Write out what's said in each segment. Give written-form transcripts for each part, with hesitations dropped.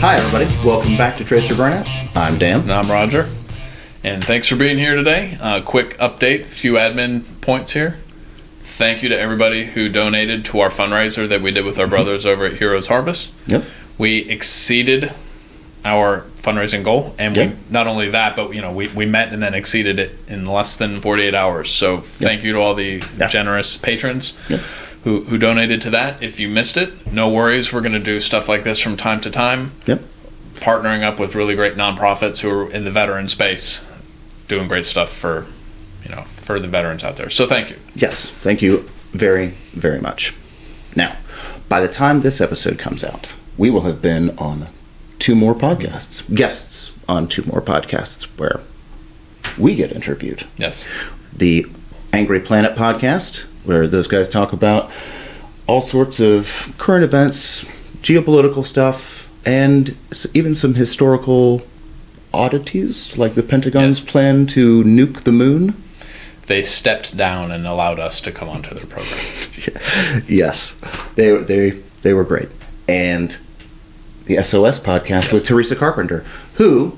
Hi, everybody. Welcome back to Tracer Burnout. I'm Dan. And I'm Roger. And thanks for being here today. Quick update, a few admin points here. Thank you to everybody who donated to our fundraiser that we did with our brothers over at Heroes Harvest. Yep. We exceeded our fundraising goal, and we not only that, but we met and then exceeded it in less than 48 hours. So thank you to all the generous patrons who donated to that. If you missed it, no worries. We're going to do stuff like this from time to time. Yep. Partnering up with really great nonprofits who are in the veteran space, doing great stuff for the veterans out there. So thank you. Yes, thank you very, very much. Now, by the time this episode comes out, we will have been on 2 more podcasts, guests on 2 more podcasts where we get interviewed. Yes. The Angry Planet podcast, where those guys talk about all sorts of current events, geopolitical stuff, and even some historical oddities, like the Pentagon's plan to nuke the moon. They stepped down and allowed us to come onto their program. Yes, they were great. And the SOS podcast with Teresa Carpenter, who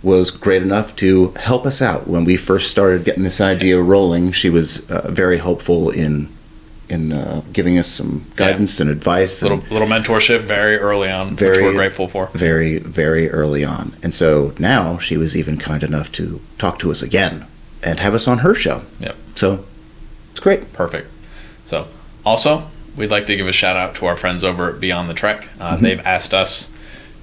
was great enough to help us out when we first started getting this idea rolling. She was very helpful in giving us some guidance and advice. Little mentorship very early on, which we're grateful for. Very, very early on. And so now she was even kind enough to talk to us again and have us on her show. Yep. So it's great. Perfect. So also, we'd like to give a shout out to our friends over at Beyond the Trek. They've asked us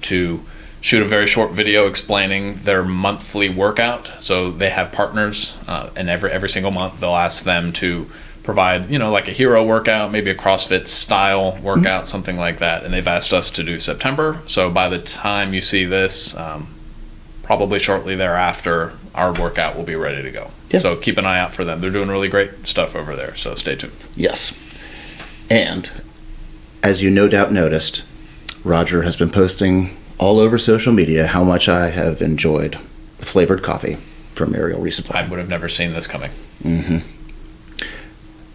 to shoot a very short video explaining their monthly workout. So they have partners, and every single month they'll ask them to provide, like a hero workout, maybe a CrossFit style workout, something like that. And they've asked us to do September. So by the time you see this, probably shortly thereafter, our workout will be ready to go. Yep. So keep an eye out for them. They're doing really great stuff over there. So stay tuned. Yes. And as you no doubt noticed, Roger has been posting all over social media how much I have enjoyed flavored coffee from Ariel Resupply. I would have never seen this coming. Mm-hmm.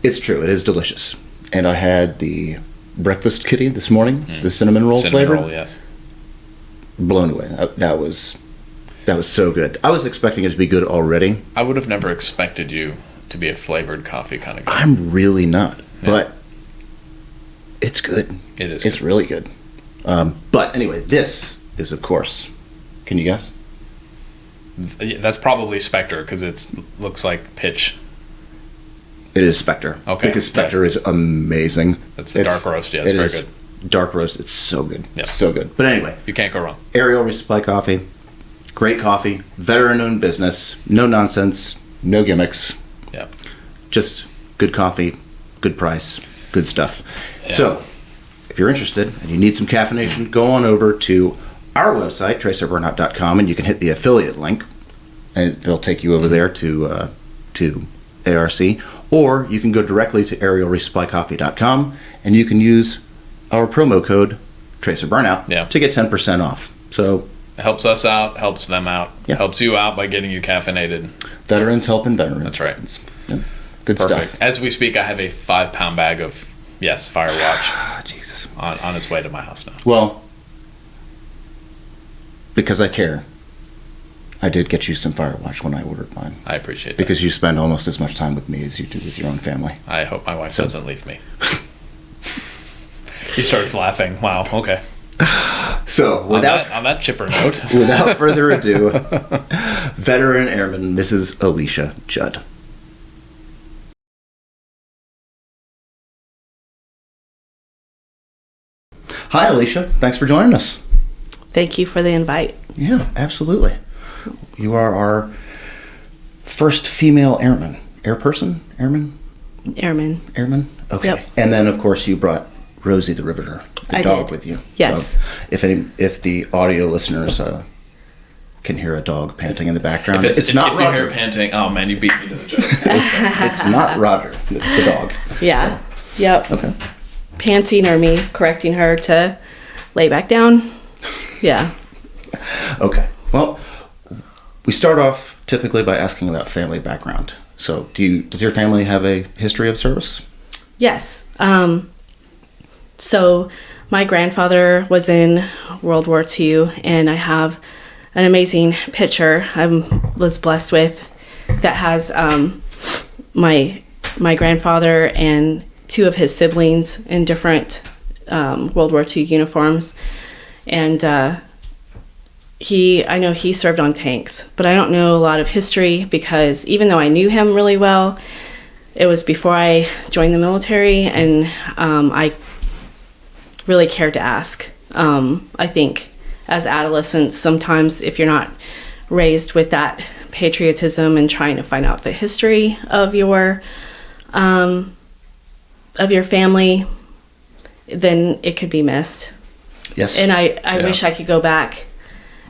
It's true. It is delicious. And I had the breakfast kitty this morning, the cinnamon roll flavored. Cinnamon roll, yes. Blown away. That was so good. I was expecting it to be good already. I would have never expected you to be a flavored coffee kind of guy. I'm really not. Yeah. But it's good. It is. It's really good. But anyway, this is, of course, can you guess? That's probably Spectre, because it looks like pitch. It is Spectre. Okay. Because Spectre is amazing. It's the dark roast. Yeah, it's very good. Dark roast. It's so good. Yeah. So good. But anyway. You can't go wrong. Ariel Resupply Coffee. Great coffee. Veteran-owned business. No nonsense. No gimmicks. Yeah. Just good coffee. Good price. Good stuff. Yeah. So, if you're interested and you need some caffeination, go on over to our website, tracerburnout.com, and you can hit the affiliate link, and it'll take you over there to ARC. Or you can go directly to arielresupplycoffee.com, and you can use our promo code TracerBurnout to get 10% off. So it helps us out, helps them out, helps you out by getting you caffeinated. Veterans helping veterans. That's right. Yeah. Good Perfect. stuff. As we speak, I have a 5-pound bag of Firewatch Jesus. on its way to my house now. Well, because I care, I did get you some Firewatch when I ordered mine. I appreciate that. Because you spend almost as much time with me as you do with your own family. I hope my wife doesn't leave me. He starts laughing. Wow, okay. So, on that chipper note. Without further ado, veteran airman Mrs. Alecia Judd. Hi, Alecia. Thanks for joining us. Thank you for the invite. Yeah, absolutely. You are our first female airman. Airperson? Airman? Airman. Airman? Okay. Yep. And then, of course, you brought Rosie the Riveter, the dog, with you. Yes. So if the audio listeners can hear a dog panting in the background, it's not Roger. If you hear panting, oh man, you beat me to the joke. It's not Roger. It's the dog. Yeah. So. Yep. Okay. Panting or me correcting her to lay back down. Yeah. Okay. Well, we start off typically by asking about family background. So, does your family have a history of service? Yes. So my grandfather was in World War II, and I have an amazing picture I was blessed with that has my grandfather and two of his siblings in different World War II uniforms. And I know he served on tanks, but I don't know a lot of history because even though I knew him really well, it was before I joined the military, and I really cared to ask. I think as adolescents, sometimes if you're not raised with that patriotism and trying to find out the history of your family, then it could be missed. Yes. And I wish I could go back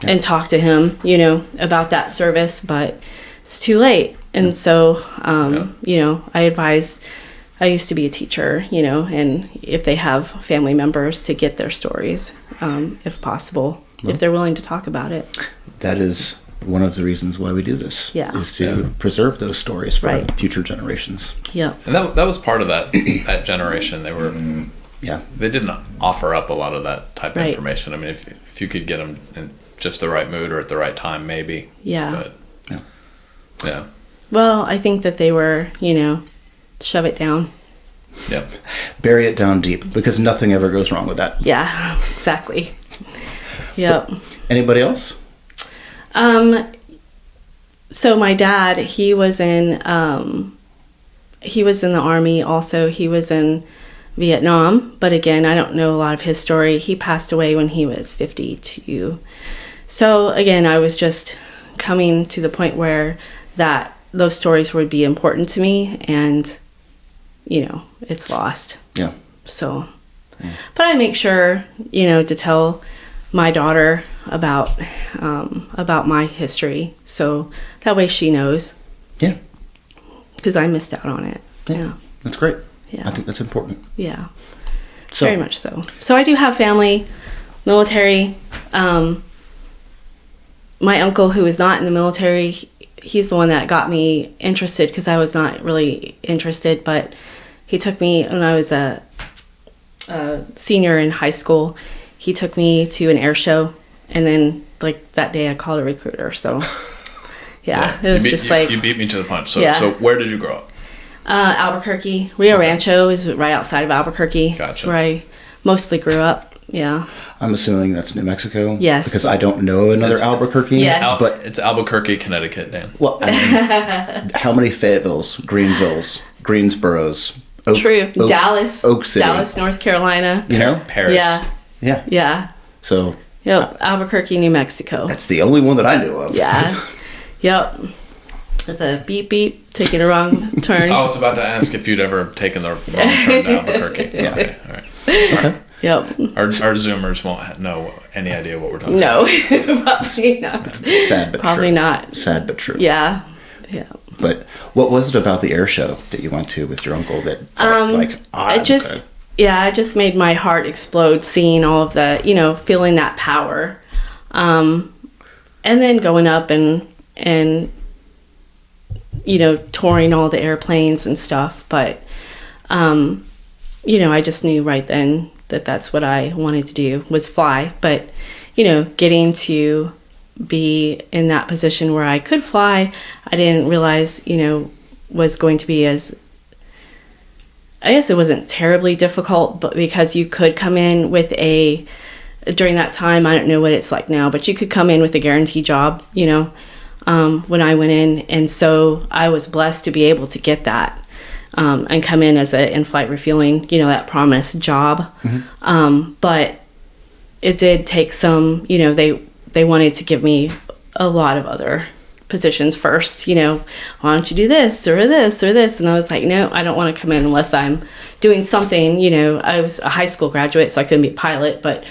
and talk to him, about that service, but it's too late. And so, I used to be a teacher, and if they have family members, to get their stories, if possible, if they're willing to talk about it. That is one of the reasons why we do this. Yeah. Is to preserve those stories for Right. future generations. Yeah. And that was part of that generation. They were they didn't offer up a lot of that type of Right. information. I mean, if you could get them in just the right mood or at the right time, maybe. Yeah. But, yeah. Well, I think that they were, shove it down. Yeah. Bury it down deep, because nothing ever goes wrong with that. Yeah, exactly. Yep. Anybody else? So my dad, he was in the Army also. He was in Vietnam, but again, I don't know a lot of his story. He passed away when he was 52. So again, I was just coming to the point where those stories would be important to me, and it's lost. Yeah. So, but I make sure, to tell my daughter about my history, so that way she knows. Yeah. Because I missed out on it. Yeah. That's great. Yeah. I think that's important. Yeah. So, Very much so. So I do have family, military. My uncle, who is not in the military, he's the one that got me interested, because I was not really interested, but he took me when I was a senior in high school. He took me to an air show, and then that day I called a recruiter. So it was you beat me to the punch. So Yeah. so where did you grow up? Albuquerque. Rio Rancho is right outside of Albuquerque. Gotcha. That's where I mostly grew up. Yeah. I'm assuming that's New Mexico. Yes. Because I don't know another Albuquerque. Yes. But It's Albuquerque, Connecticut, Dan. well, I mean, how many Fayettevilles, Greenvilles, Greensboroughs, True. Dallas. Oak City. Dallas, North Carolina. Paris. Yeah. Yeah. Yeah. So Yep. Albuquerque, New Mexico. that's the only one that I knew of. Yeah. Yep. With a beep beep, taking a wrong turn. I was about to ask if you'd ever taken the wrong turn to Albuquerque. Yeah. Okay, all right. Okay. Yep. Our Zoomers won't know any idea what we're talking No, about. probably not. Sad but Probably true. not. Sad but true. Yeah. Yeah. But what was it about the air show that you went to with your uncle that It just made my heart explode seeing all of the, feeling that power. And then going up and touring all the airplanes and stuff. But, I just knew right then that that's what I wanted to do, was fly. But, getting to be in that position where I could fly, I didn't realize, was going to be as, I guess it wasn't terribly difficult, but because you could come in with during that time, I don't know what it's like now, but you could come in with a guaranteed job, when I went in. And so I was blessed to be able to get that, and come in as a in-flight refueling, that promised job. Mm-hmm. But it did take some, they wanted to give me a lot of other positions first, why don't you do this or this or this? And I was like, no, I don't want to come in unless I'm doing something. I was a high school graduate, so I couldn't be a pilot, but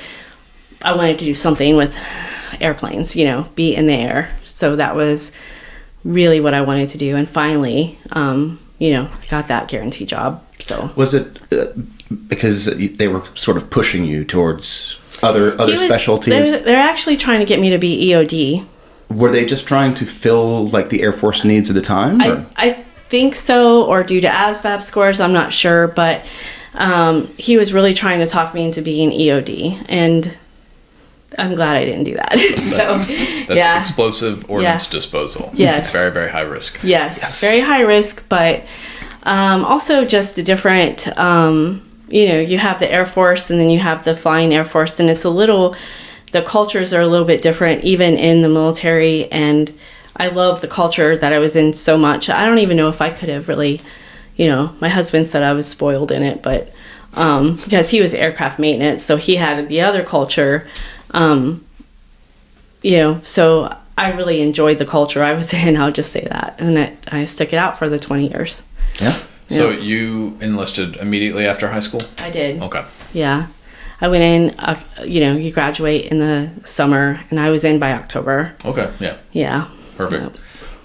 I wanted to do something with airplanes, be in the air. So that was really what I wanted to do. And finally, I got that guarantee job. So was it because they were sort of pushing you towards other specialties? They're actually trying to get me to be EOD. Were they just trying to fill the Air Force needs at the time? I think so, or due to ASVAB scores, I'm not sure, but he was really trying to talk me into being EOD, and I'm glad I didn't do that. So, That's explosive ordnance disposal. Yes. Very, very high risk. Yes, very high risk, but also just a different, you have the Air Force and then you have the Flying Air Force, and the cultures are a little bit different even in the military, and I love the culture that I was in so much. I don't even know if I could have really, my husband said I was spoiled in it, but because he was aircraft maintenance, so he had the other culture. So I really enjoyed the culture I was in, I'll just say that. And I stuck it out for the 20 years. Yeah. So you enlisted immediately after high school? I did. Okay. Yeah. I went in, you graduate in the summer, and I was in by October. Okay, yeah. Yeah. Perfect. Yep.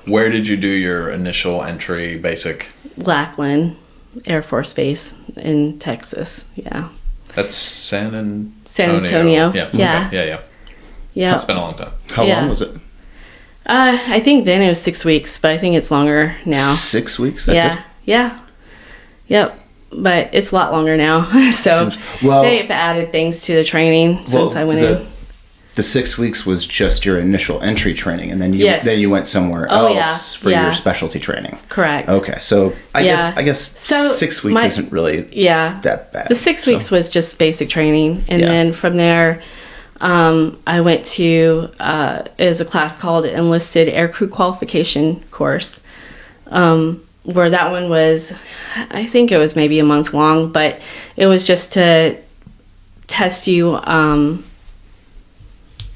Where did you do your initial entry basic? Lackland Air Force Base in Texas. Yeah. That's San Antonio. San Antonio. Yeah. Yeah. Okay. Yeah. Yeah. It's been a long time. How long was it? I think then it was 6 weeks, but I think it's longer now. 6 weeks? That's it? Yeah. Yep. But it's a lot longer now. So they've added things to the training since I went in. The 6 weeks was just your initial entry training, and then you went somewhere else for your specialty training. Correct. Okay, so I guess so 6 weeks isn't really that bad. The 6 weeks was just basic training, and then from there, I went to is a class called Enlisted Aircrew Qualification course, where that one was, I think it was maybe a month long, but it was just to test you.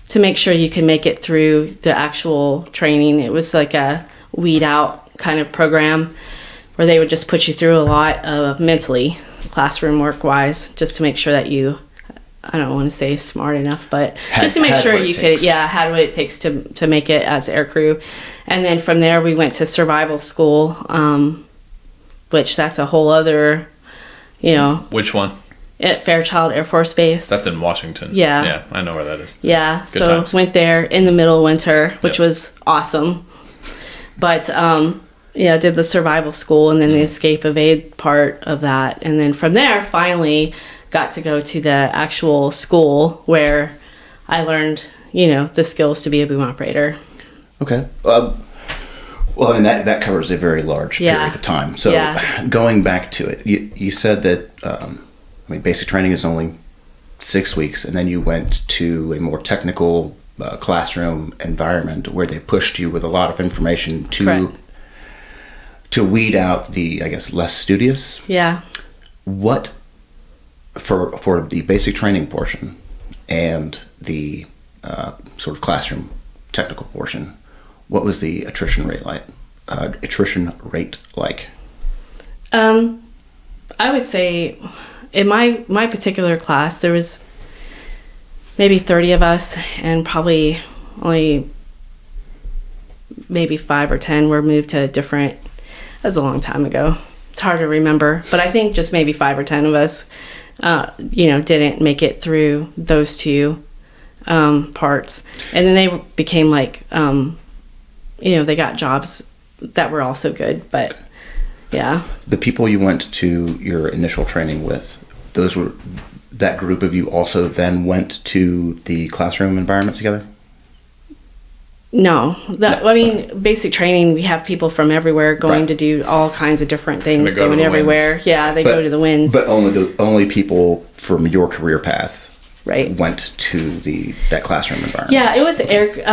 To make sure you can make it through the actual training. It was like a weed out kind of program where they would just put you through a lot of mentally, classroom work wise, just to make sure that you, I don't want to say smart enough, but just to make sure you had what it takes to make it as aircrew. And then from there we went to survival school, which that's a whole other, Which one? At Fairchild Air Force Base. That's in Washington. Yeah. Yeah, I know where that is. Yeah, Good so times. went there in the middle of winter, which was awesome. But, did the survival school and then the escape evade part of that. And then from there, finally got to go to the actual school where I learned, the skills to be a boom operator. Okay. Well, I mean, that covers a very large period of time. So going back to it, you said that... basic training is only 6 weeks, and then you went to a more technical classroom environment where they pushed you with a lot of information to weed out the, I guess, less studious. Yeah. What for the basic training portion and the sort of classroom technical portion, what was the attrition rate like? I would say in my particular class, there was maybe 30 of us, and probably only maybe 5 or 10 were moved to different. That was a long time ago. It's hard to remember, but I think just maybe 5 or 10 of us, didn't make it through those two parts, and then they became like, they got jobs that were also good, but. Yeah. The people you went to your initial training with, that group of you also then went to the classroom environment together? No. Basic training, we have people from everywhere going to do all kinds of different things, going everywhere. Winds. Yeah, they go to the winds. But only people from your career path right. went to that classroom environment. Yeah, it was it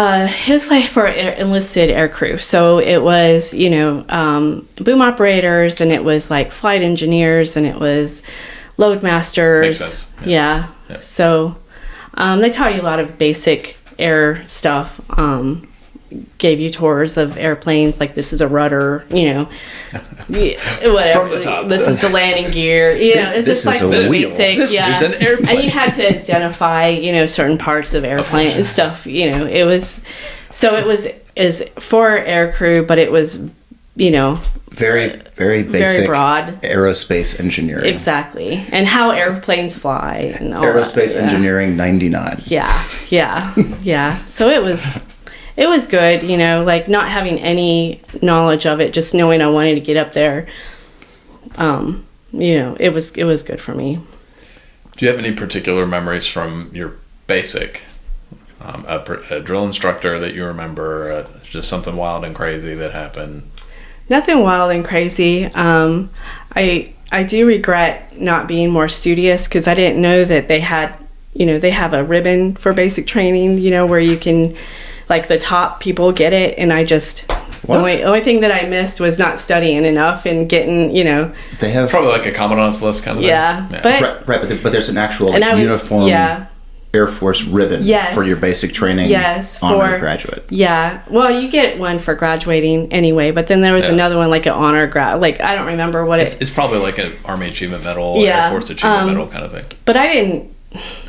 was like for enlisted air crew. So it was, boom operators, and it was like flight engineers, and it was load masters. Makes sense. Yeah. So they taught you a lot of basic air stuff. Gave you tours of airplanes, like this is a rudder, whatever. From the top. This is the landing gear. It's just like some basic. This is an airplane. And you had to identify, certain parts of airplane and stuff. It was is for air crew, but it was, very, very basic, very broad aerospace engineering. Exactly, and how airplanes fly and all aerospace that. engineering 99. Yeah. So it was good, like not having any knowledge of it, just knowing I wanted to get up there. it was good for me. Do you have any particular memories from your basic, a drill instructor that you remember, just something wild and crazy that happened? Nothing wild and crazy. I do regret not being more studious, because I didn't know that they had, they have a ribbon for basic training, where you can, like, the top people get it, and I just... What? The only thing that I missed was not studying enough and getting, They have Probably like a commandant's list kind of thing. Yeah, but but there's an actual and I was, uniform Air Force ribbon for your basic training. Yes, honor graduate. Yeah, well, you get one for graduating anyway, but then there was another one, like an honor grad. Like, I don't remember what it's probably like an Army Achievement Medal, Air Force Achievement Medal kind of thing. But I didn't,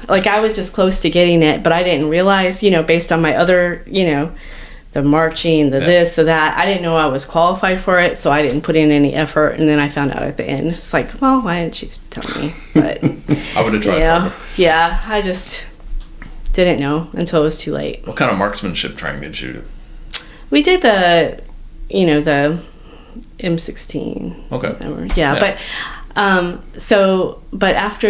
like, I was just close to getting it, but I didn't realize, based on my other, the marching, the this, the that, I didn't know I was qualified for it, so I didn't put in any effort, and then I found out at the end. It's like, well, why didn't you tell me? But I would have tried harder. Yeah, I just didn't know until it was too late. What kind of marksmanship training did you do? We did the M16. Okay. Whatever. Yeah, but after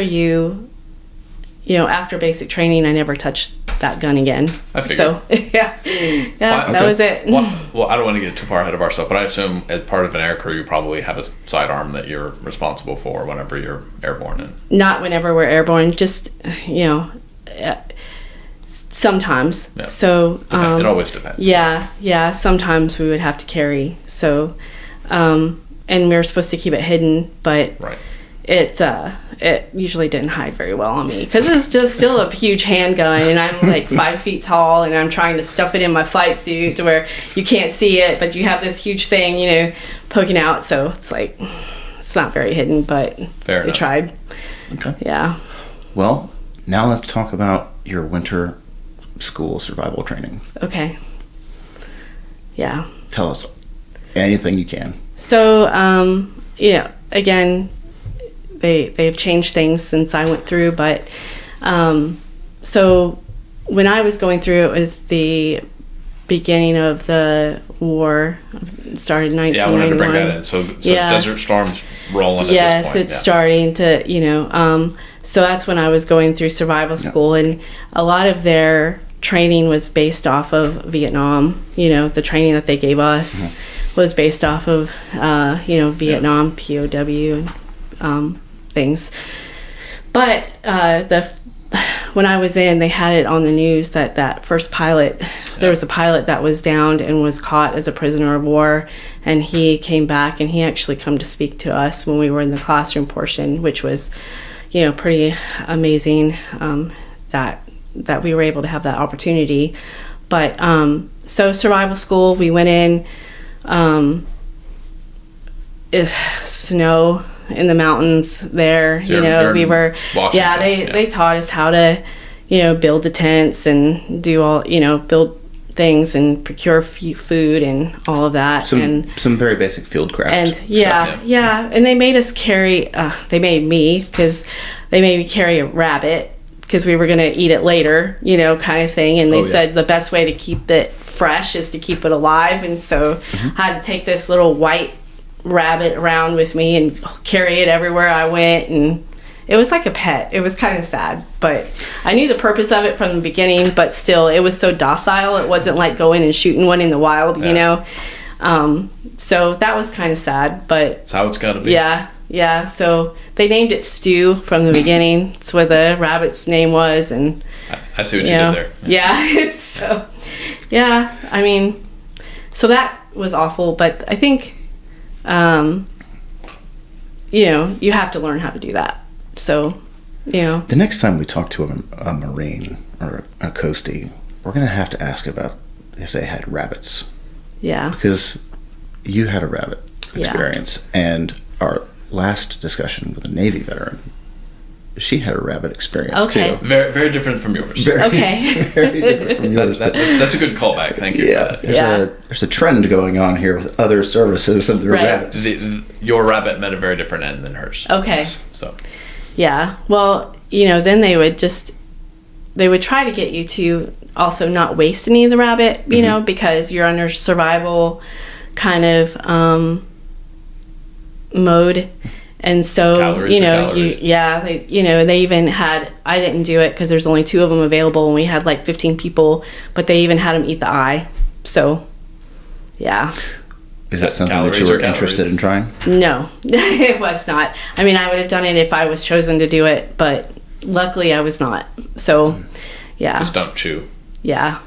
after basic training, I never touched that gun again. I figured. So that was it. Well, I don't want to get too far ahead of ourselves, but I assume as part of an air crew, you probably have a sidearm that you're responsible for whenever you're airborne in. Not whenever we're airborne, just sometimes. Yeah. So it always depends. Yeah. Sometimes we would have to carry. So, and we were supposed to keep it hidden, but right. It usually didn't hide very well on me, because it's just still a huge handgun, and I'm like 5 feet tall, and I'm trying to stuff it in my flight suit to where you can't see it, but you have this huge thing, poking out. So it's like, it's not very hidden, but Fair we enough. tried. Okay. Yeah. Well, now let's talk about your winter school survival training. Okay. Yeah. Tell us anything you can. So, again, they've changed things since I went through, but so when I was going through, it was the beginning of the war. It started in 1991. Yeah, I wanted to bring that in. So Desert Storm's rolling at this point. Yes, it's starting to, so that's when I was going through survival school, and a lot of their training was based off of Vietnam. The training that they gave us was based off of, Vietnam, POW, and things. But when I was in, they had it on the news that first pilot, there was a pilot that was downed and was caught as a prisoner of war, and he came back, and he actually come to speak to us when we were in the classroom portion, which was, pretty amazing that we were able to have that opportunity. But so survival school, we went in, snow in the mountains there, So we were Washington, they taught us how to build the tents and do all build things and procure food and all of that, Some very basic field craft and stuff. And they made us carry they made me carry a rabbit, because we were going to eat it later, kind of thing, and they said the best way to keep it fresh is to keep it alive, and so I had to take this little white rabbit around with me and carry it everywhere I went, and it was like a pet. It was kind of sad, but I knew the purpose of it from the beginning, but still, it was so docile. It wasn't like going and shooting one in the wild, so that was kind of sad, but that's how it's got to be. Yeah, so they named it Stew from the beginning. It's what the rabbit's name was, and I see what you did there. Yeah. So I mean, so that was awful, but I think you have to learn how to do that. So, The next time we talk to a Marine or a Coastie, we're going to have to ask about if they had rabbits. Yeah. Because you had a rabbit experience, and our last discussion with a Navy veteran, she had a rabbit experience too. Very, very different from yours. Very different from yours. That's a good callback. Thank you for that. There's a trend going on here with other services and their rabbits. Your rabbit met a very different end than hers. Okay. So. Yeah. Well, then they would try to get you to also not waste any of the rabbit, because you're under survival kind of mode, And so, Calories you are know, calories. they even had, I didn't do it because there's only 2 of them available and we had like 15 people, but they even had them eat the eye. So, yeah. Is that something that Calories you are were interested in trying? No, it was not. I mean, I would have done it if I was chosen to do it, but luckily I was not. So, yeah. Just don't chew. Yeah.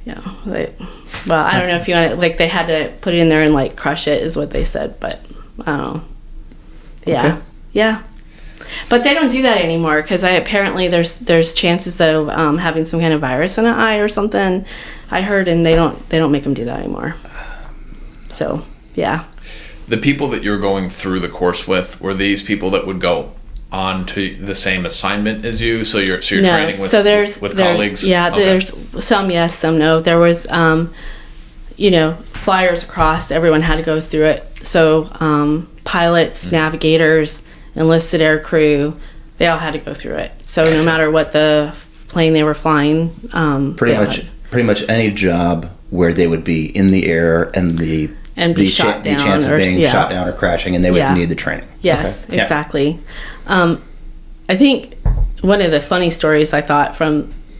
Yeah. Well, I don't know if you want to, like, they had to put it in there and, like, crush it is what they said, but I don't know. Yeah. Okay. Yeah. But they don't do that anymore because apparently there's chances of having some kind of virus in an eye or something. I heard, and they don't make them do that anymore. So, yeah. The people that you're going through the course with, were these people that would go on to the same assignment as you? So you're No. training with, So there's colleagues? Yeah, Okay. there's some yes, some no. There was flyers across, everyone had to go through it. So pilots, navigators, enlisted air crew, they all had to go through it. So no matter what the plane they were flying, Pretty much any job where they would be in the air and the shot down chance of or- being yeah. shot down or crashing, and they would Yeah. need the training. Yes, Okay. Yeah. exactly. I think one of the funny stories I thought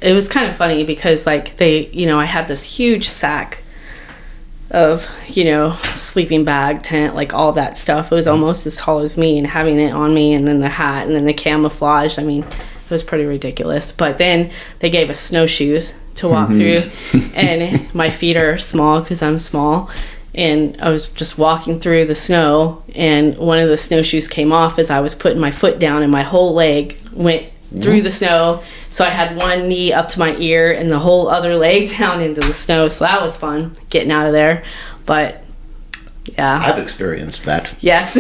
it was kind of funny because like I had this huge sack of, sleeping bag, tent, like all that stuff. It was almost as tall as me, and having it on me, and then the hat, and then the camouflage. I mean, it was pretty ridiculous. But then they gave us snowshoes to walk through, and my feet are small because I'm small. And I was just walking through the snow, and one of the snowshoes came off as I was putting my foot down, and my whole leg went through the snow. So I had one knee up to my ear and the whole other leg down into the snow. So that was fun, getting out of there. But, yeah. I've experienced that. Yes.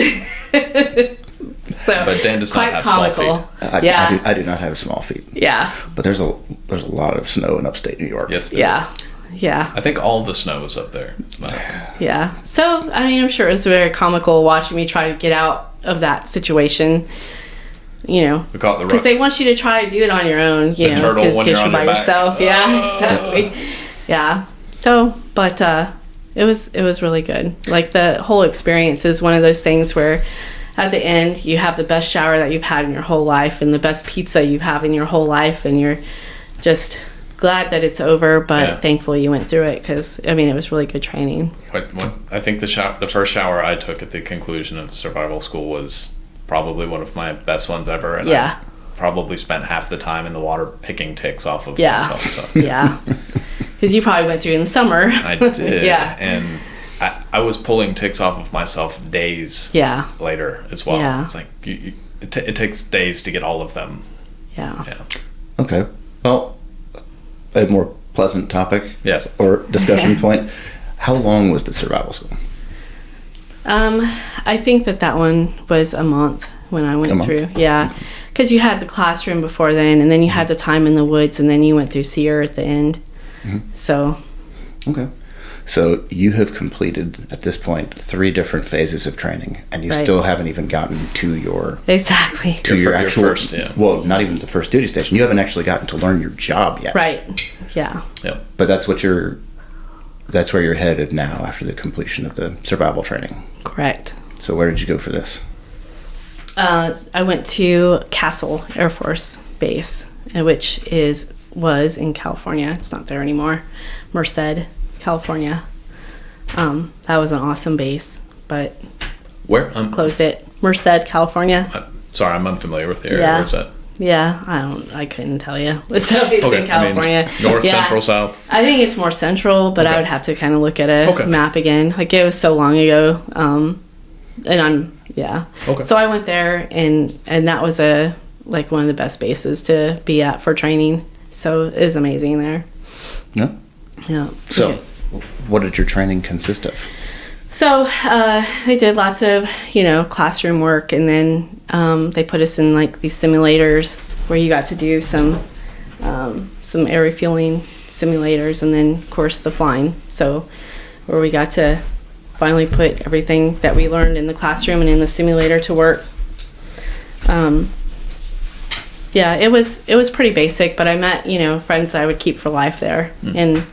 But Dan does not have small feet. Yeah. I do not have small feet. Yeah. But there's a lot of snow in upstate New York. Yes. there Yeah. is. Yeah. I think all the snow is up there. Yeah. So, I mean, I'm sure it was very comical watching me try to get out of that situation. We call it the Because they want you to try to do it on your own, turtle because when you're on by your back. yourself. Yeah, exactly. Yeah. So, but it was really good. Like the whole experience is one of those things where at the end you have the best shower that you've had in your whole life and the best pizza you've had in your whole life, and you're just glad that it's over, but thankful you went through it because I mean it was really good training. I think the first shower I took at the conclusion of survival school was probably one of my best ones ever, and I probably spent half the time in the water picking ticks off of myself. So. Yeah, because you probably went through in the summer. I did. Yeah. And I was pulling ticks off of myself days later as well. Yeah. It's like it takes days to get all of them. Yeah. Okay. Well, a more pleasant topic. Yes. Or discussion point. How long was the survival school? I think that one was a month when I went through. Yeah. Because you had the classroom before then, and then you had the time in the woods, and then you went through SEER at the end. Mm-hmm. So. Okay. So you have completed, at this point, 3 different phases of training, and you still haven't even gotten to your... Exactly. To your actual... first, Well, not even the first duty station. You haven't actually gotten to learn your job yet. Right. Yeah. Yep. But that's where you're headed now after the completion of the survival training. Correct. So where did you go for this? I went to Castle Air Force Base, which was in California. It's not there anymore. Merced, California. That was an awesome base, but Where? closed it. Merced, California. Sorry, I'm unfamiliar with the area. Yeah. Where's that? Yeah, I couldn't tell you. So it's in California. North, central, south? I think it's more central, but I would have to kind of look at a map again. Like it was so long ago. So I went there, and that was one of the best bases to be at for training. So it was amazing there. Yeah. Yeah. So what did your training consist of? So they did lots of, classroom work, and then they put us in like these simulators where you got to do some air refueling simulators, and then of course the flying. So where we got to finally put everything that we learned in the classroom and in the simulator to work. It was pretty basic, but I met, friends that I would keep for life there. And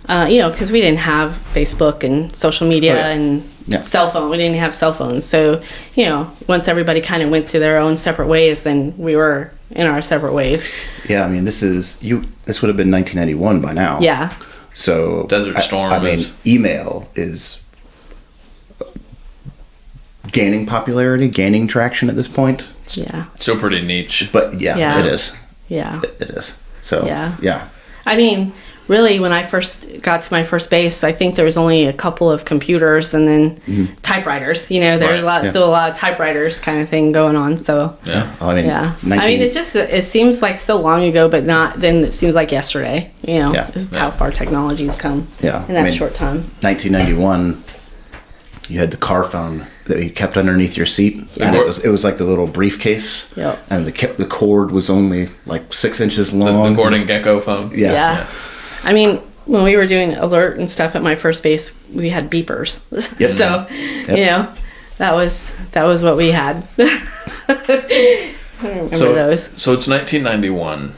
because we didn't have Facebook and social media Oh, yeah. and Yeah. cell phone. We didn't have cell phones. So, once everybody kind of went to their own separate ways, then we were in our separate ways. Yeah, I mean, this would have been 1991 by now. Yeah. So Desert Storm I mean, is- email is gaining popularity, gaining traction at this point. Yeah. Still pretty niche. But yeah, Yeah. it is. Yeah. It is. So Yeah. yeah. I mean, really, when I first got to my first base, I think there was only a couple of computers and then typewriters. There's Right. still a lot of typewriters kind of thing going on. So Yeah. I mean, yeah, 19 it seems like so long ago, but not. Then it seems like yesterday. Yeah. This is how far technology's come. Yeah, in I that mean, short time. 1991, you had the car phone that you kept underneath your seat, and Yeah. it was like the little briefcase, Yep. and the cord was only like 6 inches The long. Gordon Gecko phone. Yeah. Yeah. I mean, when we were doing alert and stuff at my first base, we had beepers. Yep. So, Yep. that was what we had. I remember those. So it's 1991.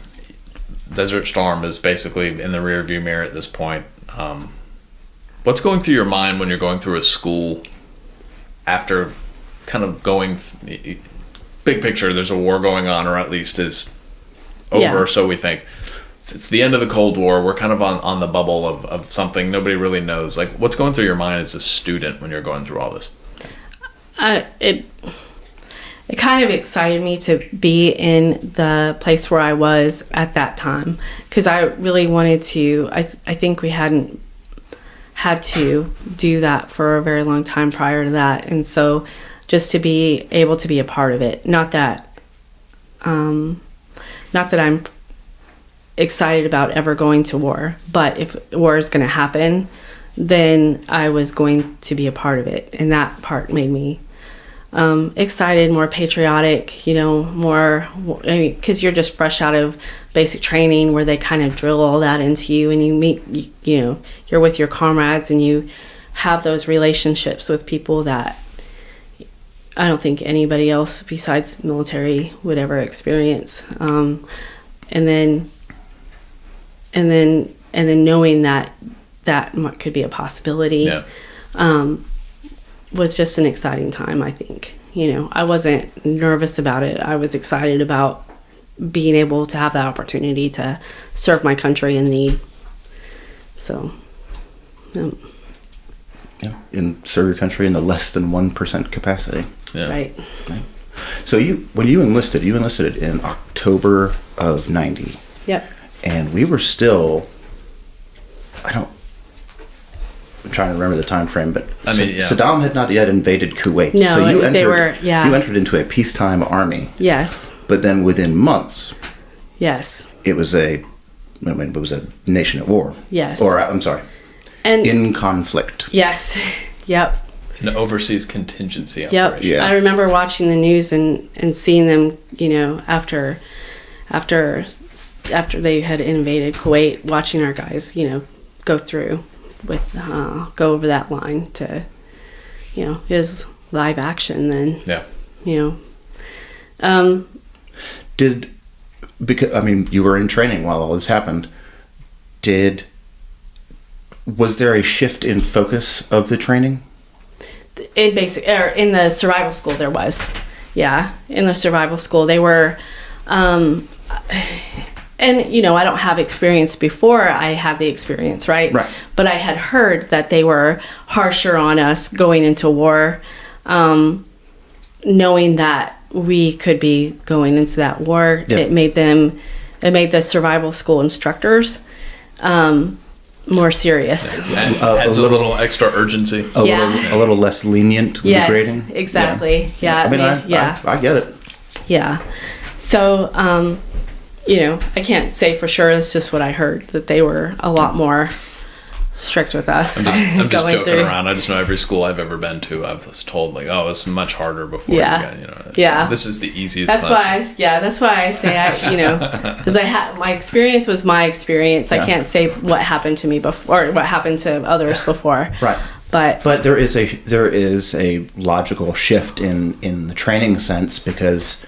Desert Storm is basically in the rearview mirror at this point. What's going through your mind when you're going through a school after kind of going big picture? There's a war going on, or at least is over. Yeah. So we think it's the end of the Cold War. We're kind of on the bubble of something nobody really knows. Like, what's going through your mind as a student when you're going through all this? It kind of excited me to be in the place where I was at that time, because I really wanted to. I think we hadn't had to do that for a very long time prior to that, and so just to be able to be a part of it. Not that I'm excited about ever going to war, but if war is going to happen, then I was going to be a part of it, and that part made me excited, more patriotic, more, because you're just fresh out of basic training where they kind of drill all that into you, and you meet, you're with your comrades, and you have those relationships with people that I don't think anybody else besides military would ever experience. And then knowing that could be a possibility. Yeah. Was just an exciting time, I think. I wasn't nervous about it. I was excited about being able to have that opportunity to serve my country in need. So, Yeah, and serve your country in the less than 1% capacity. Yeah. right. So when you enlisted in October of 90, Yep. and we were still, I'm trying to remember the time frame, but I mean, yeah. Saddam had not yet invaded Kuwait. No, so you they were, yeah. You entered into a peacetime army, Yes. but then within months, Yes. it was a nation at war. Yes. Or, I'm sorry, And in conflict. yes. Yep. An overseas contingency Yep. operation. Yeah. I remember watching the news and seeing them, after they had invaded Kuwait, watching our guys, go through go over that line to, it was live action then. Yeah. Because you were in training while all this happened. Was there a shift in focus of the training? In the survival school there was. Yeah, in the survival school they were, and I don't have experience before I had the experience, right? Right. But I had heard that they were harsher on us going into war, knowing that we could be going into that war. Yeah. It made the survival school instructors more serious. And adds a little extra urgency. Yeah. A little less lenient with the Yes, grading? exactly. Yeah. I get it. Yeah. So, I can't say for sure. It's just what I heard, that they were a lot more strict with us. I'm just going joking through. around. I just know every school I've ever been to, I was told it's much harder before. Yeah. You got, Yeah. This is the easiest. That's class. why I say because my experience was my experience. Yeah. I can't say what happened to me before, or what happened to others before. Right. But there is a logical shift in the training sense, because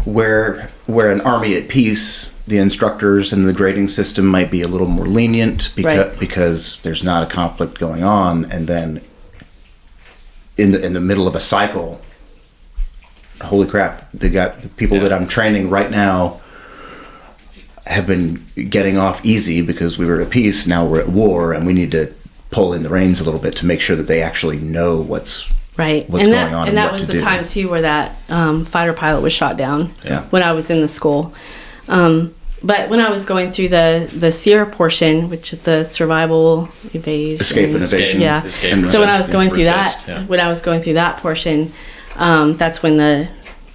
where an army at peace the instructors and the grading system might be a little more lenient Right. because there's not a conflict going on, and then in the middle of a cycle, holy crap, the people that I'm training right now have been getting off easy because we were at peace. Now we're at war, and we need to pull in the reins a little bit to make sure that they actually know what's Right. going on and that what was to the do. time too where that fighter pilot was shot down. Yeah. When I was in the school. But when I was going through the SEER portion, which is the survival, evasion, Escape and evasion. Yeah. Escape and So when I was going through resist, that, yeah. when I was going through that portion, that's when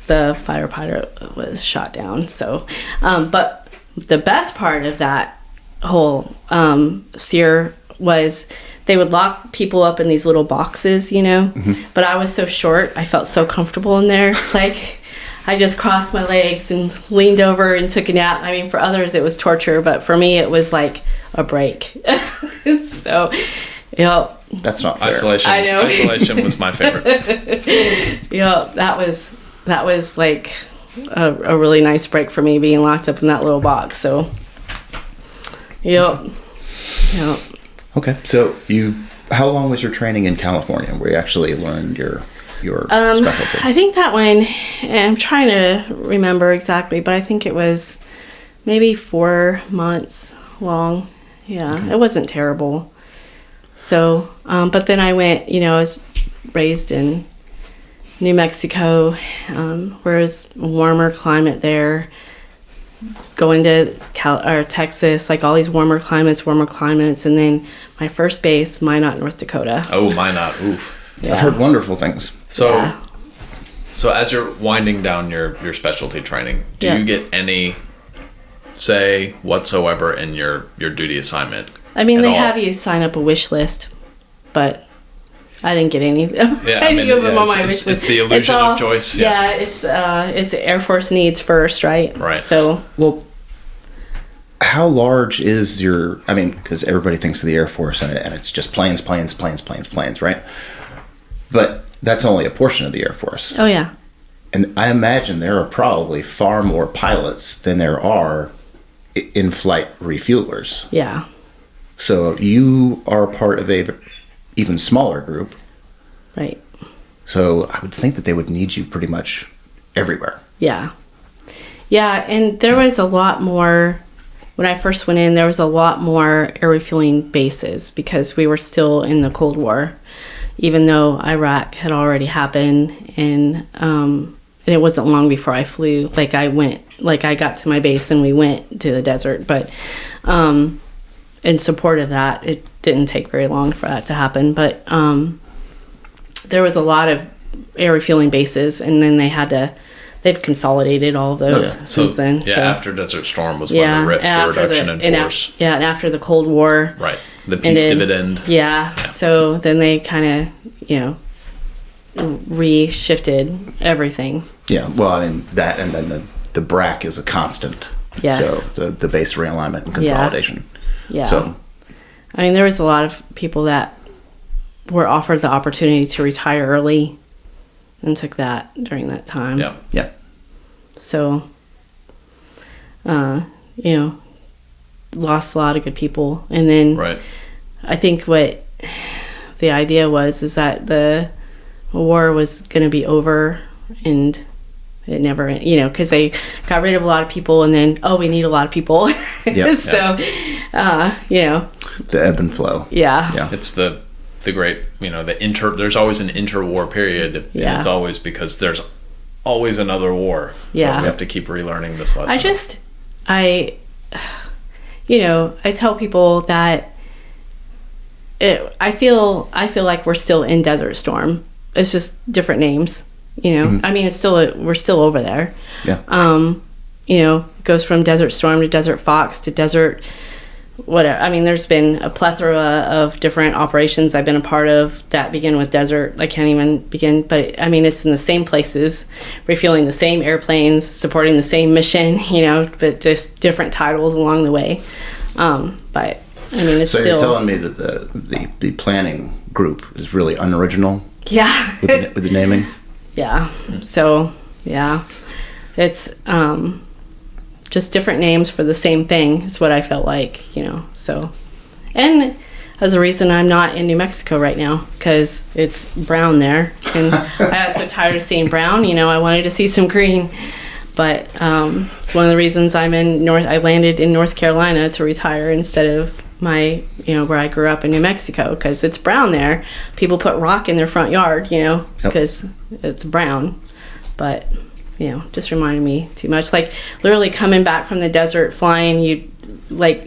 the fighter pilot was shot down. So, but the best part of that whole SEER was they would lock people up in these little boxes, you know. But I was so short, I felt so comfortable in there. Like I just crossed my legs and leaned over and took a nap. I mean, for others it was torture, but for me it was like a break. So, yeah, That's not fair. Isolation. I know. Isolation was my favorite. yeah, that was like a really nice break for me being locked up in that little box. So, yep. Okay, so how long was your training in California where you actually learned your specialty? I think that one, I'm trying to remember exactly, but I think it was maybe 4 months long. Yeah, it wasn't terrible. So, but then I went, I was raised in New Mexico, where it's a warmer climate there. Going to Texas, like all these warmer climates, and then my first base, Minot, North Dakota. Oh, Minot. Oof. Yeah. I've heard wonderful things. So, Yeah. so as you're winding down your specialty training, do Yeah. you get any say whatsoever in your duty assignment? I mean, at they all? have you sign up a wish list, but I didn't get any. Yeah, I didn't give them on my it's wish list. it's the illusion all- of choice. Yeah, it's Air Force needs first, right? Right. So Well, how large is your? I mean, because everybody thinks of the Air Force and it's just planes, right? But that's only a portion of the Air Force. oh yeah, And I imagine there are probably far more pilots than there are in-flight refuelers. yeah, So you are part of a even smaller group. right. So I would think that they would need you pretty much everywhere. Yeah. Yeah, and there was a lot more, when I first went in, there was a lot more air refueling bases because we were still in the Cold War, even though Iraq had already happened, and it wasn't long before I flew. Like I got to my base and we went to the desert, but in support of that, it didn't take very long for that to happen. But there was a lot of air refueling bases, and then they've consolidated all of those Okay. since then. Yeah, so, after Desert Storm was when the RIF, the after reduction in force. and after the Cold War. Right. The peace then- dividend. Yeah. So then they kind of, re-shifted everything. Yeah, well, I mean, that and then the BRAC is a constant. Yes. So the base realignment and consolidation. Yeah. So, I mean, there was a lot of people that were offered the opportunity to retire early and took that during that time. Yeah. yeah. So, lost a lot of good people. And then Right. I think what the idea is that the war was going to be over, and it never, because they got rid of a lot of people, and then, we need a lot of people. Yep. So, The ebb and flow. yeah. Yeah. It's the great, there's always an interwar period, and Yeah. it's always because there's always another war. So Yeah. we have to keep relearning this lesson. I tell people that I feel like we're still in Desert Storm. It's just different names, I mean, we're still over there. Yeah. Goes from Desert Storm to Desert Fox to Desert whatever. I mean, there's been a plethora of different operations I've been a part of that begin with desert. I can't even begin, but I mean, it's in the same places, refueling the same airplanes, supporting the same mission, but just different titles along the way. But I mean, it's So still. you're telling me that the planning group is really unoriginal Yeah. with the naming? Yeah. So, yeah. It's just different names for the same thing is what I felt like, so. And as a reason I'm not in New Mexico right now, because it's brown there. And I got so tired of seeing brown, I wanted to see some green. But it's one of the reasons I landed in North Carolina to retire instead of my, where I grew up in New Mexico, because it's brown there. People put rock in their front yard, because it's brown. But, just reminded me too much. Like, literally coming back from the desert, flying,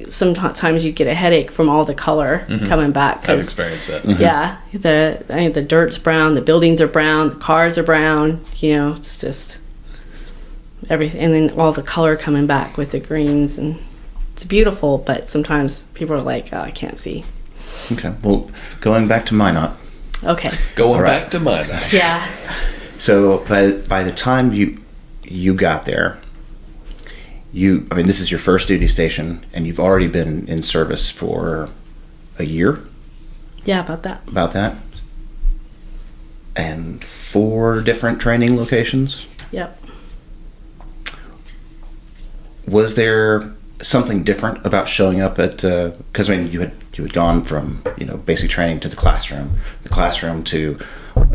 sometimes you'd get a headache from all the color coming back. I've experienced that. Yeah, the dirt's brown, the buildings are brown, the cars are brown, it's just everything. And then all the color coming back with the greens, and it's beautiful, but sometimes people are like, oh, I can't see. Okay, well, going back to Minot. Okay. Going back to Minot. Yeah. So by the time you got there, this is your first duty station, and you've already been in service for a year? Yeah, about that. About that? And 4 different training locations? Yep. Was there something different about showing up at, because you had gone from basic training to the classroom to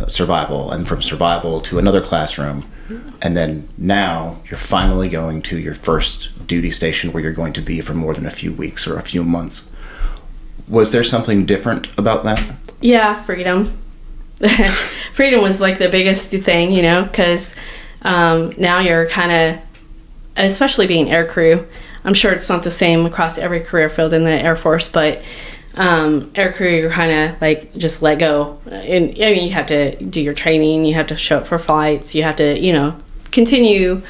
survival, and from survival to another classroom, and then now you're finally going to your first duty station where you're going to be for more than a few weeks or a few months. Was there something different about that? Yeah, freedom. Freedom was like the biggest thing, because now you're kind of, especially being aircrew, I'm sure it's not the same across every career field in the Air Force, but aircrew, you're kind of like just let go. And you have to do your training, you have to show up for flights, you have to, continue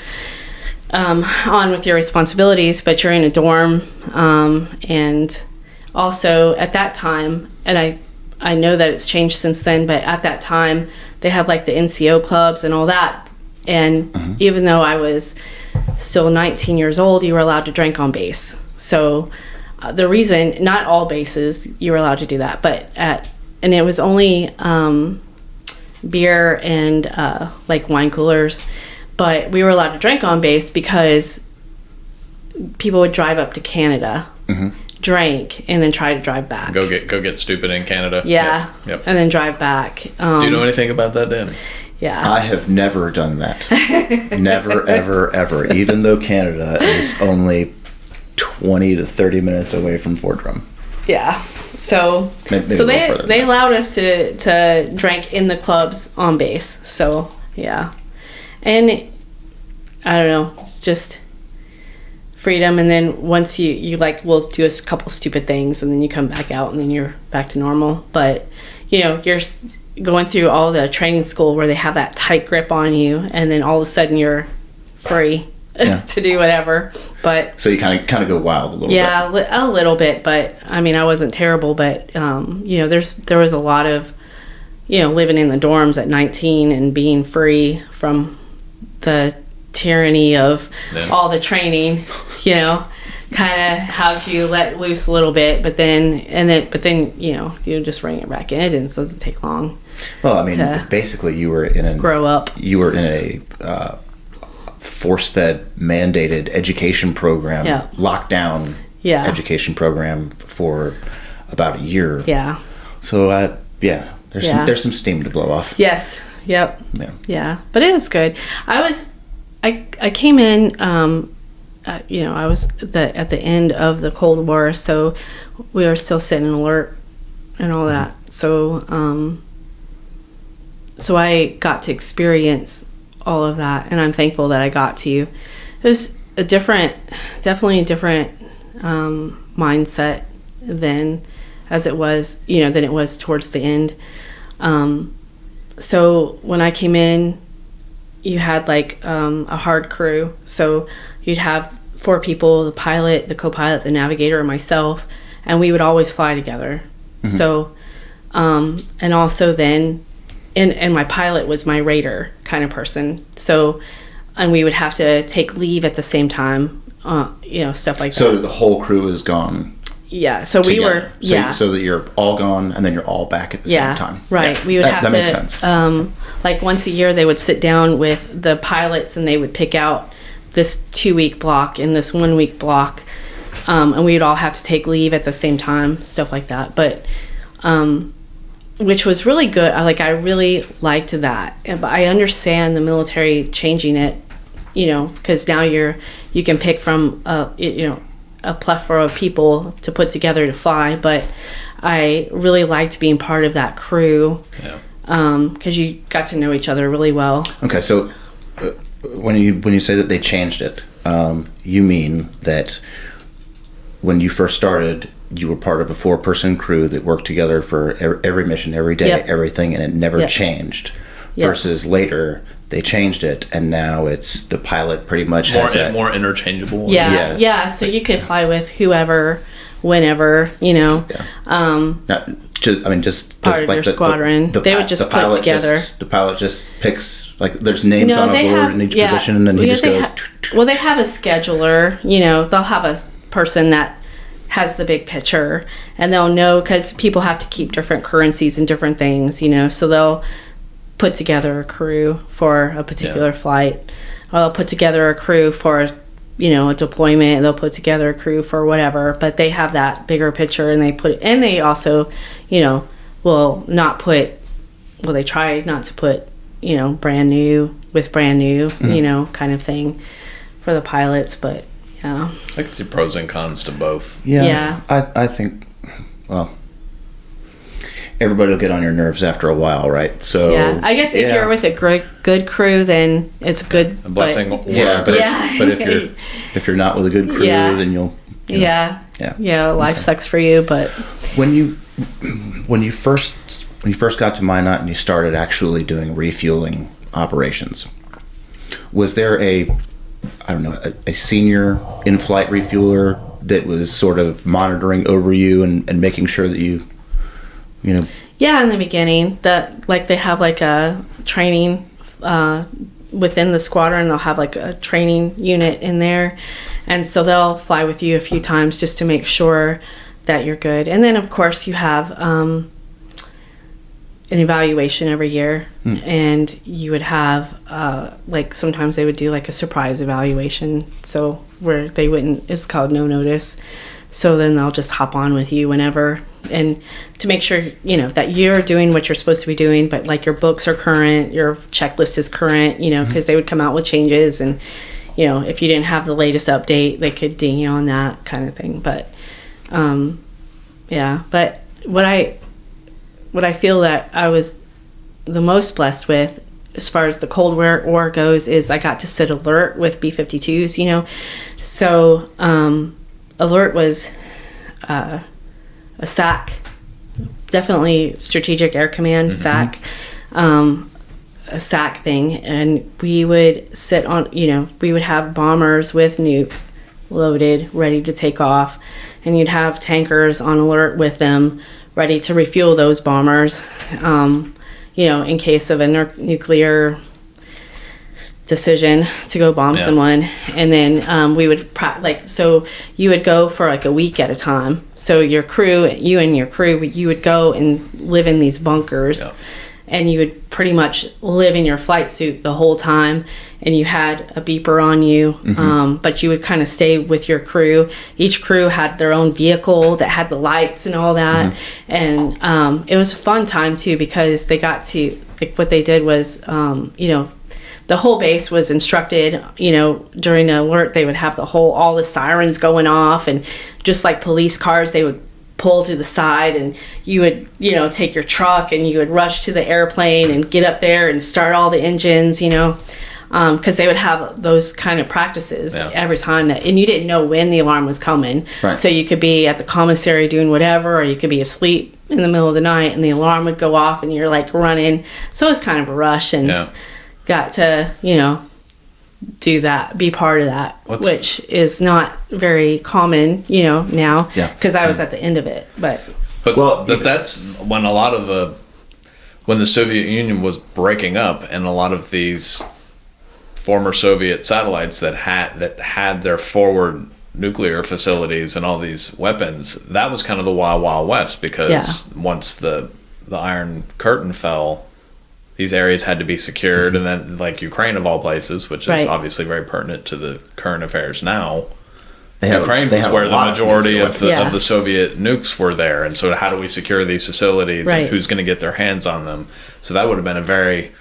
on with your responsibilities, but you're in a dorm. And also at that time, and I know that it's changed since then, but at that time they had like the NCO clubs and all that. And even though I was still 19 years old, you were allowed to drink on base. So the reason, not all bases you were allowed to do that, but and it was only beer and like wine coolers, but we were allowed to drink on base because people would drive up to Canada, drink, and then try to drive back. Go get stupid in Canada. Yeah. Yes. Yep. And then drive back. Do you know anything about that, Dan? Yeah. I have never done that. Never, ever, ever. Even though Canada is only 20 to 30 minutes away from Fort Drum. Yeah. So Maybe they allowed us to drink in the clubs on base. So yeah. And I don't know, it's just freedom. And then once you like, we'll do a couple stupid things and then you come back out and then you're back to normal. But you're going through all the training school where they have that tight grip on you, and then all of a sudden you're free to do whatever. But so you kind of go wild a little bit. Yeah, a little bit. But I mean, I wasn't terrible. But there was a lot of living in the dorms at 19 and being free from the tyranny of all the training. Kind of has you let loose a little bit, but then you just bring it back in. It doesn't take long. Well, I mean, basically, you were in grow up. You were in a force-fed, mandated education program, lockdown education program for about a year. Yeah. So there's some steam to blow off. Yes. Yep. Yeah. Yeah. But it was good. I came in. I was at the end of the Cold War, so we were still sitting alert and all that. So I got to experience all of that, and I'm thankful that I got to. It was definitely a different mindset than it was towards the end. So when I came in, you had like a hard crew. So you'd have 4 people, the pilot, the co-pilot, the navigator, and myself, and we would always fly together. So, and also then, and my pilot was my raider kind of person. So, and we would have to take leave at the same time, stuff like that. So the whole crew is gone. Yeah, so together. We were, So that you're all gone, and then you're all back at the same time. Right. Yeah, we would have that to, makes sense. like once a year they would sit down with the pilots and they would pick out this 2-week block and this 1-week block, and we would all have to take leave at the same time, stuff like that. But which was really good. I really liked that. But I understand the military changing it, because now you can pick from a plethora of people to put together to fly. But I really liked being part of that crew. Yeah. Because you got to know each other really well. Okay, so when you say that they changed it, you mean that when you first started, you were part of a 4-person crew that worked together for every mission, every day, Yep. everything, and it never Yep. changed. Yep. Versus later, they changed it, and now it's the pilot pretty much has that. More interchangeable. Yeah. So you could fly with whoever, whenever, Just part of your squadron. They would just put it together. The pilot just picks, there's names on a board in each position, and then he just goes. Well, they have a scheduler. They'll have a person that has the big picture, and they'll know, because people have to keep different currencies and different things. So they'll put together a crew for a particular flight, or they'll put together a crew for a deployment. They'll put together a crew for whatever, but they have that bigger picture, and they also, will not put, they try not to put, brand new with brand new, kind of thing for the pilots. But yeah, I can see pros and cons to both. Yeah. I think, everybody will get on your nerves after a while, right? So yeah, I guess if you're with a good crew, then it's good. A blessing. But if you're not with a good crew, then you'll. Life sucks for you. But when you first got to Minot and you started actually doing refueling operations, was there a senior in-flight refueler that was sort of monitoring over you and making sure that you Yeah, in the beginning, they have a training within the squadron. They'll have a training unit in there, and so they'll fly with you a few times just to make sure that you're good. And then, of course, you have an evaluation every year, and you would have sometimes they would do a surprise evaluation, so where they wouldn't. It's called no notice. So then they'll just hop on with you whenever, and to make sure, that you're doing what you're supposed to be doing, but your books are current, your checklist is current, because they would come out with changes, and, if you didn't have the latest update, they could ding you on that kind of thing. But, but what I feel that I was the most blessed with, as far as the Cold War goes, is I got to sit alert with B-52s, so, alert was a SAC, definitely Strategic Air Command SAC, a SAC thing, and we would sit on, we would have bombers with nukes loaded, ready to take off, and you'd have tankers on alert with them, ready to refuel those bombers, in case of a nuclear decision to go bomb someone. And then we would so you would go for a week at a time, so you and your crew you would go and live in these bunkers, and you would pretty much live in your flight suit the whole time, and you had a beeper on you, but you would kind of stay with your crew. Each crew had their own vehicle that had the lights and all that, and it was a fun time too, because they got to what they did was the whole base was instructed, during an alert, they would have all the sirens going off, and just like police cars, they would pull to the side, and you would, take your truck and you would rush to the airplane and get up there and start all the engines, because they would have those kind of practices every time and you didn't know when the alarm was coming. Right. So you could be at the commissary doing whatever, or you could be asleep in the middle of the night and the alarm would go off and you're running. So it was kind of a rush, and got to, do that, be part of that, which is not very common, now, because I was at the end of it. But that's when when the Soviet Union was breaking up, and a lot of these former Soviet satellites that had their forward nuclear facilities and all these weapons, that was kind of the Wild Wild West, because once the Iron Curtain fell, these areas had to be secured, and then like Ukraine of all places, which is Right. obviously very pertinent to the current affairs now. They Ukraine they was have where a the lot majority nuclear of the, weapons. of the Soviet nukes were there, and so how do we secure these facilities, Right. and who's going to get their hands on them? So that would have been a very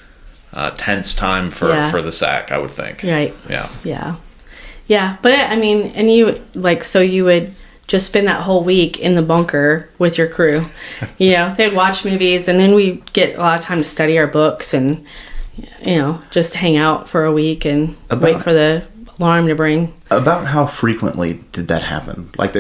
tense time for the SAC, I would think. Right. Yeah. Yeah. But I mean, and you so you would just spend that whole week in the bunker with your crew. They'd watch movies, and then we get a lot of time to study our books and, just hang out for a week and wait for the alarm to ring. About how frequently did that happen? Like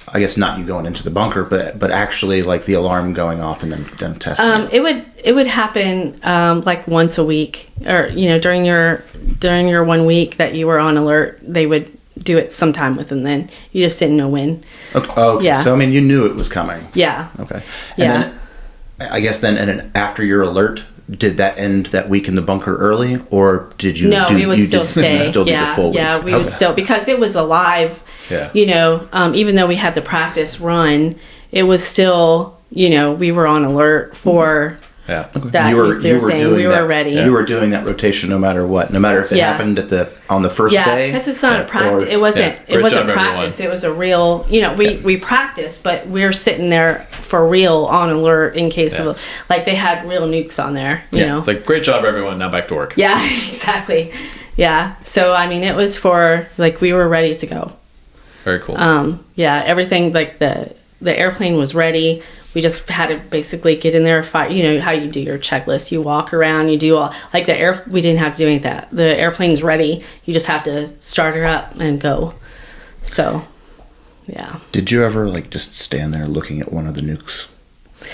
I guess not you going into the bunker, but actually like the alarm going off and then testing. It would happen like once a week, or during your 1 week that you were on alert, they would do it sometime within then. You just didn't know when. Okay. Yeah. So I mean, you knew it was coming. Yeah. Okay. And Yeah. then I guess then after your alert, did that end that week in the bunker early, or did you? No, we would still stay. You still did the full week? Yeah, we would still, because it was alive. Yeah. Even though we had the practice run, it was still, we were on alert for Yeah. that nuclear thing. We were ready. You were doing that rotation no matter what, no matter if it happened on the first day. Yeah, because it's not a practice. It wasn't. Great It wasn't job, practice. everyone. It was a real. We practiced, but we're sitting there for real on alert in case of like they had real nukes on there. You know. It's like, great job, everyone. Now back to work. Yeah, exactly. Yeah. So I mean, it was for like we were ready to go. Very cool. Yeah, everything like the airplane was ready. We just had to basically get in there, fight. You know how you do your checklist. You walk around. You do all like we didn't have to do any of that. The airplane's ready. You just have to start her up and go. So, yeah. Did you ever like just stand there looking at one of the nukes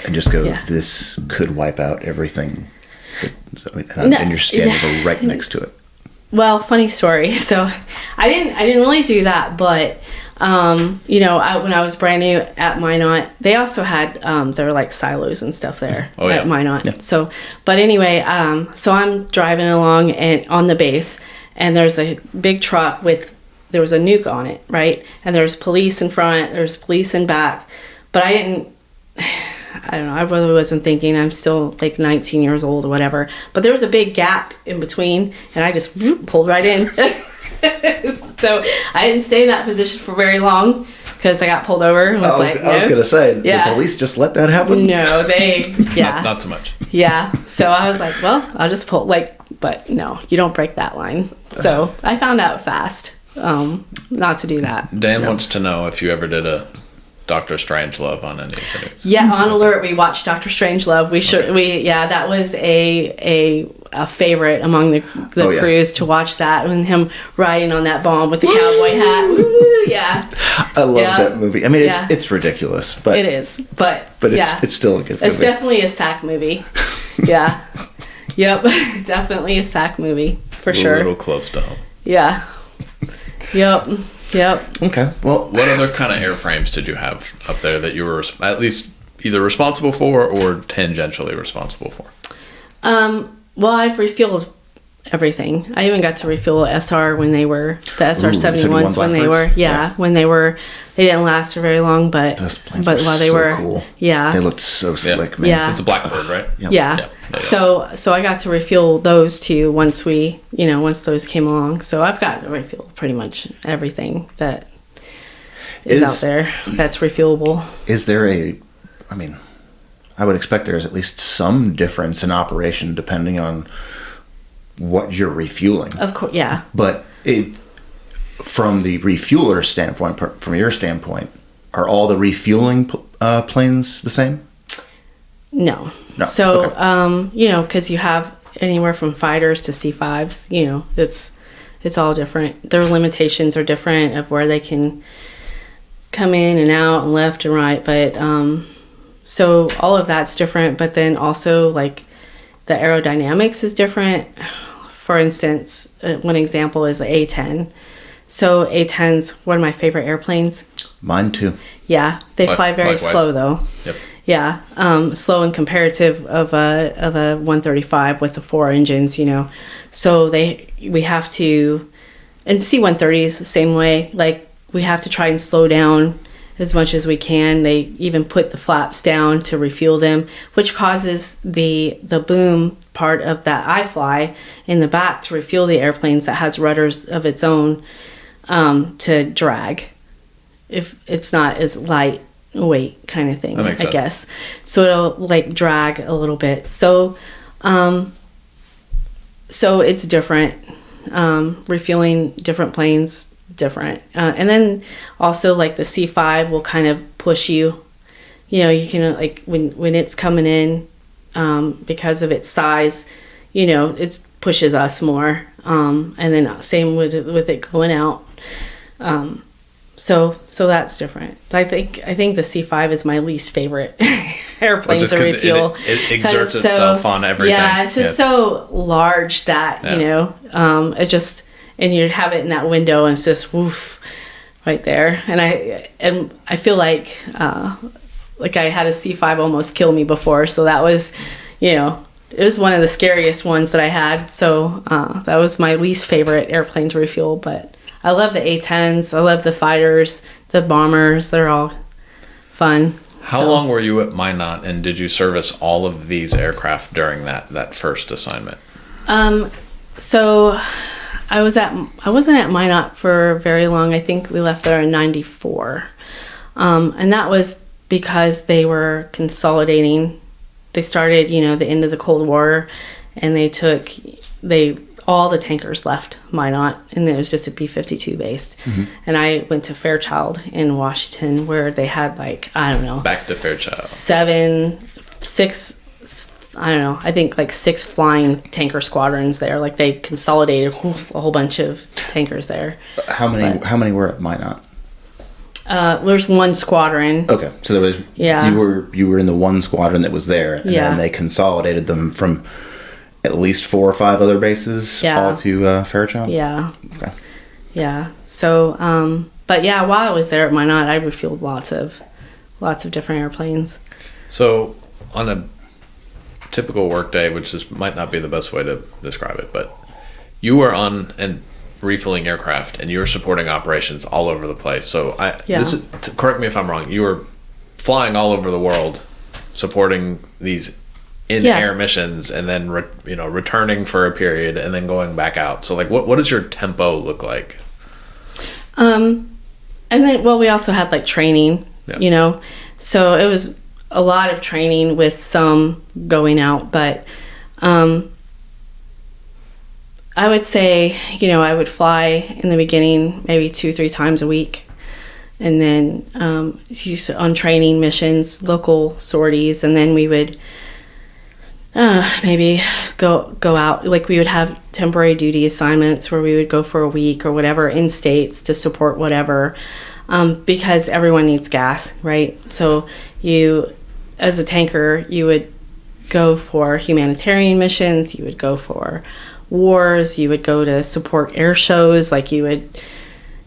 and just go, Yeah. "This could wipe out everything," and you're standing right next to it? Well, funny story. So, I didn't really do that, but when I was brand new at Minot, they also had there were like silos and stuff there at Minot. Yeah. So, but anyway, so I'm driving along and on the base, and there's a big truck there was a nuke on it, right? And there's police in front, there's police in back, but I don't know, I really wasn't thinking. I'm still like 19 years old or whatever. But there was a big gap in between, and I just pulled right in. So I didn't stay in that position for very long because I got pulled over. I was going to say, the police just let that happen? No, Not so much. Yeah. So I was like, well, I'll just pull, but no, you don't break that line. So I found out fast not to do that. Dan wants to know if you ever did a Dr. Strangelove on any of the nukes. Yeah, on alert, we watched Dr. Strangelove. That was a favorite among the crews to watch that, and him riding on that bomb with the cowboy hat. Woo, yeah. I love that movie. I mean, it's ridiculous, but it is. But it's still a good movie. It's definitely a SAC movie. Yeah. Yep. Definitely a SAC movie for sure. A little close to home. Yeah. Yep. Okay. Well, what other kind of airframes did you have up there that you were at least either responsible for or tangentially responsible for? Well, I've refueled everything. I even got to refuel SR when they were the SR-71s when they were they didn't last for very long, but those planes while they were cool. Yeah. They looked so slick, man. Yeah. It's a Blackbird, right? Yeah. So I got to refuel those too once those came along. So I've got to refuel pretty much everything that is out there that's refuelable. Is there I would expect there's at least some difference in operation depending on what you're refueling. Of course, yeah. But from the refueler standpoint, from your standpoint, are all the refueling planes the same? No. So, okay. Because you have anywhere from fighters to C5s, it's all different. Their limitations are different of where they can come in and out and left and right. But, so all of that's different. But then also, like, the aerodynamics is different. For instance, one example is the A-10. So A-10's one of my favorite airplanes. Mine too. Yeah, they fly very likewise. slow though. Yep. Yeah, slow and comparative of a 135 with the 4 engines, So we have to, and C-130s the same way. Like we have to try and slow down as much as we can. They even put the flaps down to refuel them, which causes the boom part of that iFly in the back to refuel the airplanes that has rudders of its own to drag. If it's not as lightweight kind of thing, That makes I sense. guess. So it'll like drag a little bit. So it's different. Refueling different planes, different. And then also like the C5 will kind of push you. You know, you can like when it's coming in, because of its size, you know, it pushes us more. And then same with it going out. So that's different. I think the C5 is my least favorite airplane Just to 'cause refuel. it exerts itself on everything. Yeah, it's just so large that, you know, it just, and you have it in that window and it's just woof right there. And I feel like I had a C5 almost kill me before. So that was, you know, it was one of the scariest ones that I had. So that was my least favorite airplane to refuel. But I love the A-10s. I love the fighters, the bombers. They're all fun. How long were you at Minot, and did you service all of these aircraft during that first assignment? So I wasn't at Minot for very long. I think we left there in 94. And that was because they were consolidating. They started, you know, the end of the Cold War, and all the tankers left Minot, and it was just a B-52 based. Mm-hmm. And I went to Fairchild in Washington, where they had like, I don't know. Back to Fairchild. 6, I don't know, I think like 6 flying tanker squadrons there. Like they consolidated a whole bunch of tankers there. How many were at Minot? There's one squadron. Okay, so there was. Yeah. You were in the one squadron that was there, and then they consolidated them from at least 4 or 5 other bases, all to Fairchild. Yeah. Okay. Yeah. So, but yeah, while I was there at Minot, I refueled lots of different airplanes. So, on a typical workday, which might not be the best way to describe it, but you were on and refueling aircraft, and you were supporting operations all over the place. So, correct me if I'm wrong. You were flying all over the world, supporting these in-air missions, and then returning for a period, and then going back out. So, like, what does your tempo look like? And then, well, we also had like training, you know, so it was a lot of training with some going out, but I would say, you know, I would fly in the beginning maybe 2-3 times a week, and then on training missions, local sorties, and then we would maybe go out. Like we would have temporary duty assignments where we would go for a week or whatever in states to support whatever, because everyone needs gas, right? So you, as a tanker, you would go for humanitarian missions, you would go for wars, you would go to support air shows, like you would,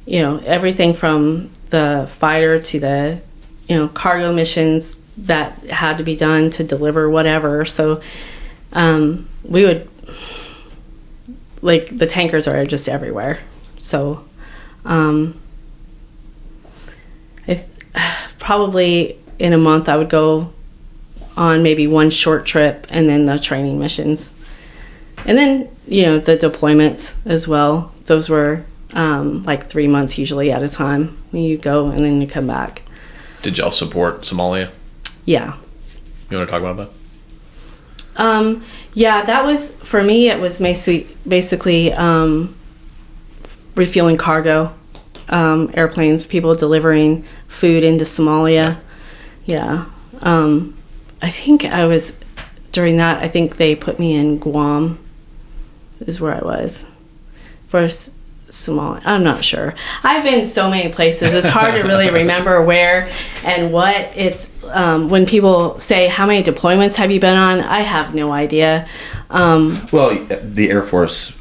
you know, everything from the fighter to the, you know, cargo missions that had to be done to deliver whatever. So we would, like, the tankers are just everywhere. So probably in a month I would go on maybe one short trip, and then the training missions, and then, you know, the deployments as well. Those were like 3 months usually at a time. You go and then you come back. Did y'all support Somalia? Yeah. You want to talk about that? Yeah, that was, for me, it was basically refueling cargo, airplanes, people delivering food into Somalia. Yeah. I think I was, during that, I think they put me in Guam, is where I was. First, Somalia. I'm not sure. I've been so many places. It's hard to really remember where and what. It's when people say, how many deployments have you been on? I have no idea. Well, the Air Force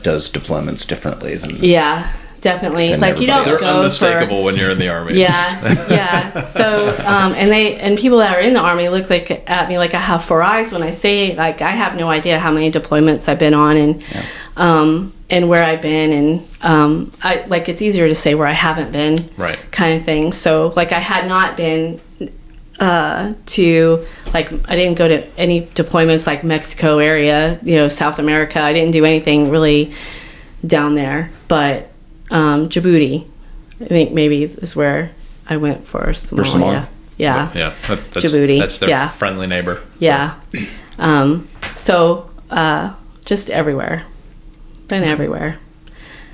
does deployments differently. Yeah. definitely. Than Like you don't everybody They're go unmistakable when you're in the Army. Yeah. So, and people that are in the Army look at me like I have four eyes when I say, like, I have no idea how many deployments I've been on and where I've been. And, I like, it's easier to say where I haven't been, Right. kind of thing. So, like, I had not been, to, like, I didn't go to any deployments like Mexico area, South America. I didn't do anything really down there, but, Djibouti, I think maybe is where I went for Somalia. Yeah. Yeah. That's, Djibouti. That's their friendly neighbor. Yeah. So, just everywhere. Been everywhere.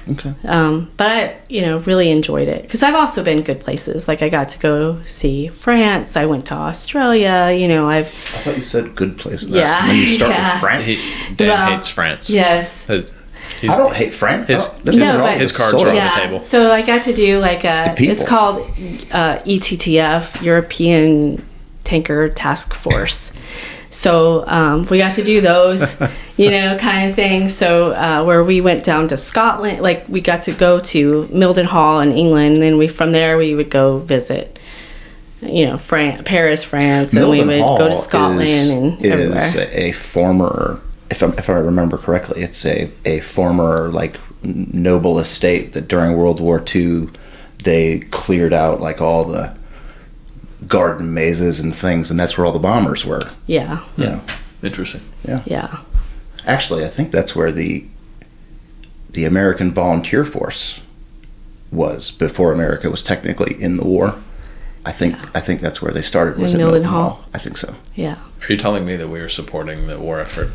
Okay. But I, really enjoyed it because I've also been good places. Like I got to go see France. I went to Australia. I thought you said good places. Yeah. When you start Yeah. with France. Dan hates France. Yes. I don't hate France. His his cards are on Yeah. the table. So I got to do like the people. it's called ETTF, European Tanker Task Force. So we got to do those, kind of thing. So where we went down to Scotland, like we got to go to Mildenhall in England, and then from there we would go visit, Paris, France, and we would go to Scotland and everywhere. Is a former, if I remember correctly, it's a former like noble estate that during World War II they cleared out like all the garden mazes and things, and that's where all the bombers were. Yeah. Interesting. Yeah. Actually, I think that's where the American Volunteer Force was before America was technically in the war. I think that's where they started. Was In in Mildenhall? I think so. Yeah. Are you telling me that we were supporting the war effort?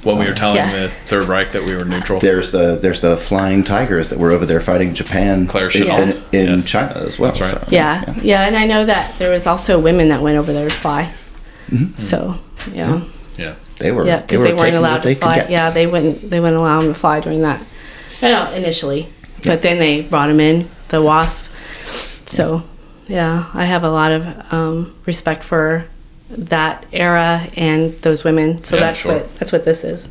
When we were telling the Third Reich that we were neutral? There's the Flying Tigers that were over there fighting Japan Claire in Chennault. China as well. That's right. So, Yeah, and I know that there was also women that went over there to fly. So, yeah. Yeah. They were because they weren't taking allowed what to they could fly. get. Yeah, they wouldn't allow them to fly during that. Initially, but then they brought them in, the WASP. So, yeah, I have a lot of respect for that era and those women. So Yeah, that's what this is.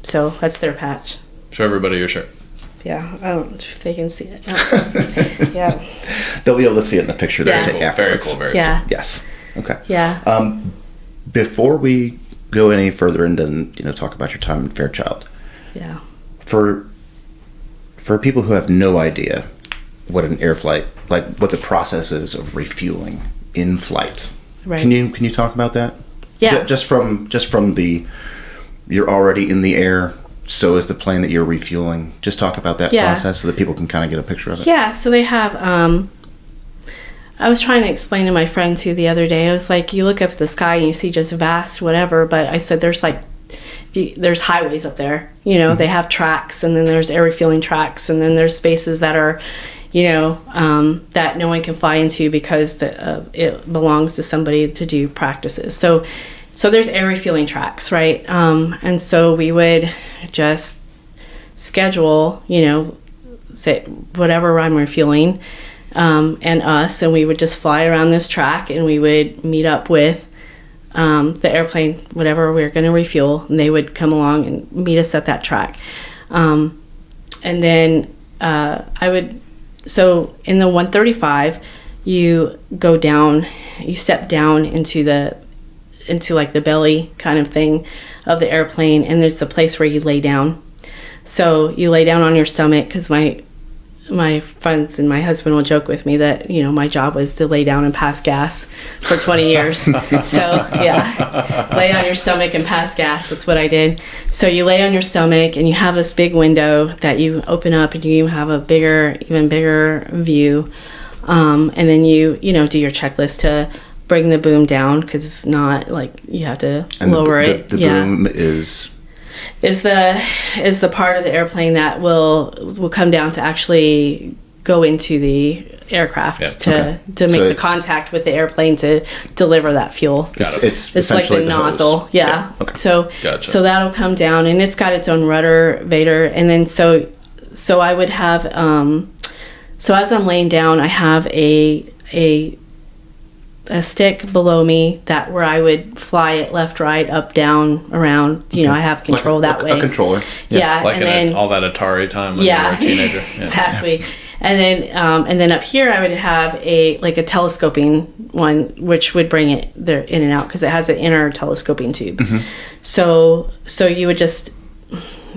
So that's their patch. Show everybody your shirt. Yeah, I don't know if they can see it. Yeah. They'll be able to see it in the picture that I Yeah. take Very afterwards. cool. Very Yeah. Yes. Okay. Yeah. Before we go any further into talk about your time in Fairchild, Yeah. for people who have no idea what an air flight, like what the process is of refueling in flight, Right. can you talk about that? Yeah. Just from the, you're already in the air, so is the plane that you're refueling. Just talk about that Yeah. process so that people can kind of get a picture of it. Yeah, so they have, I was trying to explain to my friend too the other day, I was like, you look up at the sky and you see just vast whatever, but I said there's like, there's highways up there, they have tracks, and then there's air refueling tracks, and then there's spaces that are, that no one can fly into because it belongs to somebody to do practices. So there's air refueling tracks, right? And so we would just schedule, say whatever I'm refueling, and us, and we would just fly around this track, and we would meet up with the airplane, whatever we were going to refuel, and they would come along and meet us at that track. And then so in the 135, you go down, you step down into like the belly kind of thing of the airplane, and there's a place where you lay down. So you lay down on your stomach, because my friends and my husband will joke with me that my job was to lay down and pass gas for 20 years. So yeah, lay on your stomach and pass gas. That's what I did. So you lay on your stomach, and you have this big window that you open up, and you have a even bigger view. And then you do your checklist to bring the boom down, because it's not like you have to lower it. The boom is the part of the airplane that will come down to actually go into the aircraft to make the contact with the airplane to deliver that fuel. It's like the nozzle. hose. Yeah. Okay. So that'll come down, and it's got its own rudder vader, and then so I would have so as I'm laying down, I have a a stick below me that where I would fly it left, right, up, down, around. You know, I have control that way. A controller. Yeah, Like and then all that Atari time when you were a teenager. Yeah. exactly. And then up here I would have a telescoping one, which would bring it there in and out because it has an inner telescoping tube. Mm-hmm. So you would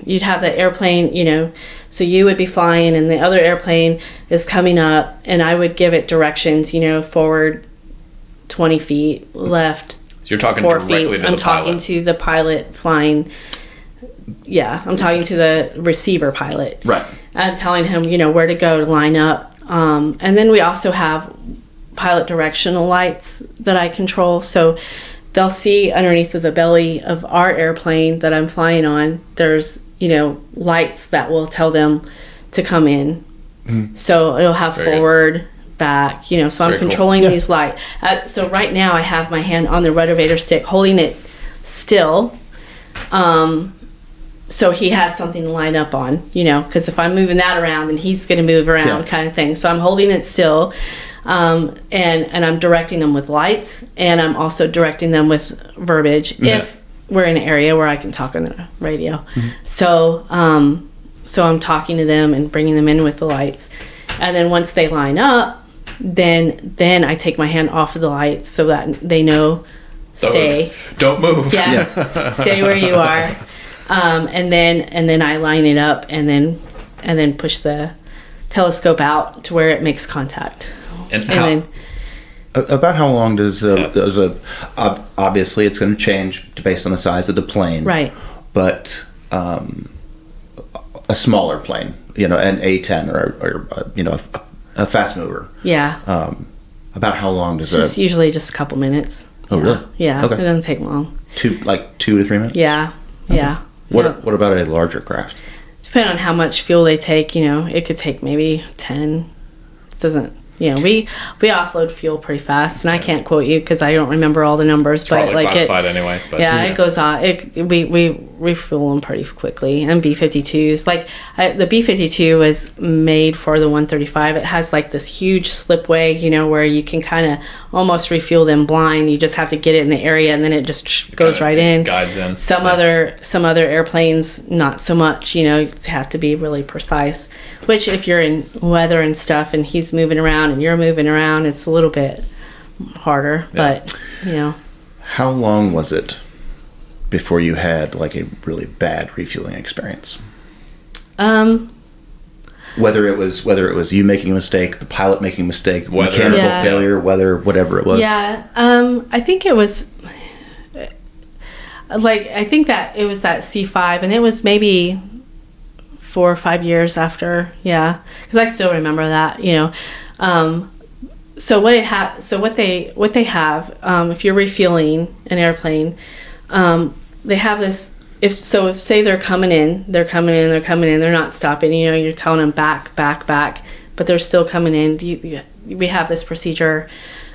you'd have the airplane, you know, so you would be flying and the other airplane is coming up, and I would give it directions, you know, forward 20 feet, left So you're talking 4 directly feet. to the I'm talking pilot. to the pilot flying. Yeah, I'm talking to the receiver pilot. Right. I'm telling him, you know, where to go to line up. And then we also have pilot directional lights that I control. So they'll see underneath of the belly of our airplane that I'm flying on, there's, you know, lights that will tell them to come in. Mm-hmm. So it'll have Very good. forward, back, you know, so I'm Very cool. controlling Yeah. these lights. So right now I have my hand on the rotovator stick, holding it still. So he has something to line up on, you know, because if I'm moving that around, then he's going to move around, Yeah. kind of thing. So I'm holding it still, and I'm directing them with lights, and I'm also directing them with verbiage if we're in an area where I can talk on the radio. Mm-hmm. So I'm talking to them and bringing them in with the lights, and then once they line up, then I take my hand off of the lights so that they know stay. Don't move. Yes, stay where you are. And then I line it up and then push the telescope out to where it makes contact. And how, then About how long does obviously it's going to change based on the size of the plane, right. But a smaller plane, you know, an A-10 or you know, a fast mover. Yeah. About how long does It's usually just a couple minutes. Oh, really? Yeah. Okay. It doesn't take long. 2 to 3 minutes? Yeah. Yeah. What Yeah. What about a larger craft? Depending on how much fuel they take, you know, it could take maybe 10. It doesn't, you know, we offload fuel pretty fast, and I can't quote you because I don't remember all the numbers, it's but probably like classified anyway. But it goes on. We refuel them pretty quickly. And B-52s, like the B-52 was made for the 135. It has like this huge slipway, you know, where you can kind of almost refuel them blind. You just have to get it in the area, and then it just goes kinda right in. guides in. Some other airplanes, not so much. You know, you have to be really precise. Which, if you're in weather and stuff, and he's moving around and you're moving around, it's a little bit harder. Yeah. But you know. How long was it before you had like a really bad refueling experience? Whether it was you making a mistake, the pilot making a mistake, Weather. mechanical Yeah. failure, whatever it was. Yeah, I think it was I think that it was that C5, and it was maybe 4 or 5 years after. Yeah, because I still remember that. You know, so what they have, if you're refueling an airplane, they have this. If say they're coming in, they're not stopping. You know, you're telling them back, but they're still coming in. We have this procedure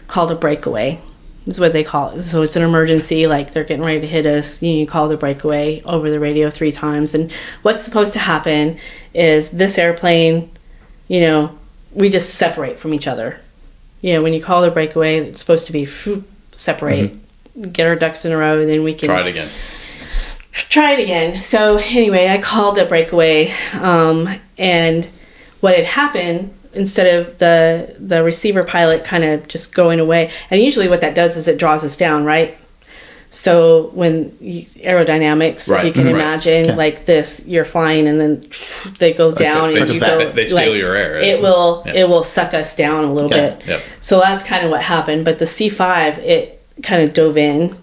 called a breakaway. Is what they call it. So it's an emergency, like they're getting ready to hit us. You call the breakaway over the radio 3 times. And what's supposed to happen is this airplane, you know, we just separate from each other. You know, when you call the breakaway, it's supposed to be separate, get our ducks in a row, and then we can Try it again. Try it again. So anyway, I called the breakaway, and what had happened, instead of the receiver pilot kind of just going away, and usually what that does is it draws us down, right? So when aerodynamics, Right, if you can right. imagine, Yeah. like this, you're flying and then they go down, They and you go. they steal your air. It will suck us down a little Yeah. bit. Yep. So that's kind of what happened. But the C5, it kind of dove in,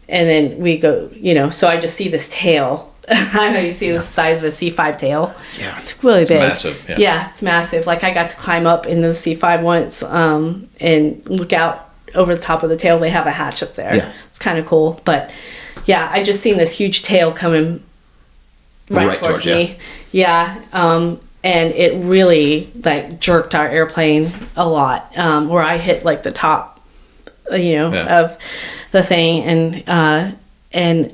and then we go, you know. So I just see this tail. I know you see the size of a C5 tail. Yeah. It's really big. massive, yeah. It's massive. Like I got to climb up in the C5 once, and look out over the top of the tail. They have a hatch up there. Yeah. It's kind of cool. But yeah, I just seen this huge tail coming right towards towards you. me. Yeah. And it really like jerked our airplane a lot, where I hit like the top, you know, Yeah. of the thing, and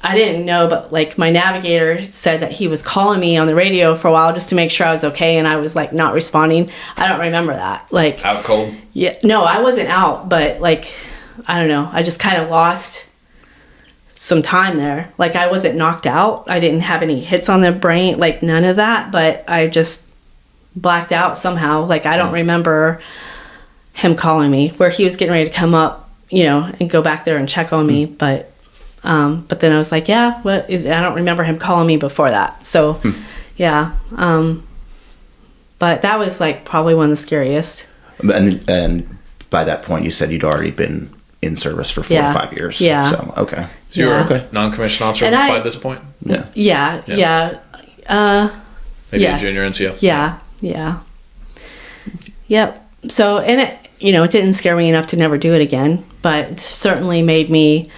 I didn't know, but like my navigator said that he was calling me on the radio for a while just to make sure I was okay, and I was like not responding. I don't remember that. Like Out cold? Yeah, no, I wasn't out, but like I don't know. I just kind of lost some time there. Like I wasn't knocked out. I didn't have any hits on the brain, like none of that, but I just blacked out somehow. Like I don't remember him calling me where he was getting ready to come up, you know, and go back there and check on me, but then I was like, yeah, what? I don't remember him calling me before that. So, yeah. But that was like probably one of the scariest. And by that point, you said you'd already been in service for 4 to 5 years. Yeah. So, okay. So you were a non-commissioned officer by this point? Yeah. Yeah. Maybe yes. a junior NCO? Yeah. Yep. So, and it, you know, it didn't scare me enough to never do it again, but it certainly made me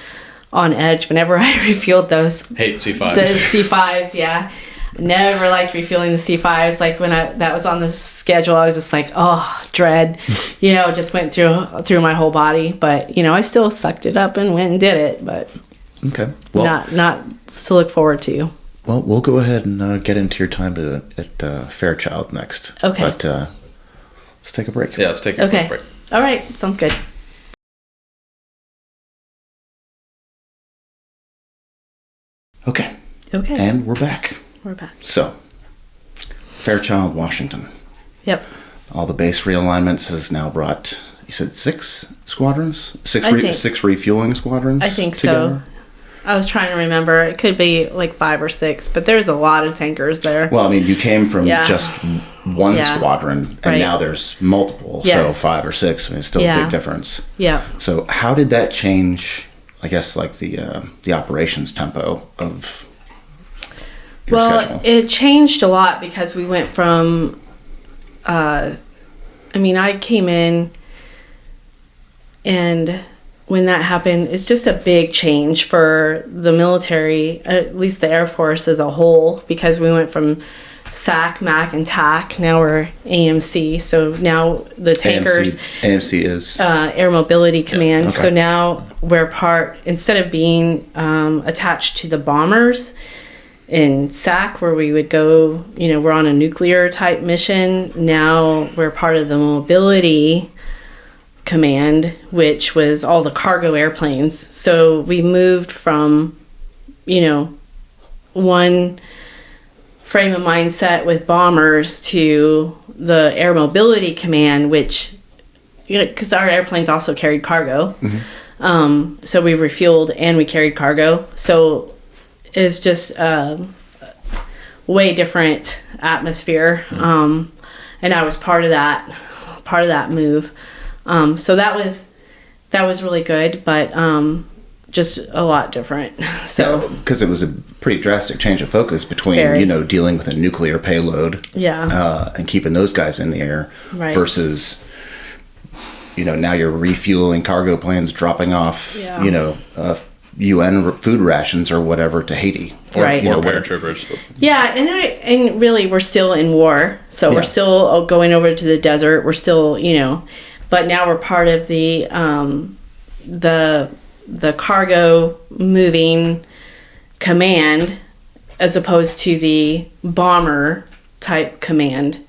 on edge whenever I refueled those. Hate C5s. The C5s, yeah. Never liked refueling the C5s. Like when that was on the schedule, I was just like, oh, dread. You know, just went through my whole body. But, you know, I still sucked it up and went and did it. But okay. Well, not to look forward to. Well, we'll go ahead and get into your time at Fairchild next. Okay. But let's take a break. Yeah, let's take a quick break. All right. Sounds good. Okay. Okay. And we're back. We're back. So, Fairchild, Washington. Yep. All the base realignments has now brought, you said 6 squadrons? 6 refueling squadrons? I think together? so. I was trying to remember. It could be like 5 or 6, but there's a lot of tankers there. Well, I mean, you came from just one squadron, and right. now there's multiple. Yes. So 5 or 6, I mean, it's still a big difference. Yeah. So how did that change, I guess, like the operations tempo of your schedule? It changed a lot because we went from, I came in, and when that happened, it's just a big change for the military, at least the Air Force as a whole, because we went from SAC, MAC, and TAC. Now we're AMC. So now the tankers... AMC is? Air Mobility Command. Okay. So now we're instead of being attached to the bombers in SAC, where we would go, you know, we're on a nuclear type mission. Now we're part of the Mobility Command, which was all the cargo airplanes. So we moved from, you know, one frame of mindset with bombers to the Air Mobility Command, which, you know, because our airplanes also carried cargo. Mm-hmm. So we refueled and we carried cargo. So it's just a way different atmosphere. Mm-hmm. And I was part of that move. So that was really good, but just a lot different. So because it was a pretty drastic change of focus between you know, dealing with a nuclear payload, and keeping those guys in the air, right. versus, you know, now you're refueling cargo planes, dropping off, you know, UN food rations or whatever to Haiti, or right. more paratroopers. Yeah, and really we're still in war, so we're still going over to the desert. We're still, you know. But now we're part of the cargo moving command, as opposed to the bomber type command.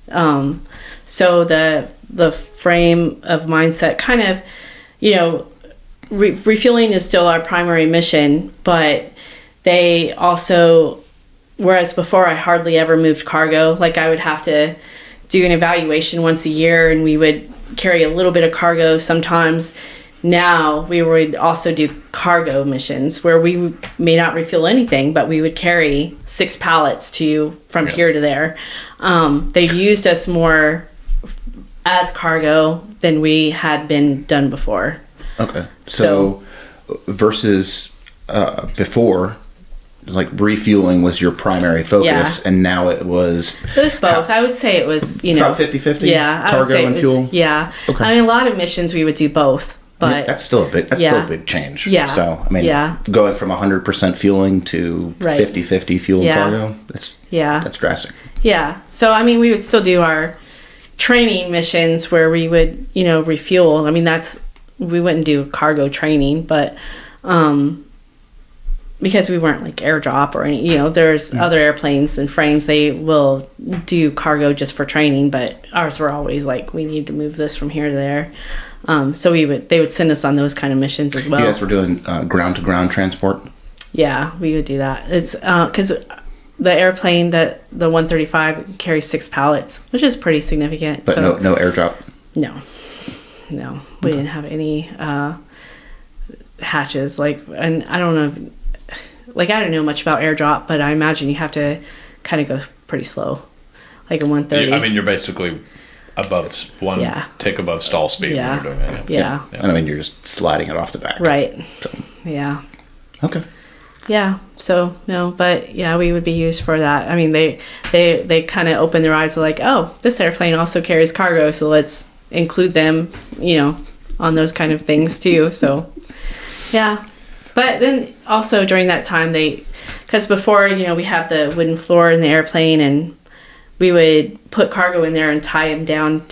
So the frame of mindset kind of, you know, refueling is still our primary mission, but they also, whereas before I hardly ever moved cargo, like I would have to do an evaluation once a year, and we would carry a little bit of cargo sometimes. Now we would also do cargo missions where we may not refuel anything, but we would carry 6 pallets from here to there. They've used us more as cargo than we had been done before. Okay. So versus before, like refueling was your primary focus, and now it was both. I would say it was, you know, about 50-50. Yeah, cargo and fuel. Yeah. Okay. I mean, a lot of missions we would do both, but that's still a big change. Yeah. So I mean, going from 100% fueling to 50-50 fuel and cargo, that's drastic. Yeah. So I mean, we would still do our training missions where we would, you know, refuel. I mean, we wouldn't do cargo training, but because we weren't like airdrop or any, there's other airplanes and frames, they will do cargo just for training, but ours were always like, we need to move this from here to there. So they would send us on those kind of missions as well. You guys were doing ground to ground transport? Yeah, we would do that. It's because the airplane, the 135 carries 6 pallets, which is pretty significant. But so, no airdrop? No, we didn't have any hatches. And I don't know I don't know much about airdrop, but I imagine you have to kind of go pretty slow, like a 130. I mean, you're basically above tick above stall speed when you're doing that. Yeah. And I mean, you're just sliding it off the back. Right. So. Yeah. Okay. Yeah. So no, but yeah, we would be used for that. I mean, they kind of opened their eyes, like, oh, this airplane also carries cargo, so let's include them, on those kind of things too. So, yeah. But then also during that time, because before, we have the wooden floor in the airplane, and we would put cargo in there and tie them down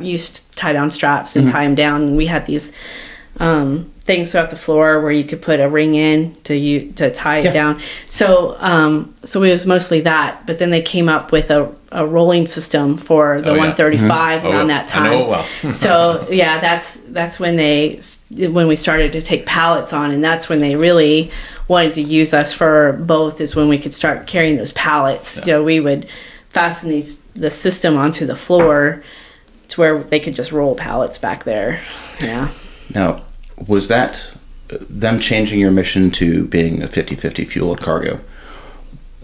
use tie down straps and tie them down. And we had these things throughout the floor where you could put a ring in to tie it down. So it was mostly that, but then they came up with a rolling system for the 135 around that time. I know well. So yeah, that's when we started to take pallets on, and that's when they really wanted to use us for both, is when we could start carrying those pallets. Yeah. So we would fasten the system onto the floor to where they could just roll pallets back there. Yeah. Now, was that them changing your mission to being a 50-50 fuel and cargo?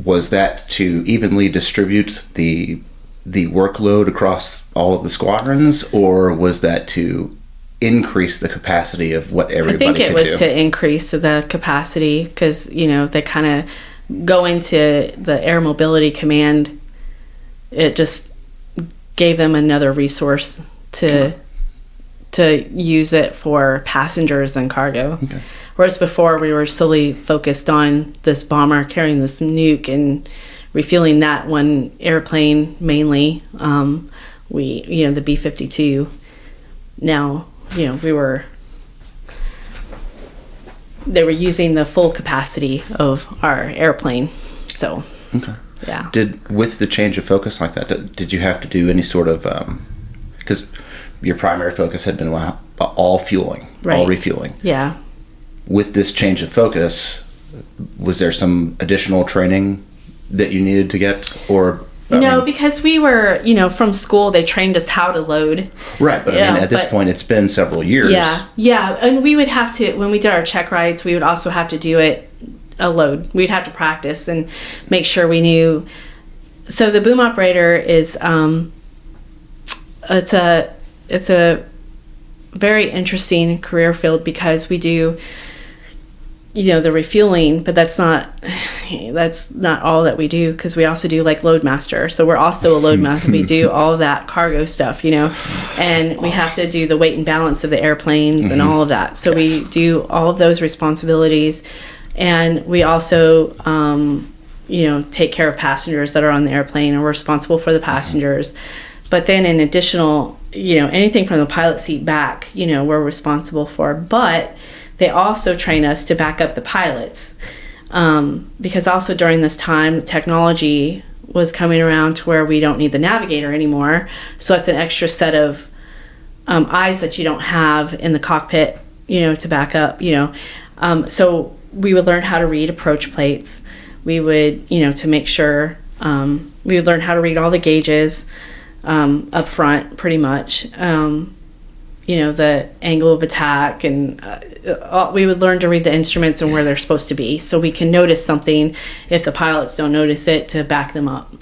Was that to evenly distribute the workload across all of the squadrons, or was that to increase the capacity of what everybody could do? I think it was to increase the capacity, because they kind of go into the Air Mobility Command. It just gave them another resource to use it for passengers and cargo. Okay. Whereas before we were solely focused on this bomber carrying this nuke and refueling that one airplane mainly. The B-52. Now, they were using the full capacity of our airplane. So, okay. Yeah. With the change of focus like that, did you have to do any sort of, because your primary focus had been all fueling, all refueling. Yeah. With this change of focus, was there some additional training that you needed to get, or? No, because we were, from school, they trained us how to load. Right, but I mean, at this point, it's been several years. Yeah, and we would have to, when we did our check rides, we would also have to do it a load. We'd have to practice and make sure we knew. So the boom operator is, it's a very interesting career field, because we do, the refueling, but that's not all that we do, because we also do like load master. So we're also a load master. We do all of that cargo stuff, and we have to do the weight and balance of the airplanes and all of that. So we do all of those responsibilities, and we also take care of passengers that are on the airplane, and we're responsible for the passengers. But then in additional, anything from the pilot seat back, we're responsible for. But they also train us to back up the pilots, because also during this time, the technology was coming around to where we don't need the navigator anymore. So that's an extra set of eyes that you don't have in the cockpit, to back up, So we would learn how to read approach plates. We would, to make sure, we would learn how to read all the gauges up front, pretty much. The angle of attack, and we would learn to read the instruments and where they're supposed to be, so we can notice something if the pilots don't notice it, to back them up.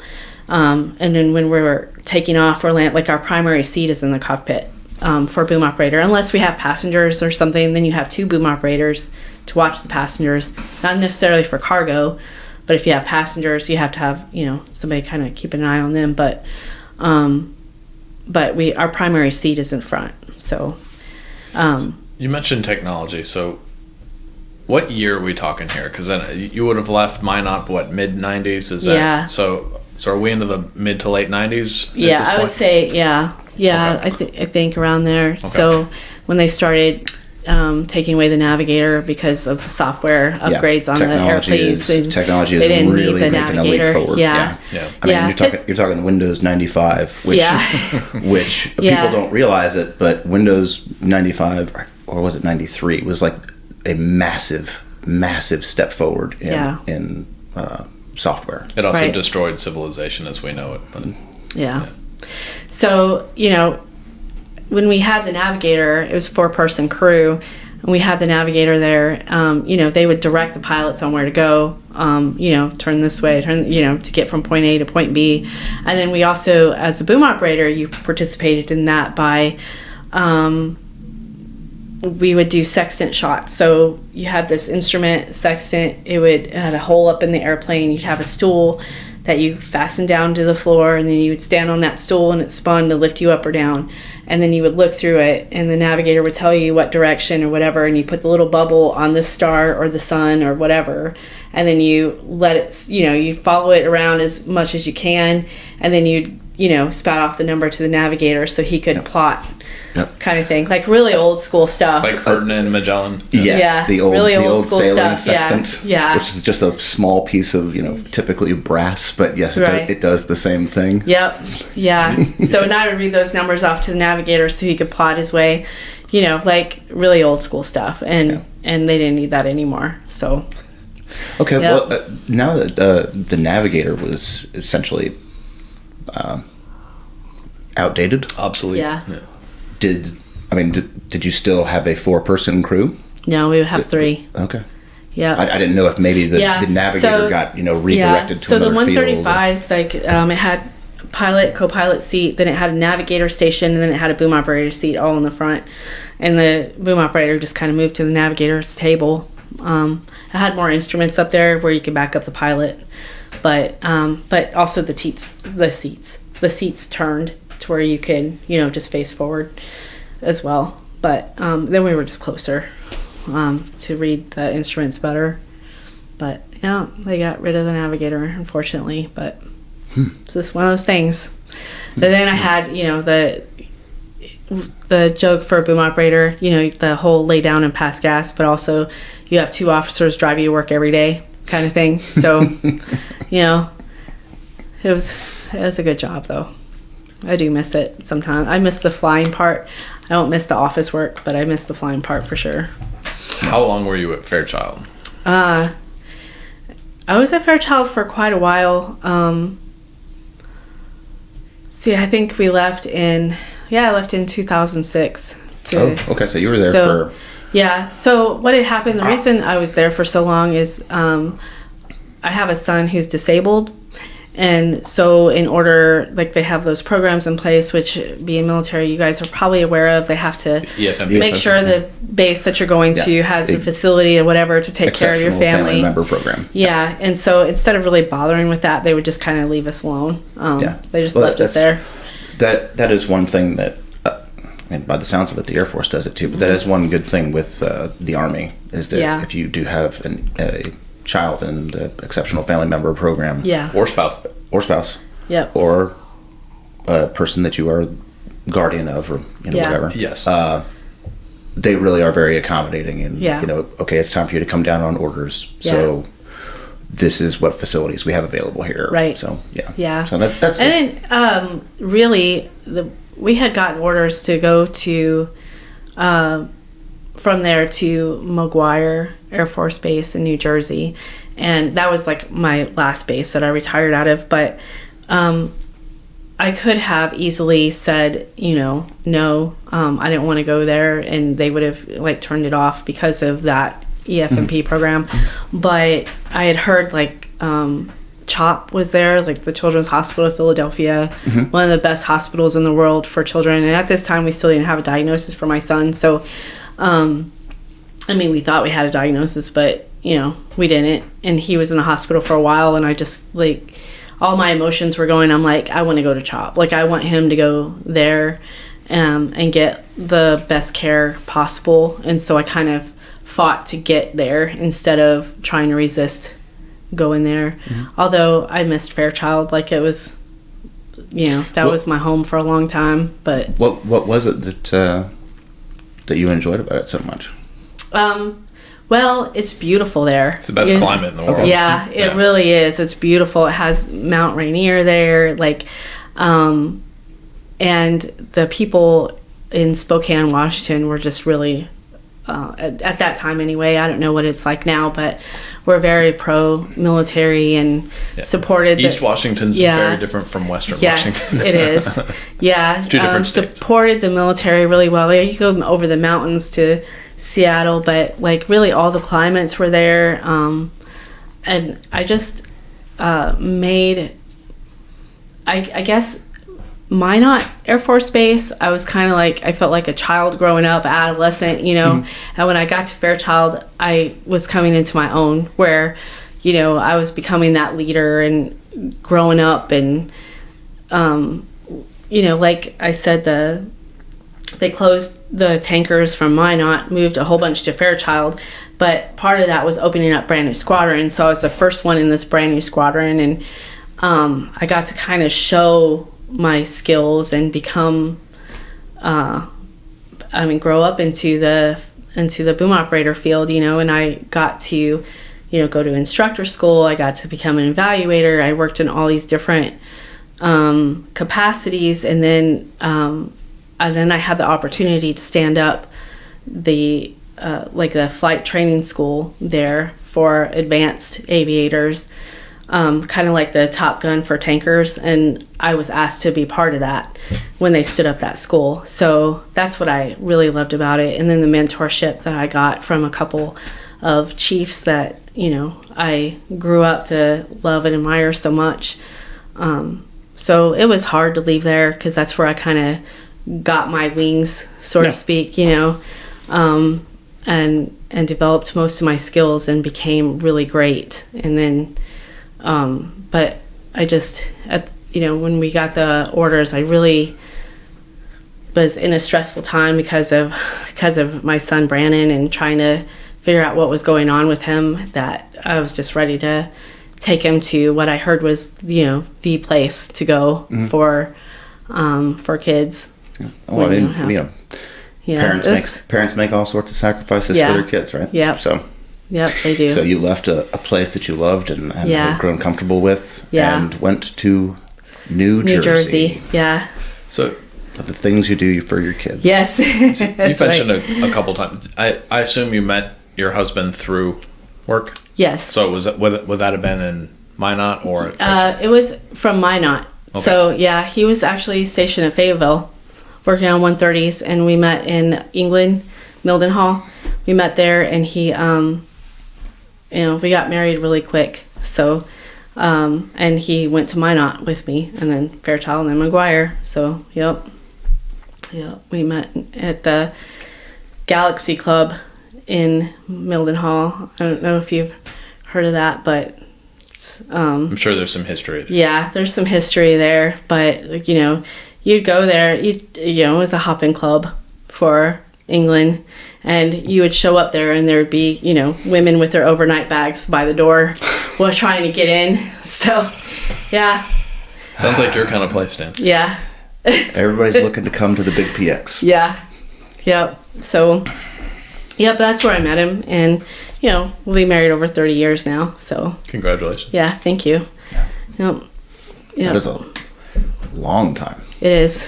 And then when we're taking off or land, like our primary seat is in the cockpit for boom operator. Unless we have passengers or something, then you have 2 boom operators to watch the passengers. Not necessarily for cargo, but if you have passengers, you have to have somebody kind of keep an eye on them. But our primary seat is in front. So, you mentioned technology. So, what year are we talking here? Because then you would have left Minot, mid '90s? Is that? Yeah. So are we into the mid to late '90s? Yeah, I would say, yeah. Okay. I think around there. Okay. So when they started, taking away the navigator because of the software upgrades on the airplanes. Technology is they didn't really need the making navigator. a leap forward. Yeah. I mean, you're talking Windows 95, which people don't realize it, but Windows 95, or was it 93, was like a massive step forward in software. It also destroyed civilization as we know it. But, yeah. So, when we had the navigator, it was 4-person crew, and we had the navigator there. They would direct the pilot somewhere to go. Turn this way, to get from point A to point B. And then we also, as a boom operator, you participated in that by, we would do sextant shots. So you had this instrument sextant. It had a hole up in the airplane. You'd have a stool that you fastened down to the floor, and then you would stand on that stool and it spun to lift you up or down. And then you would look through it, and the navigator would tell you what direction or whatever, and you put the little bubble on the star or the sun or whatever, and then you let it, you follow it around as much as you can, and then you'd, spout off the number to the navigator so he could plot. Kind of thing, like really old school stuff, like Ferdinand Magellan. Yes, the old school sailing stuff. sextant, which is just a small piece of typically brass, but yes, it does the same thing. Yep, yeah. So now I would read those numbers off to the navigator so he could plot his way, like really old school stuff, and they didn't need that anymore. So okay, well now that the navigator was essentially outdated, obsolete. Yeah. Did you still have a 4-person crew? No, we would have 3. Okay. Yeah. I didn't know if maybe the navigator got redirected to another field. So the 135s, it had pilot, co-pilot seat, then it had a navigator station, and then it had a boom operator seat all in the front. And the boom operator just kind of moved to the navigator's table. It had more instruments up there where you could back up the pilot, but also the seats turned to where you could, just face forward as well. But then we were just closer to read the instruments better. But yeah, they got rid of the navigator, unfortunately. But it's just one of those things. And then I had, the joke for a boom operator, the whole lay down and pass gas, but also you have 2 officers drive you to work every day kind of thing. So, it was a good job though. I do miss it sometimes. I miss the flying part. I don't miss the office work, but I miss the flying part for sure. How long were you at Fairchild? I was at Fairchild for quite a while. I think we left in 2006. Okay, so you were there for... Yeah, so what had happened, the reason I was there for so long is I have a son who's disabled. And so in order, they have those programs in place, which being military, you guys are probably aware of, they have to make sure the base that you're going to has a facility or whatever to take care of your family. Member program. Yeah, and so instead of really bothering with that, they would just kind of leave us alone. They just left us there. That is one thing that, by the sounds of it, the Air Force does it too, but that is one good thing with the Army, is that if you do have a child in the exceptional family member program, or spouse, or a person that you are guardian of, or whatever, they really are very accommodating, and okay, it's time for you to come down on orders, so this is what facilities we have available here, right? So so that's good. And then really we had gotten orders to go to from there to McGuire Air Force Base in New Jersey, and that was my last base that I retired out of. But I could have easily said, no, I didn't want to go there, and they would have turned it off because of that EFMP program. But I had heard CHOP was there, the Children's Hospital of Philadelphia, one of the best hospitals in the world for children. And at this time, we still didn't have a diagnosis for my son. So, we thought we had a diagnosis, but, we didn't. And he was in the hospital for a while, and I just, all my emotions were going, I'm I want to go to CHOP. I want him to go there and get the best care possible. And so I kind of fought to get there instead of trying to resist going there. Although I missed Fairchild, it was, that was my home for a long time. But what was it that that you enjoyed about it so much? Well, it's beautiful there. It's the best climate in the world. Yeah, it really is. It's beautiful. It has Mount Rainier there, like, and the people in Spokane, Washington were just really, at that time anyway, I don't know what it's like now, but we're very pro-military and supported. East Washington's very different from Western Washington. Yes, it is. Yeah. It's two different states. Supported the military really well. You go over the mountains to Seattle, but like really all the climates were there. And I just made, I guess, Minot Air Force Base, I was kind of like, I felt like a child growing up, adolescent, you know. And when I got to Fairchild, I was coming into my own, where, you know, I was becoming that leader and growing up. And, you know, like I said, they closed the tankers from Minot, moved a whole bunch to Fairchild, but part of that was opening up brand new squadrons. So I was the first one in this brand new squadron, and I got to kind of show my skills and become grow up into the boom operator field, you know. And I got to, you know, go to instructor school. I got to become an evaluator. I worked in all these different capacities, and then I had the opportunity to stand up the flight training school there for advanced aviators, kind of like the Top Gun for tankers, and I was asked to be part of that when they stood up that school. So that's what I really loved about it. And then the mentorship that I got from a couple of chiefs that, you know, I grew up to love and admire so much. So it was hard to leave there, because that's where I kind of got my wings, so to speak, you know, and developed most of my skills and became really great. And then but I just, you know, when we got the orders, I really was in a stressful time because of my son Brandon, and trying to figure out what was going on with him, that I was just ready to take him to what I heard was, you know, the place to go for kids. Yeah. Well, parents make all sorts of sacrifices for their kids, right? Yeah. Yep, they do. So you left a place that you loved and had grown comfortable with, and went to New Jersey. Yeah. So the things you do for your kids. Yes. You mentioned a couple times. I assume you met your husband through work? Yes. So would that have been in Minot or? It was from Minot. Okay. So yeah, he was actually stationed at Fayetteville, working on 130s, and we met in England, Mildenhall. We met there, and he, you know, we got married really quick. So, and he went to Minot with me, and then Fairchild, and then McGuire. So, yep, we met at the Galaxy Club in Mildenhall. I don't know if you've heard of that, but it's, I'm sure there's some history there. Yeah, there's some history there, but, you know, you'd go there, you know, it was a hopping club for England, and you would show up there, and there'd be, you know, women with their overnight bags by the door while trying to get in. So, yeah. Sounds like your kind of place, Dan. Yeah. Everybody's looking to come to the big PX. Yeah. Yep. So, yep, that's where I met him, and, you know, we'll be married over 30 years now, so. Congratulations. Yeah, thank you. Yep. That is a long time. It is.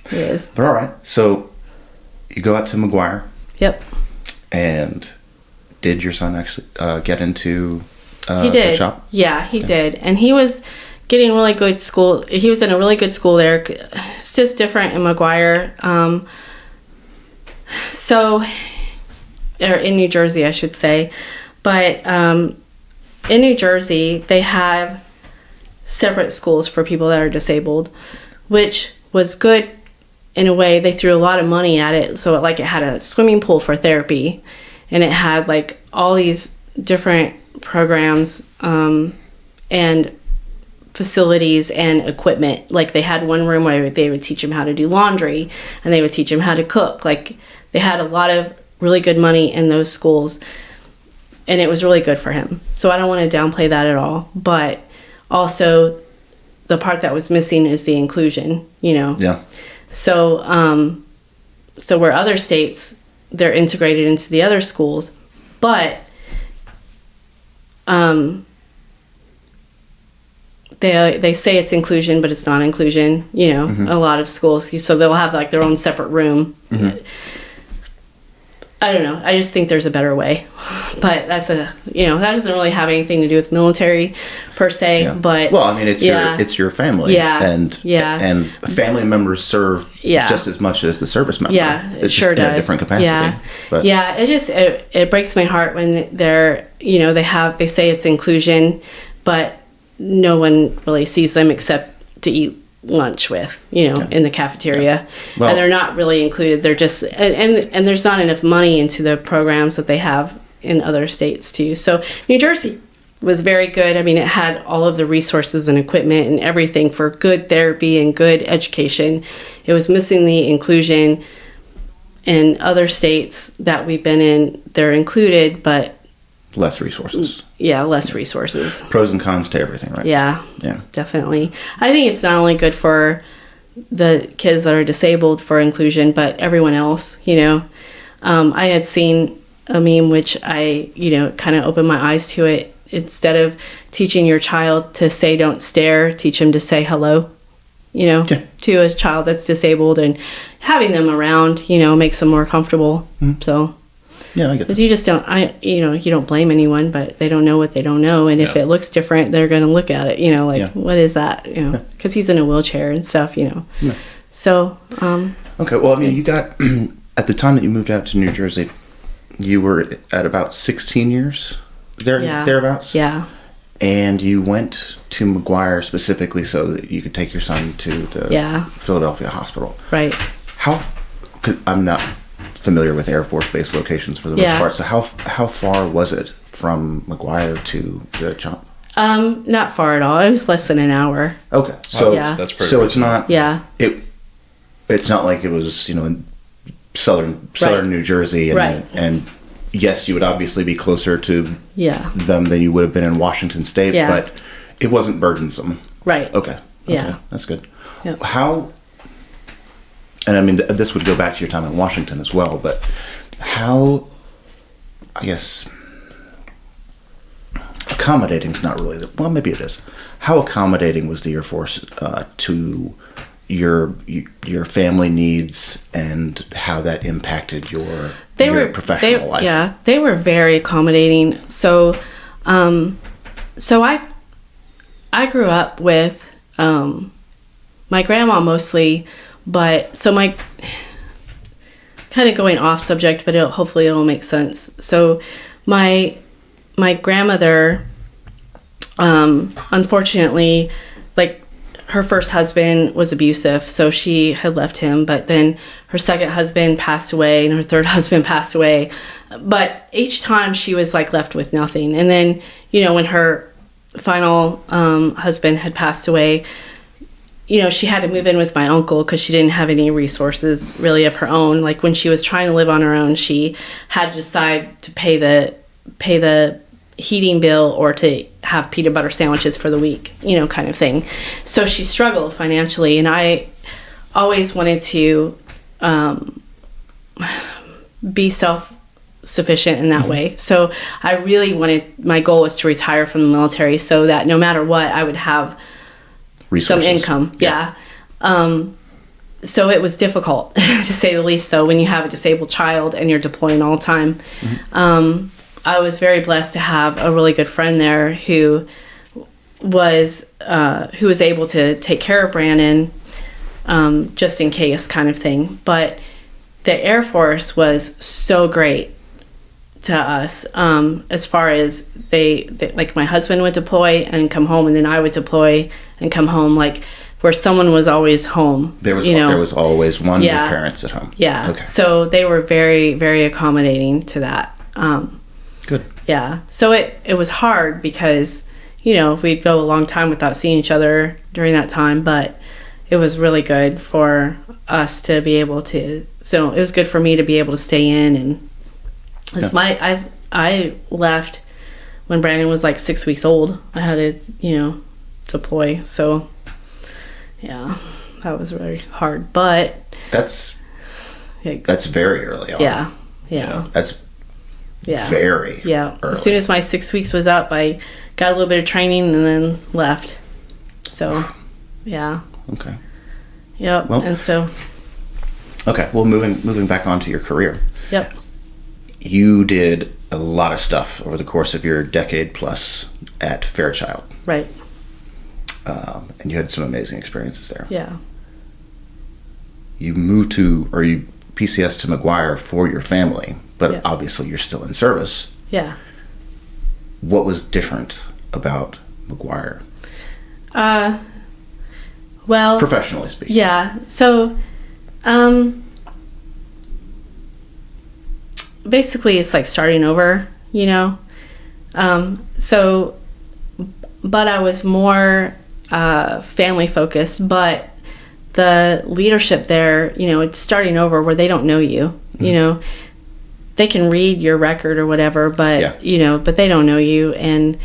It is. But all right, so you go out to McGuire. Yep. And did your son actually get into he did. the shop? Yeah, he did. And he was getting really good school. He was in a really good school there. It's just different in McGuire. Or in New Jersey, I should say. But in New Jersey, they have separate schools for people that are disabled, which was good in a way. They threw a lot of money at it. So it had a swimming pool for therapy, and it had like all these different programs and facilities and equipment. Like they had one room where they would teach him how to do laundry, and they would teach him how to cook. Like they had a lot of really good money in those schools, and it was really good for him. So I don't want to downplay that at all, but also the part that was missing is the inclusion, you know? Yeah. So so where other states, they're integrated into the other schools, but they say it's inclusion, but it's not inclusion, you know, a lot of schools. So they'll have like their own separate room. I don't know. I just think there's a better way, but that doesn't really have anything to do with military per se, but well, I mean, it's your family, and family members serve just as much as the service member. Yeah, it's sure just does. in a different capacity. Yeah, but. it breaks my heart when they say it's inclusion, but no one really sees them except to eat lunch with, in the cafeteria. Well, and they're not really included. They're just, and there's not enough money into the programs that they have in other states too. So New Jersey was very good. I mean, it had all of the resources and equipment and everything for good therapy and good education. It was missing the inclusion. In other states that we've been in, they're included, but less resources. Yeah, less resources. Pros and cons to everything, right? Yeah, definitely. I think it's not only good for the kids that are disabled for inclusion, but everyone else, I had seen a meme which I, kind of opened my eyes to it. Instead of teaching your child to say don't stare, teach them to say hello, to a child that's disabled, and having them around, makes them more comfortable. So... Yeah, I get that. Because you just don't, you don't blame anyone, but they don't know what they don't know. And if it looks different, they're going to look at it, what is that? Because he's in a wheelchair and stuff, Yeah. So, okay, well, I mean, you got, at the time that you moved out to New Jersey, you were at about 16 years thereabouts? Yeah. And you went to McGuire specifically so that you could take your son to the Philadelphia hospital. Right. I'm not familiar with Air Force Base locations for the most part. So how far was it from McGuire to the job? Not far at all. It was less than an hour. Okay, so that's pretty. So it's not. Yeah. It's not like it was in southern New Jersey, and yes, you would obviously be closer to them than you would have been in Washington State, but it wasn't burdensome. Right. Okay. Yeah. That's good. Yep. How? And I mean, this would go back to your time in Washington as well, but how, I guess, accommodating is not really, well, maybe it is. How accommodating was the Air Force to your family needs and how that impacted your professional life? Yeah, they were very accommodating. So, I grew up with my grandma mostly. But so my kind of going off subject, but hopefully it'll make sense. So my grandmother, unfortunately, like her first husband was abusive, so she had left him. But then her second husband passed away, and her third husband passed away. But each time she was like left with nothing. And then when her final husband had passed away, she had to move in with my uncle because she didn't have any resources really of her own. Like when she was trying to live on her own, she had to decide to pay the heating bill or to have peanut butter sandwiches for the week, kind of thing. So she struggled financially, and I always wanted to be self-sufficient in that way. So I really my goal was to retire from the military so that no matter what, I would have resources. Some income. Yeah. So it was difficult to say the least, though, when you have a disabled child and you're deploying all the time. I was very blessed to have a really good friend there who was able to take care of Brandon, just in case kind of thing. But the Air Force was so great to us, as far as they like my husband would deploy and come home, and then I would deploy and come home, like where someone was always home. There was always one of the parents at home. Yeah. Okay. So they were very, very accommodating to that. Good. Yeah. So it was hard because, we'd go a long time without seeing each other during that time, but it was really good for us to be able to, so it was good for me to be able to stay in. And I left when Brandon was like 6 weeks old. I had to, deploy. So yeah, that was very hard, but that's That's very early on. Yeah. That's Yeah. very Yeah. early. As soon as my 6 weeks was up, I got a little bit of training and then left. So, yeah. Okay. Yep. Well- and so, Okay. Well, moving back onto your career. yep. You did a lot of stuff over the course of your decade plus at Fairchild. Right. And you had some amazing experiences there. Yeah. You PCS to McGuire for your family, but Yeah. obviously you're still in service. Yeah. What was different about McGuire, Well, professionally speaking? yeah. So, basically it's like starting over, you know? But I was more family focused, but the leadership there, you know, it's starting over where they don't know you, you know, they can read your record or whatever, but Yeah. you know, but they don't know you. And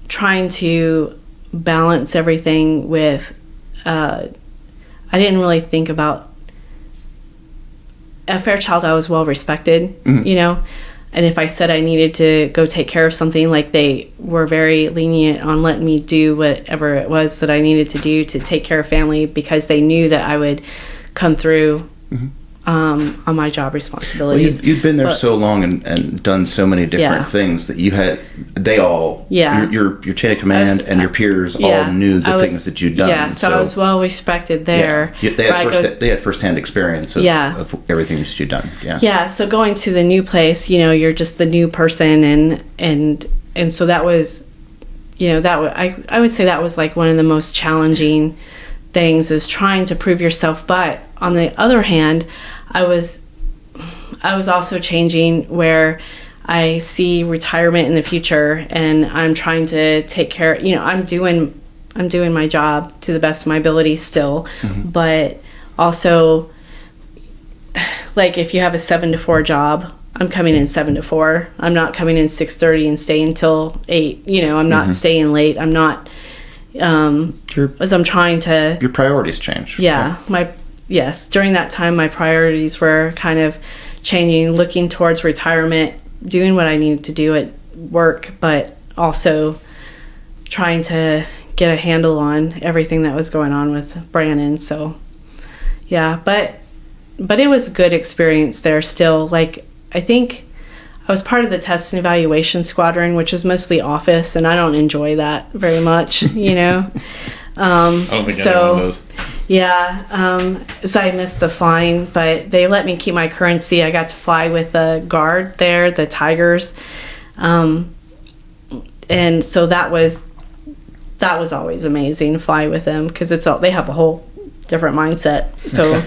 trying to balance everything with, I didn't really think about, at Fairchild I was well respected, you know, and if I said I needed to go take care of something, like they were very lenient on letting me do whatever it was that I needed to do to take care of family, because they knew that I would come through on my job Well, responsibilities. you'd been there But- so long and done so many different Yeah. things that Yeah. your chain of command and your peers all knew the things that you'd done. Yeah, so I was well respected there. They had firsthand experience of everything that you'd done. Yeah. Yeah, so going to the new place, you know, you're just the new person, and so that was, you know, I would say that was like one of the most challenging things, is trying to prove yourself. But on the other hand, I was also changing, where I see retirement in the future, and I'm trying to take care, you know, I'm doing my job to the best of my ability still, but also, like, if you have a 7 to 4 job, I'm coming in 7 to 4. I'm not coming in 6:30 and staying till 8. You know, I'm not staying late. I'm not, as I'm trying to. Your priorities changed. Yeah, during that time, my priorities were kind of changing, looking towards retirement, doing what I needed to do at work, but also trying to get a handle on everything that was going on with Brandon. So, yeah, but it was a good experience there still. Like, I think I was part of the test and evaluation squadron, which is mostly office, and I don't enjoy that very much, you know. I don't think anyone does. Yeah, so I missed the flying, but they let me keep my currency. I got to fly with the guard there, the Tigers, and so that was always amazing to fly with them, because they have a whole different mindset. So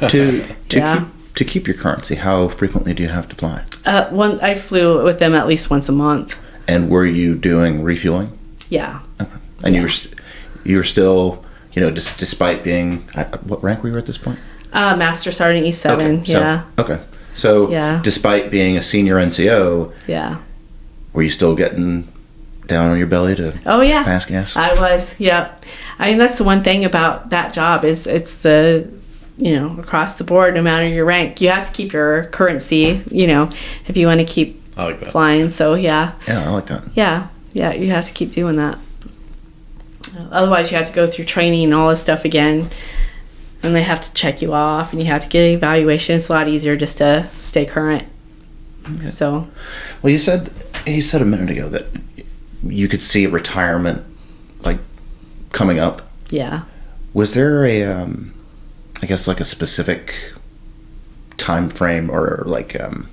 to keep your currency, how frequently do you have to fly? I flew with them at least once a month. And were you doing refueling? Yeah. Okay. And you were still, you know, despite being, what rank were you at this point? Master Sergeant E7. Okay. So Yeah. despite being a senior NCO, Yeah. were you still getting down on your belly to Oh yeah. pass gas? I was. Yeah. I mean, that's the one thing about that job, is it's the, you know, across the board, no matter your rank, you have to keep your currency, you know, if you want to keep I like that. flying. So yeah. Yeah, I like that. Yeah, you have to keep doing that. Otherwise, you have to go through training and all this stuff again, and they have to check you off, and you have to get an evaluation. It's a lot easier just to stay current. Okay. So, Well, you said a minute ago that you could see retirement, like, coming up. yeah. Was there I guess, like a specific time frame, or like an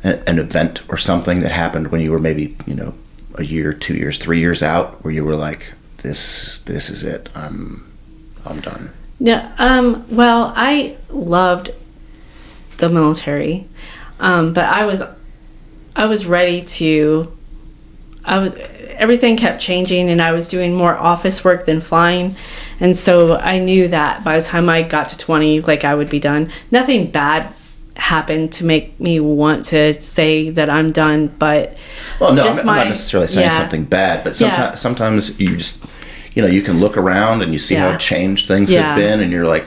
event or something that happened when you were maybe, you know, a year, 2 years, 3 years out, where you were like, this is it, I'm done? Yeah. Well, I loved the military, but I was ready to. Everything kept changing, and I was doing more office work than flying, and so I knew that by the time I got to 20, like, I would be done. Nothing bad happened to make me want to say that I'm done, but Well, no, just I'm not necessarily saying something bad, but sometimes you just you can look around and you see how changed things have been, and you're like,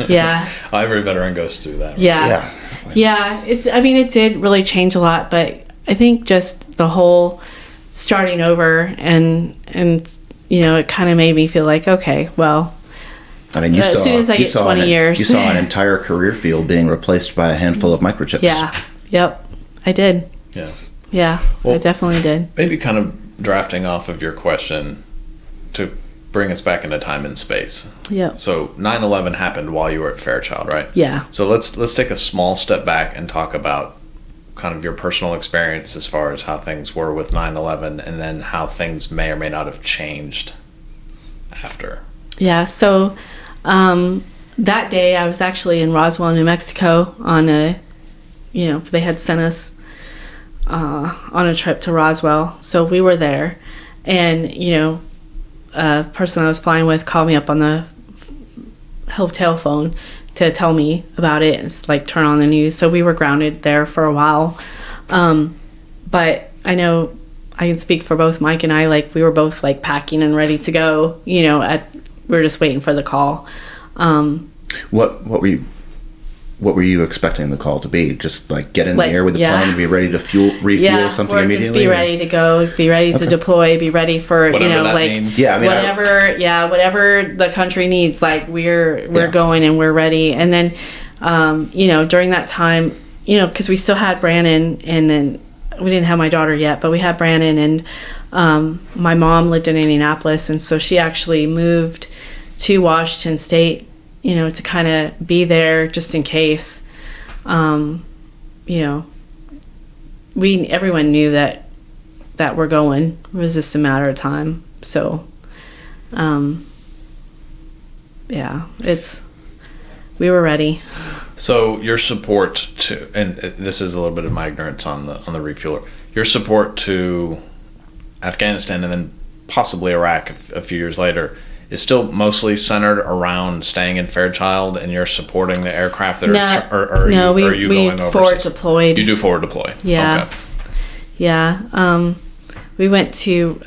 yeah. Every veteran goes through that. Right? Yeah. It did really change a lot, but I think just the whole starting over and it kind of made me feel like, okay, well, as soon as I get 20 years. You saw an entire career field being replaced by a handful of microchips. Yeah. Yep. I did. Yeah. Yeah. Well, I definitely did. Maybe kind of drafting off of your question to bring us back into time and space. Yeah. So 9/11 happened while you were at Fairchild, right? Yeah. So let's take a small step back and talk about kind of your personal experience as far as how things were with 9/11, and then how things may or may not have changed after. Yeah. So that day I was actually in Roswell, New Mexico on they had sent us on a trip to Roswell. So we were there, and, a person I was flying with called me up on the hotel phone to tell me about it. It's like, turn on the news. So we were grounded there for a while. But I know I can speak for both Mike and I, like, we were both like packing and ready to go, we were just waiting for the call. What were you expecting the call to be? Just like get in the air with the plane and be ready to refuel something immediately? Just be ready to go, be ready to deploy, be ready for whatever that means. Whatever the country needs. Like we're going and we're ready. And then during that time, because we still had Brandon, and then we didn't have my daughter yet, but we had Brandon, and my mom lived in Indianapolis, and so she actually moved to Washington State, to kind of be there just in case. Everyone knew that we're going. It was just a matter of time. So, we were ready. So your support to, and this is a little bit of my ignorance on the refueler, your support to Afghanistan and then possibly Iraq a few years later is still mostly centered around staying in Fairchild, and you're supporting the aircraft that are you going overseas? Forward deployed. You do forward deploy. Yeah. Okay. Yeah. We went to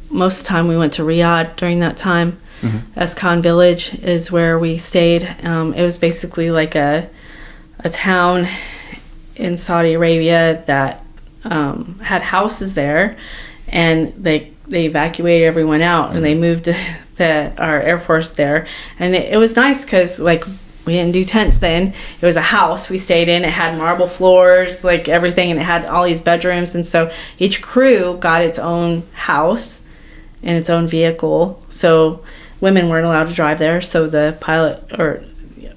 most of the time we went to Riyadh during that time. Mm-hmm. Escon Village is where we stayed. It was basically like a town in Saudi Arabia that had houses there, and they evacuated everyone out, and they moved our Air Force there. And it was nice because, like, we didn't do tents then. It was a house we stayed in. It had marble floors, like everything, and it had all these bedrooms. And so each crew got its own house and its own vehicle. So women weren't allowed to drive there. So the pilot, or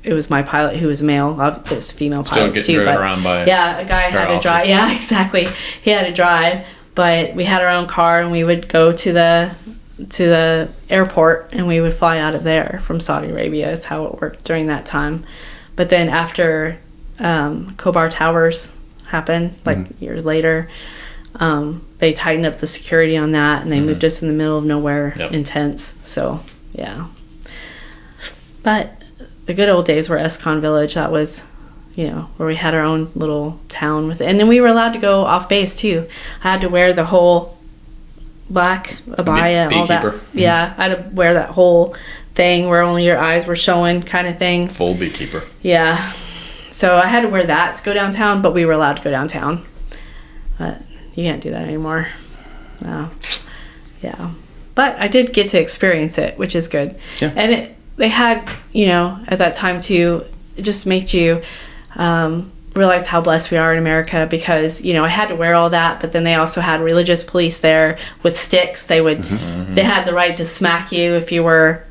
it was my pilot who was male. There's female pilots too. Still getting driven around by a guy had to drive. Yeah, exactly. He had to drive. But we had our own car, and we would go to the airport, and we would fly out of there from Saudi Arabia is how it worked during that time. But then after Khobar Towers happened, years later, they tightened up the security on that, and they moved us in the middle of nowhere in tents. So, yeah. But the good old days were Escon Village. That was, where we had our own little town with it. And then we were allowed to go off base too. I had to wear the whole black abaya, all that. Mm-hmm. Yeah, I had to wear that whole thing where only your eyes were showing kind of thing. Full beekeeper. Yeah. So I had to wear that to go downtown, but we were allowed to go downtown. But you can't do that anymore. No. Yeah. But I did get to experience it, which is good. Yeah. And they had, at that time too, it just made you realize how blessed we are in America, because I had to wear all that, but then they also had religious police there with sticks. They had the right to smack you if you were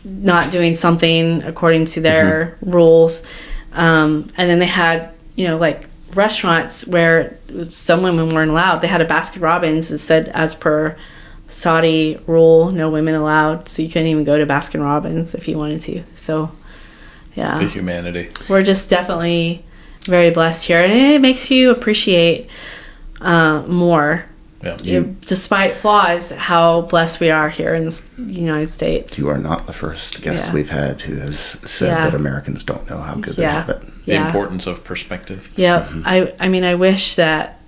not doing something according to their rules. And then they had like restaurants where some women weren't allowed. They had a Baskin Robbins that said, as per Saudi rule, no women allowed, so you couldn't even go to Baskin Robbins if you wanted to. So yeah, the humanity. We're just definitely very blessed here, and it makes you appreciate more. Yeah. Despite flaws, how blessed we are here in the United States. You are not the first guest we've had who has said that Americans don't know how good they have it. The importance of perspective. Yeah. Mm-hmm. I mean, I wish that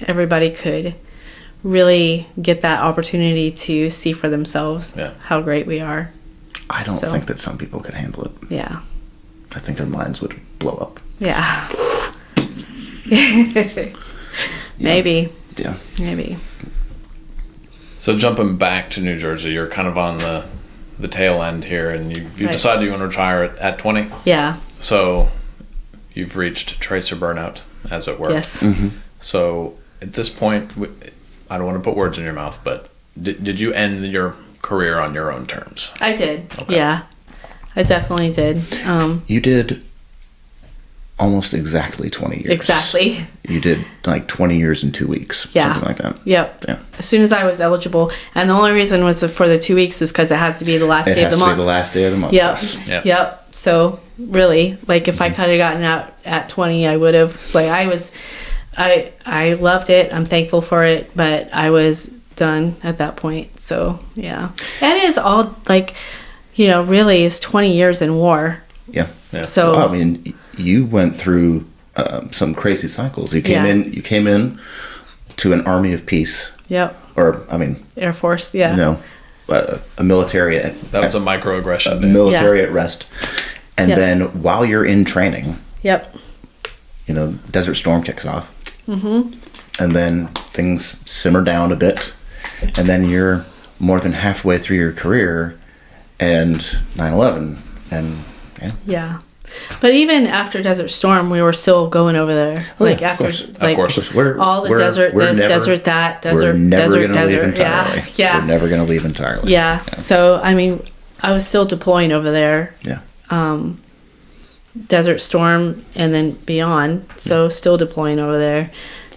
everybody could really get that opportunity to see for themselves how great we are. I don't think that some people could handle it. Yeah. I think their minds would blow up. Yeah. Maybe. Yeah. Maybe. So jumping back to New Jersey, you're kind of on the tail end here, and you decided you want to retire at 20. Yeah. So you've reached tracer burnout, as it were. Yes. Mm-hmm. So at this point, I don't want to put words in your mouth, but did you end your career on your own terms? I did. Okay. Yeah. I definitely did. You did almost exactly 20 years. Exactly. You did like 20 years in 2 weeks. Yeah. Something like that. Yep. Yeah. As soon as I was eligible. And the only reason was for the 2 weeks is because it has to be the last day of the month. It has to be the last day of the month. Yep. Yes. Yep. So really, like if I could have gotten out at 20, I would have. So like I loved it. I'm thankful for it, but I was done at that point. So yeah. And it is all like, really it's 20 years in war. Yeah. So well, I mean, you went through some crazy cycles. You came in to an army of peace. Yep. Or I mean, Air Force. Yeah. No, a military that was a microaggression. Military at rest, and then while you're in training. Yep. Desert Storm kicks off. Mm-hmm. And then things simmer down a bit, and then you're more than halfway through your career, and 9/11, and yeah. But even after Desert Storm, we were still going over there. Of course. All the desert this, desert that, desert, we're never desert, gonna desert. leave entirely. Yeah. We're never going to leave entirely. Yeah. So, I mean, I was still deploying over there. Yeah. Desert Storm and then beyond. So, still deploying over there.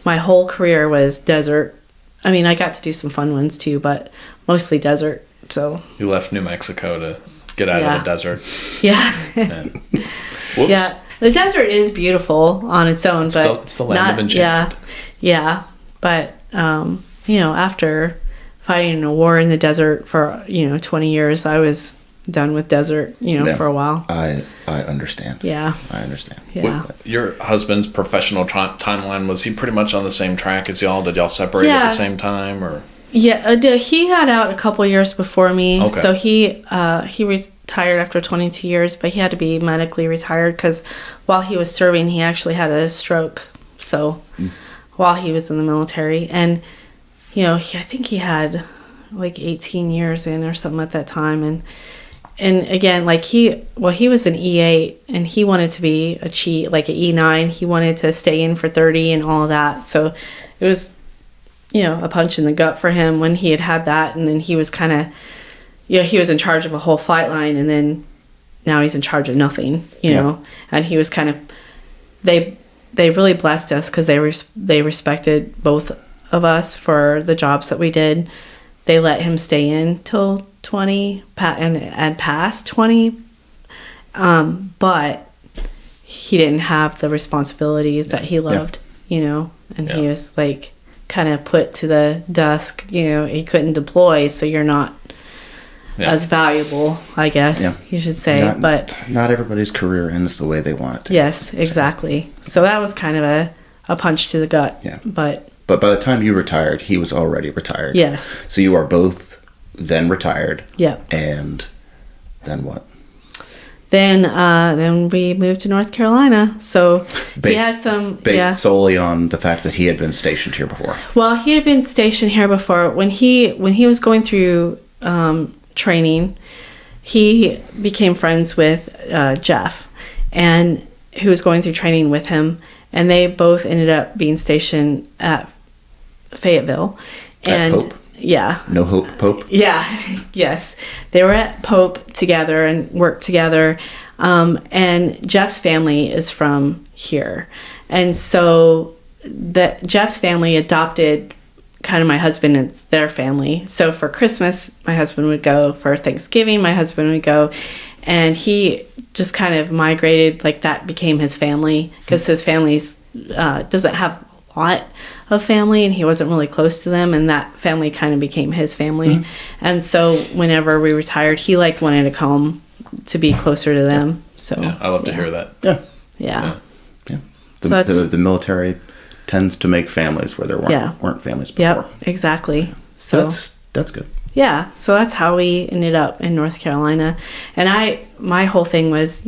My whole career was desert. I mean, I got to do some fun ones too, but mostly desert. So you left New Mexico to get out of the desert. Yeah. Whoops. Yeah. The desert is beautiful on its own, but it's the land of enchantment. Yeah. But after fighting a war in the desert for 20 years, I was done with desert for a while. I understand. Yeah. I understand. Yeah. Your husband's professional timeline, was he pretty much on the same track as y'all? Did y'all separate at the same time, or? Yeah, he got out a couple years before me. Okay. So he retired after 22 years, but he had to be medically retired because while he was serving, he actually had a stroke. So while he was in the military, and I think he had like 18 years in or something at that time, and again, like he was an E8 and he wanted to be an E9. He wanted to stay in for 30 and all of that. So it was a punch in the gut for him when he had that, and then he was kind of he was in charge of a whole flight line, and then now he's in charge of nothing, you know. And he was kind of they really blessed us because they respected both of us for the jobs that we did. They let him stay in till 20 and past 20, but he didn't have the responsibilities that he loved, and he was like kind of put to the dusk, he couldn't deploy, so you're not as valuable, I guess you should say. But not everybody's career ends the way they want it to. Yes, exactly. So that was kind of a punch to the gut. Yeah. But by the time you retired, he was already retired. Yes. So you are both then retired. Yep. And then what? Then we moved to North Carolina. So he had some based solely on the fact that he had been stationed here before. Well, he had been stationed here before. When he was going through training, he became friends with Jeff, and who was going through training with him, and they both ended up being stationed at Fayetteville. And at Pope? Yeah. No Hope Pope? Yeah. Yes. They were at Pope together and worked together. And Jeff's family is from here. And so Jeff's family adopted kind of my husband and their family. So for Christmas, my husband would go. For Thanksgiving, my husband would go. And he just kind of migrated, like that became his family, because his family's doesn't have a lot of family, and he wasn't really close to them, and that family kind of became his family. And so whenever we retired, he wanted to come to be closer to them. So I love to hear that. Yeah. Yeah. So the military tends to make families where there weren't families before. Yep, exactly. So That's good. yeah, so that's how we ended up in North Carolina. And my whole thing was,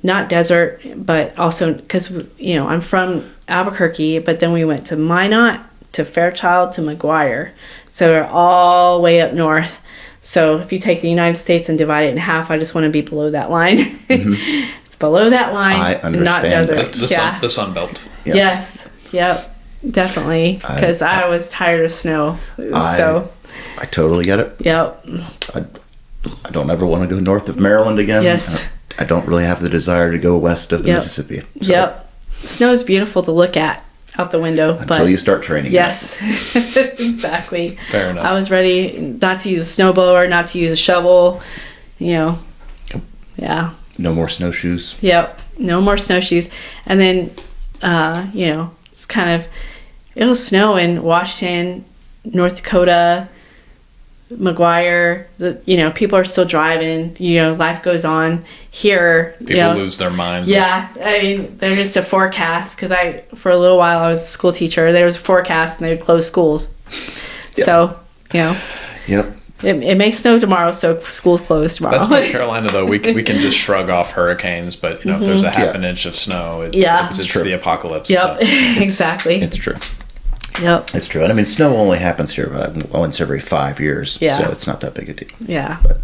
not desert, but also because, I'm from Albuquerque, but then we went to Minot, to Fairchild, to McGuire. So we're all way up north. So if you take the United States and divide it in half, I just want to be below that line. Mm-hmm. It's below that line, I understand not desert. The sun belt. Yes. Yep. Definitely. Because I was tired of snow. I totally get it. Yep. I don't ever want to go north of Maryland again. Yes. I don't really have the desire to go west of the Mississippi. So. Yep. Snow is beautiful to look at out the window. Until you start training. Yes. Exactly. Fair enough. I was ready not to use a snowblower, not to use a shovel. Yeah. No more snowshoes. Yep. No more snowshoes. And then, it's kind of, it'll snow in Washington, North Dakota, McGuire. People are still driving. Life goes on. Here, people lose their minds. Yeah, I mean, there's just a forecast because for a little while I was a school teacher. There was a forecast and they would close schools. Yep. So, Yep. It may snow tomorrow, so school's closed tomorrow. That's North Carolina, though. We can just shrug off hurricanes, but if there's a half an inch of snow, it's the apocalypse. Yep, so. Exactly. It's true. Yep. It's true. And I mean, snow only happens here about once every 5 years. Yeah. So it's not that big a deal. Yeah. But,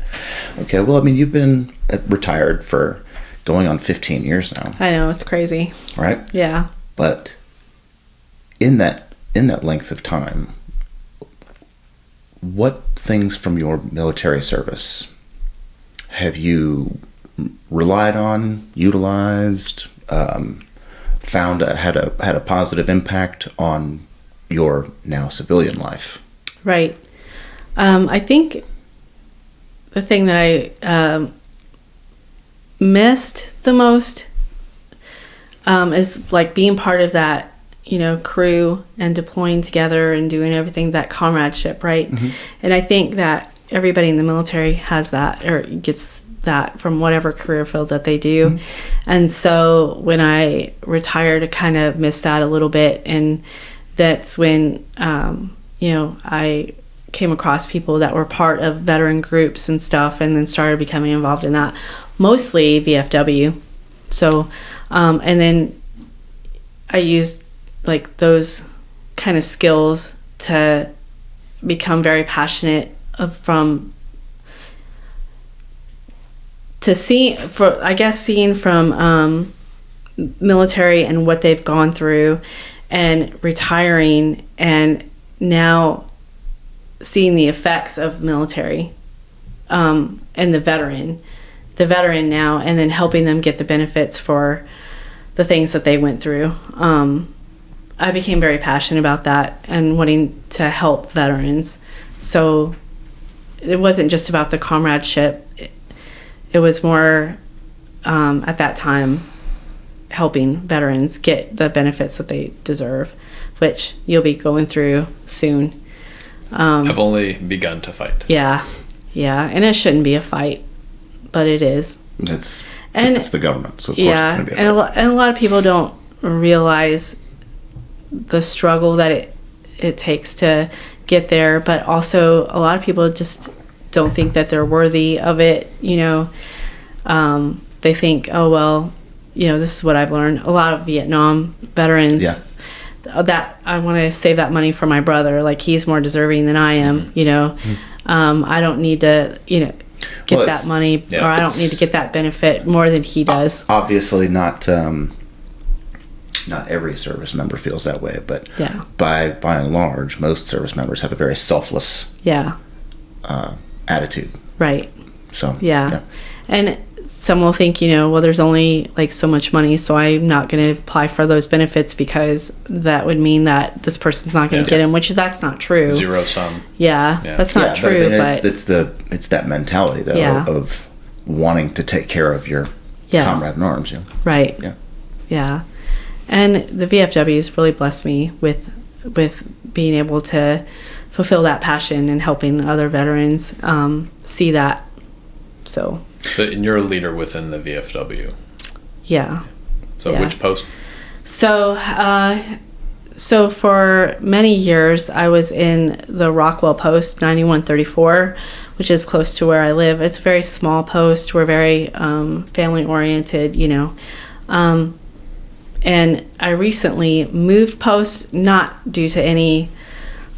okay. Well, I mean, you've been retired for going on 15 years now. I know. It's crazy. Right? Yeah. But in that length of time, what things from your military service have you relied on, utilized, found had a positive impact on your now civilian life? Right. I think the thing that I missed the most is like being part of that, crew and deploying together and doing everything, that comradeship, right? Mm-hmm. And I think that everybody in the military has that or gets that from whatever career field that they do. Mm-hmm. And so when I retired, I kind of missed that a little bit. And that's when, I came across people that were part of veteran groups and stuff and then started becoming involved in that, mostly VFW. So, and then I used like those kind of skills to become very passionate seeing from military and what they've gone through and retiring and now seeing the effects of military and the veteran now, and then helping them get the benefits for the things that they went through. I became very passionate about that and wanting to help veterans. So it wasn't just about the comradeship. It was more, at that time, helping veterans get the benefits that they deserve, which you'll be going through soon. I've only begun to fight. Yeah. And it shouldn't be a fight, but it is. It's the government, so of course it's going to be a fight. And a lot of people don't realize the struggle that it takes to get there, but also a lot of people just don't think that they're worthy of it. They think, oh well, this is what I've learned. A lot of Vietnam veterans, that I want to save that money for my brother. Like, he's more deserving than I am. I don't need to get that money, or I don't need to get that benefit more than he does. Obviously not every service member feels that way, but by and large, most service members have a very selfless attitude. Right. So and some will think, well, there's only like so much money, so I'm not going to apply for those benefits because that would mean that this person's not going to get them, which that's not true. Zero sum. That's not true. But it's that mentality though of wanting to take care of your comrade in arms. Right. Yeah. And the VFW has really blessed me with being able to fulfill that passion and helping other veterans see that. So and you're a leader within the VFW. Yeah. So which post? So So for many years, I was in the Rockwell Post 9134, which is close to where I live. It's a very small post. We're very family oriented, you know. And I recently moved post, not due to any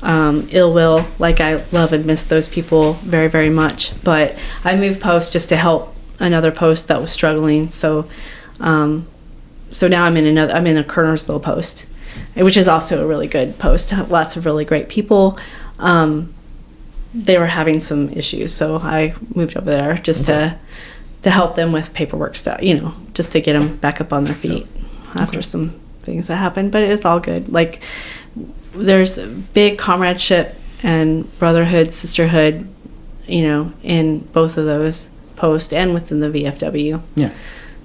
ill will. Like, I love and miss those people very, very much. But I moved post just to help another post that was struggling. So now I'm in a Kernersville post, which is also a really good post. Lots of really great people. They were having some issues, so I moved over there just to help them with paperwork stuff, you know, just to get them back up on their feet after some things that happened. But it's all good. Like, there's big comradeship and brotherhood, sisterhood, you know, in both of those posts and within the VFW. Yeah.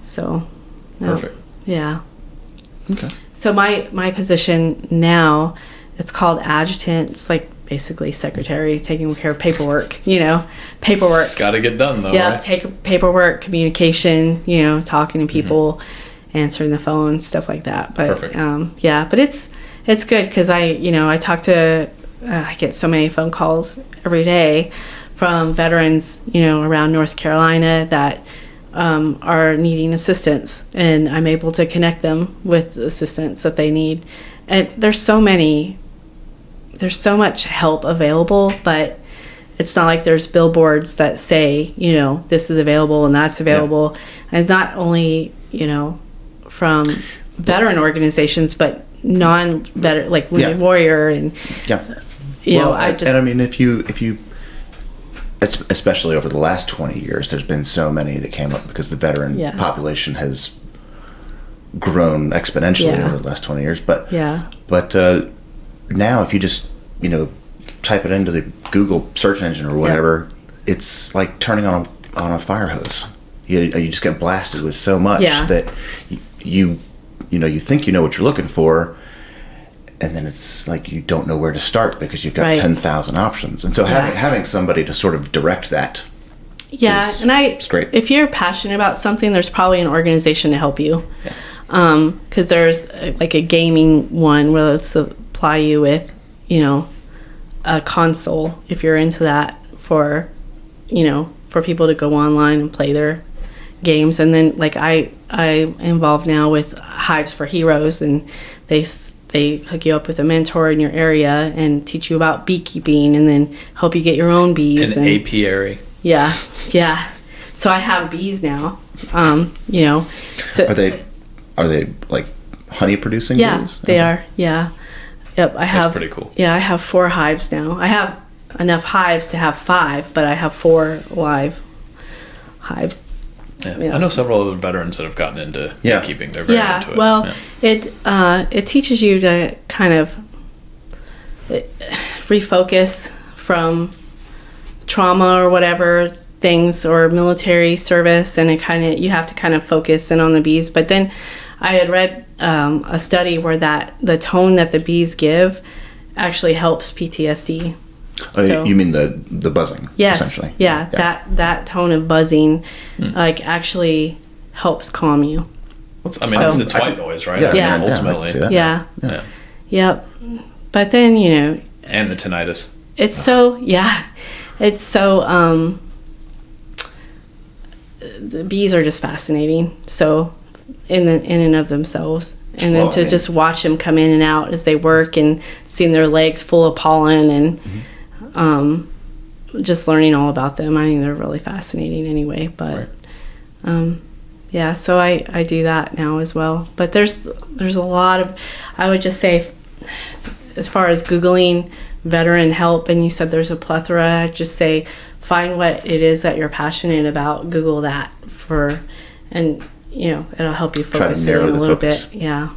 So. Perfect. Yeah. Okay. So my position now, it's called adjutant. It's like basically secretary, taking care of paperwork, you know, paperwork. It's got to get done, though, Yeah, right? take paperwork, communication, you know, talking to people, answering the phone, stuff like that. But Perfect. yeah, but it's good because I talk to, I get so many phone calls every day from veterans, you know, around North Carolina that are needing assistance, and I'm able to connect them with the assistance that they need. And there's so much help available, but it's not like there's billboards that say, you know, this is available and that's available. Yeah. And not only, you know, from veteran organizations, but non-veteran, like Wounded Warrior and, you know, and I mean, if you especially over the last 20 years, there's been so many that came up because the veteran population has grown exponentially over the last 20 years. But now if you just, you know, type it into the Google search engine or whatever, it's like turning on a fire hose. You just get blasted with so much that you think you know what you're looking for, and then it's like you don't know where to start because you've got 10,000 options. And so having somebody to sort of direct that it's great. If you're passionate about something, there's probably an organization to help you. Because there's like a gaming one where they'll supply you with, you know, a console if you're into that for, you know, for people to go online and play their games. And then like I involved now with Hives for Heroes, and they hook you up with a mentor in your area and teach you about beekeeping and then help you get your own bees. An apiary. Yeah. So I have bees now. You know. So are they like honey producing bees? Yeah, they are. Yeah. Yep. That's pretty cool. Yeah, I have 4 hives now. I have enough hives to have 5, but I have 4 live hives. Yeah. I know several other veterans that have gotten into beekeeping. They're very into it. Well, it teaches you to kind of refocus from trauma or whatever things or military service, and you have to kind of focus in on the bees. But then I had read a study where the tone that the bees give actually helps PTSD. So, you mean the buzzing? Yes. Essentially. Yeah. That tone of buzzing, like, actually helps calm you. It's white noise, right? Yeah. Ultimately. Yeah. Yep. But then, you know. And the tinnitus. It's so. The bees are just fascinating. So, in and of themselves. And then just watch them come in and out as they work and seeing their legs full of pollen and just learning all about them. I think they're really fascinating anyway. But so I do that now as well. But there's a lot of, I would just say, as far as Googling veteran help, and you said there's a plethora, I'd just say find what it is that you're passionate about. Google that and you know, it'll help you focus in a little bit. Yeah.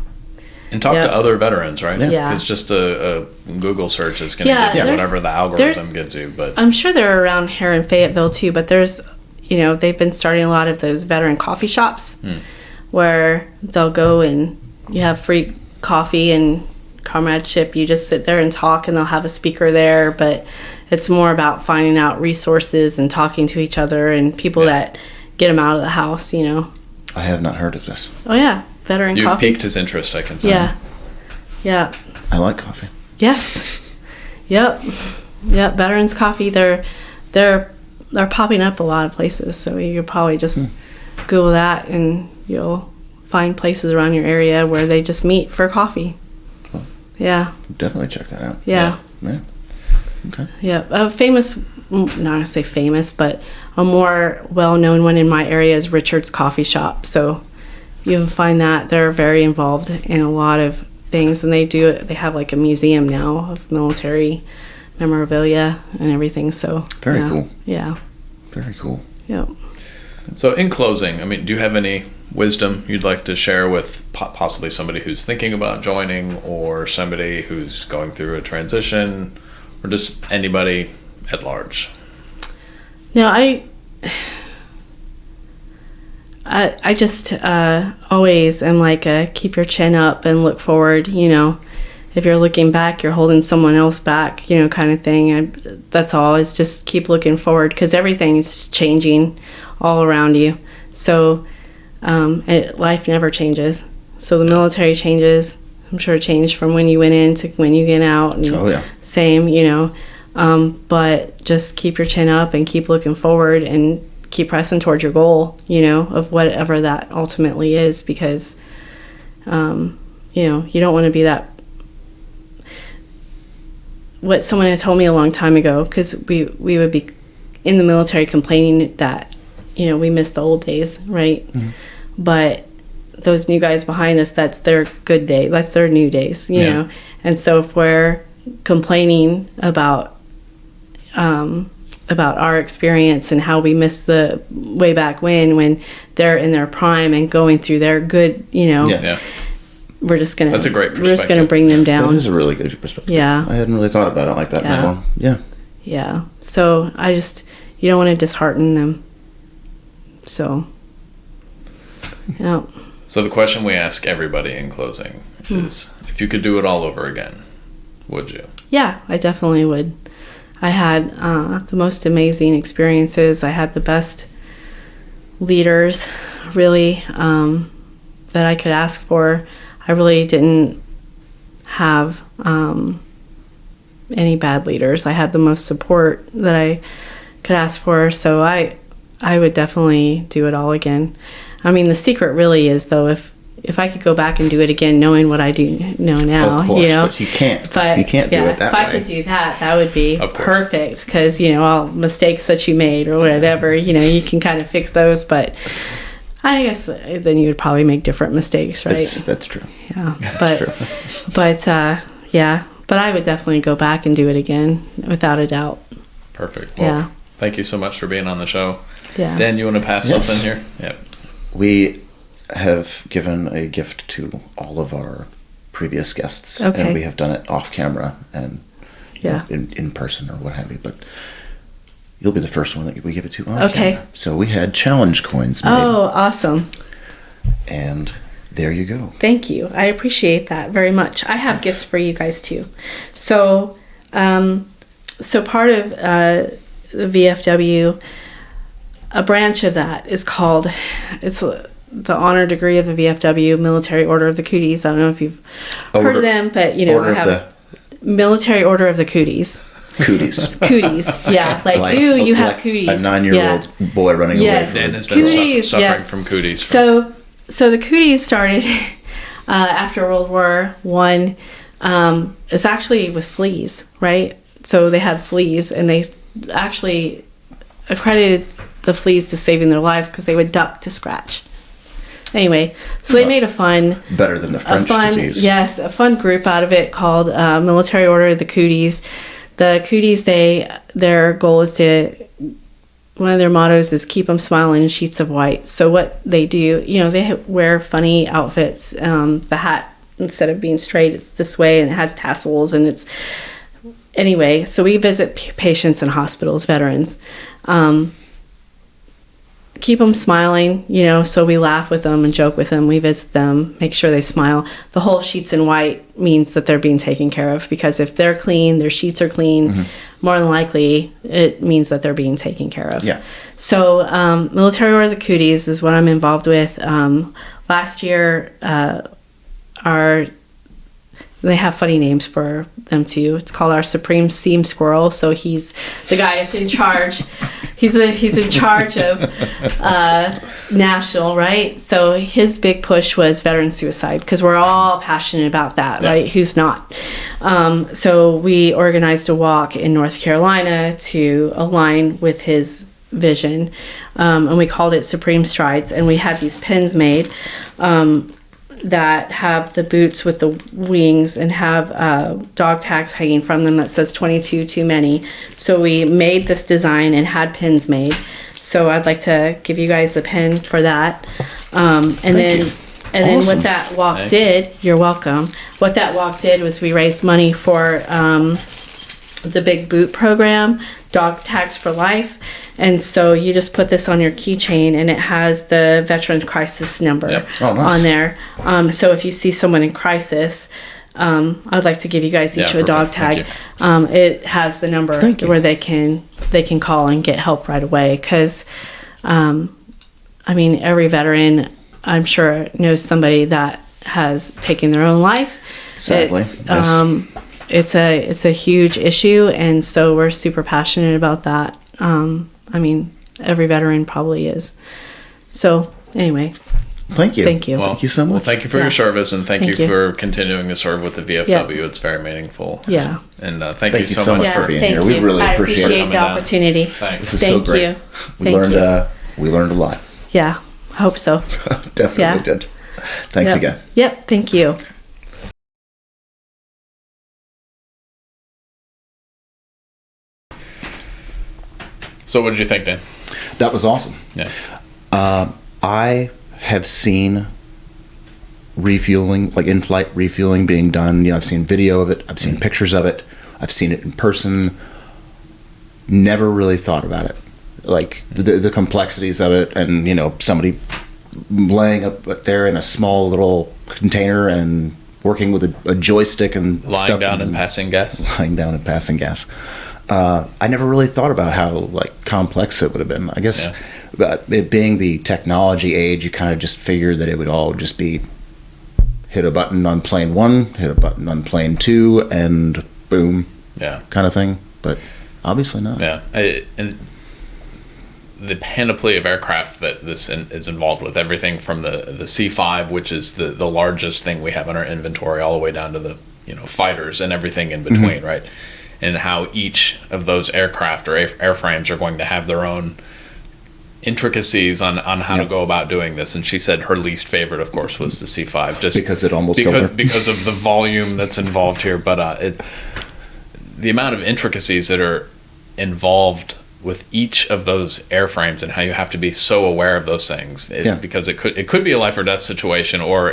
And talk to other veterans, right? Yeah. Because just a Google search is going to give you whatever the algorithm gives you. But I'm sure they're around here in Fayetteville too, but there's, you know, they've been starting a lot of those veteran coffee shops where they'll go and you have free coffee and comradeship. You just sit there and talk, and they'll have a speaker there, but it's more about finding out resources and talking to each other and people that get them out of the house, you know. I have not heard of this. Oh, yeah. Veteran coffee. You've piqued his interest, I can say. Yeah. I like coffee. Yes. Yep. Yep. Veterans Coffee. They're popping up a lot of places. So you could probably just Google that, and you'll find places around your area where they just meet for coffee. Well, yeah. Definitely check that out. Yeah. Yeah. Okay. Yeah. A famous, not gonna say famous, but a more well-known one in my area is Richard's Coffee Shop. So you can find that they're very involved in a lot of things, and they have like a museum now of military memorabilia and everything. So Very cool. Yeah. Very cool. Yep. So in closing, I mean, do you have any wisdom you'd like to share with possibly somebody who's thinking about joining, or somebody who's going through a transition, or just anybody at large? No, I just always am like keep your chin up and look forward. You know, if you're looking back, you're holding someone else back, you know, kind of thing. That's all. Is just keep looking forward, because everything's changing all around you. So life never changes. So the military changes. I'm sure it changed from when you went in to when you get out. And same, you know. But just keep your chin up and keep looking forward and keep pressing towards your goal, you know, of whatever that ultimately is, because, you know, you don't want to be that. What someone had told me a long time ago, because we would be in the military complaining that, you know, we miss the old days, right? Mm-hmm. But those new guys behind us, that's their good day. That's their new days, you know? And so if we're complaining about our experience and how we miss the way back when they're in their prime and going through their good, you know, we're just gonna. That's a great perspective. We're just gonna bring them down. That is a really good perspective. Yeah. I hadn't really thought about it like that before. Yeah. Yeah. So you don't want to dishearten them. So. Yeah. So the question we ask everybody in closing is, if you could do it all over again, would you? Yeah, I definitely would. I had the most amazing experiences. I had the best leaders, really, that I could ask for. I really didn't have any bad leaders. I had the most support that I could ask for. So I would definitely do it all again. I mean, the secret really is, though, if I could go back and do it again, knowing what I do know now, of course, you know, but you can't. But you can't do it that if way. I could do that, that would be perfect, because, you know, all mistakes that you made or whatever, you know, you can kind of fix those. But I guess then you would probably make different mistakes, right? That's true. Yeah, That's true. But I would definitely go back and do it again, without a doubt. Perfect. Well, thank you so much for being on the show. Yeah. Dan, you want to pass something here? Yep. We have given a gift to all of our previous guests, and we have done it off camera and in person or what have you. But you'll be the first one that we give it to on camera. So we had challenge coins made. Oh, awesome! And there you go. Thank you. I appreciate that very much. I have gifts for you guys too. So, part of the VFW. A branch of that is called, it's the honor degree of the VFW, Military Order of the Cooties. I don't know if you've heard of them, but, you know, I have Military Order of the Cooties. Cooties. Cooties, yeah. Like, ooh, you have cooties. A 9-year-old boy running away from Dan has been suffering from cooties. So the cooties started after World War I. It's actually with fleas, right? So they had fleas, and they actually accredited the fleas to saving their lives, because they would duck to scratch. Anyway, so they made better than the French disease. Yes, a fun group out of it called Military Order of the Cooties. The Cooties, their goal is one of their mottos is keep them smiling in sheets of white. So what they do, you know, they wear funny outfits. The hat, instead of being straight, it's this way, and it has tassels, and it's anyway. So we visit patients in hospitals, veterans. Keep them smiling, you know, so we laugh with them and joke with them. We visit them, make sure they smile. The whole sheets in white means that they're being taken care of, because if they're clean, their sheets are clean, more than likely it means that they're being taken care of. Yeah. So Military Order of the Cooties is what I'm involved with. Last year, our they have funny names for them too. It's called our Supreme Seam Squirrel. So he's the guy that's in charge. He's in charge of national, right? So his big push was veteran suicide, because we're all passionate about that, right? Who's not? So we organized a walk in North Carolina to align with his vision, and we called it Supreme Strides. And we had these pins made that have the boots with the wings and have dog tags hanging from them that says 22 too many. So we made this design and had pins made. So I'd like to give you guys the pin for that. And then what that walk did, you're welcome. What that walk did was we raised money for the Big Boot program, Dog Tags for Life. And so you just put this on your keychain, and it has the veteran crisis number on there. So if you see someone in crisis, I'd like to give you guys each a dog tag. It has the number where they can call and get help right away. Because, every veteran, I'm sure, knows somebody that has taken their own life. Sadly, it's a huge issue, and so we're super passionate about that. Every veteran probably is. So anyway, thank you. Well, thank you so much. Well, thank you for your service, and thank you for continuing to serve with the VFW. Yeah. It's very meaningful. Yeah. And thank you so much for being here. Thank We you. really I appreciate the opportunity. Thanks. This is so great. You. We learned a lot. Yeah, I hope so. Definitely did. Thanks again. Yep, thank you. So what did you think, Dan? That was awesome. Yeah. I have seen refueling, like in-flight refueling being done. I've seen video of it. I've seen pictures of it. I've seen it in person. Never really thought about it. Like the complexities of it, and somebody laying up there in a small little container and working with a joystick and lying down and passing gas. I never really thought about how complex it would have been. I guess it being the technology age, you kind of just figured that it would all just be hit a button on plane 1, hit a button on plane 2, and boom, kind of thing. But obviously not. Yeah, and the panoply of aircraft that this is involved with, everything from the C-5, which is the largest thing we have in our inventory, all the way down to the fighters and everything in between, right? And how each of those aircraft or airframes are going to have their own intricacies on how to go about doing this. And she said her least favorite, of course, was the C-5, just because it almost killed her. Because of the volume that's involved here. But the amount of intricacies that are involved with each of those airframes, and how you have to be so aware of those things, because it could be a life or death situation, or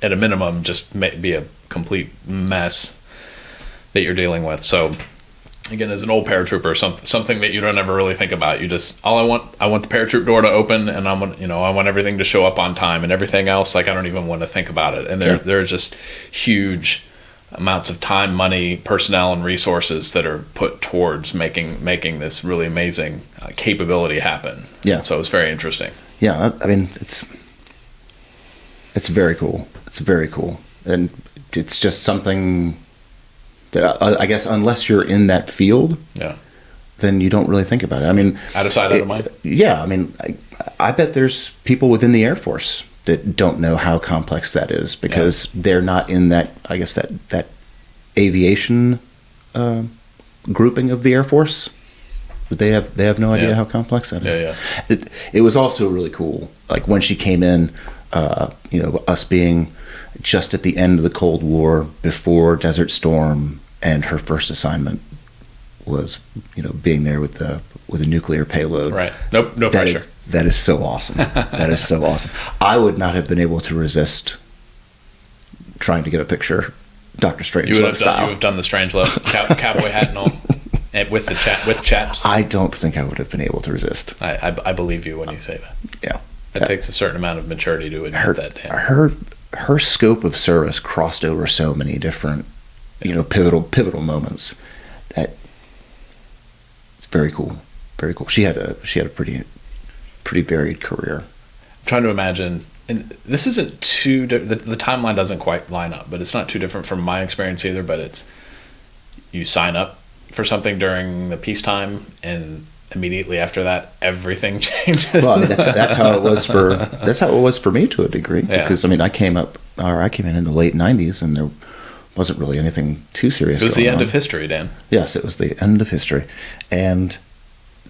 at a minimum just be a complete mess that you're dealing with. So again, as an old paratrooper, something that you don't ever really think about. You just, I want the paratroop door to open, and I want everything to show up on time, and everything else, I don't even want to think about it. And there are just huge amounts of time, money, personnel, and resources that are put towards making this really amazing capability happen. Yeah. And so it's very interesting. Yeah, it's very cool. It's very cool, and it's just something that I guess unless you're in that field, then you don't really think about it. Out of sight, out of mind. Yeah, I bet there's people within the Air Force that don't know how complex that is, because they're not in that, I guess, that aviation grouping of the Air Force. They have no idea how complex that is. It was also really cool, when she came in, us being just at the end of the Cold War, before Desert Storm, and her first assignment was being there with a nuclear payload. Right. No pressure. That is so awesome. That is so awesome. I would not have been able to resist trying to get a picture, Dr. Strangelove style. You would have done the Strangelove cowboy hat and all, and with chaps. I don't think I would have been able to resist. I believe you when you say that. Yeah. It takes a certain amount of maturity to admit that. Her scope of service crossed over so many different, pivotal moments that it's very cool. Very cool. She had a pretty varied career. I'm trying to imagine and this isn't too the timeline doesn't quite line up, but it's not too different from my experience either. But it's, you sign up for something during the peacetime, and immediately after that, everything changes. Well, I mean, that's how it was for me to a degree. Yeah. Because I mean, I came in the late '90s, and there wasn't really anything too serious. It was the end on. of history, Dan. Yes, it was the end of history, and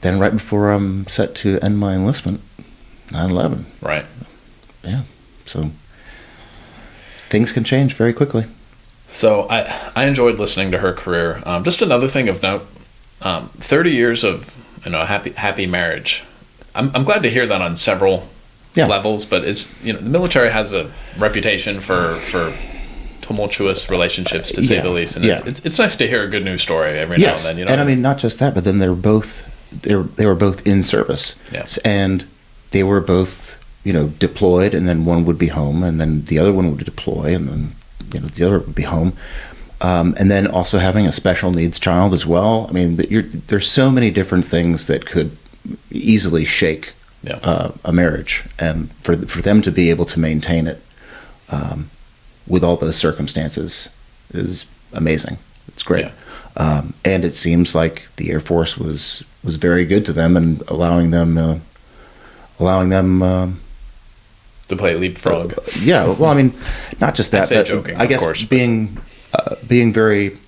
then right before I'm set to end my enlistment, 9/11. Right. Yeah. So things can change very quickly. So I enjoyed listening to her career. Just another thing of note, 30 years of happy marriage. I'm glad to hear that on several levels, but it's the military has a reputation for tumultuous relationships, to say the least, and it's nice to hear a good news story every now and then. And I mean, not just that, but then they were both in service, and they were both deployed, and then one would be home, and then the other one would deploy, and then the other would be home, and then also having a special needs child as well. I mean, there's so many different things that could easily shake a marriage, and for them to be able to maintain it with all those circumstances is amazing. It's great. And it seems like the Air Force was very good to them and allowing them to play leapfrog. Well, I mean, not just that, but joking, I guess of course, being very